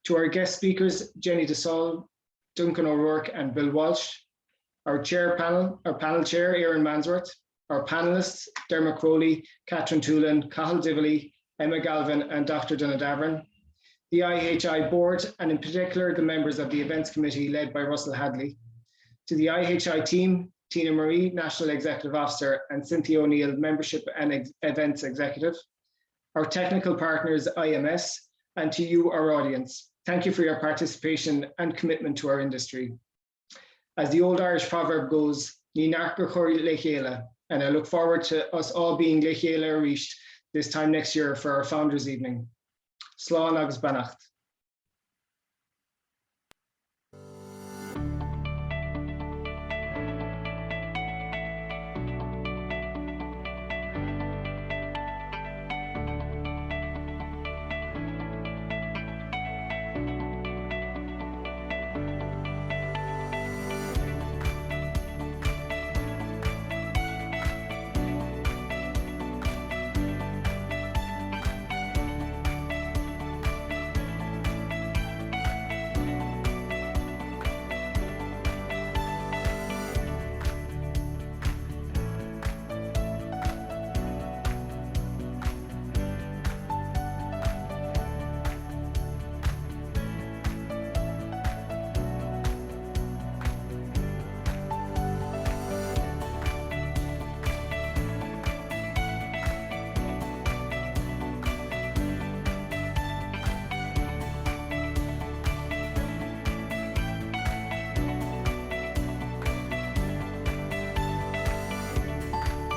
To our guest speakers, Jenny DeSaul, Duncan O'Rourke and Bill Walshe. Our panel chair, Aaron Mansworth. Our panellists, Dermot Crowley, Catherine Toolan, Cathal Divilly, Emma Galvin and Dr. Donagh Davern. The IHI board, and in particular, the members of the events committee led by Russell Hadley. To the IHI team, Tina Marie, National Executive Officer, and Cynthia O'Neill, Membership and Events Executive. Our technical partners, IMS, and to you, our audience. Thank you for your participation and commitment to our industry. As the old Irish proverb goes, Ní Narca Chóir le Chéile, and I look forward to us all being le Chéile Arisht this time next year for our Founders Evening. Slán agus Beannacht.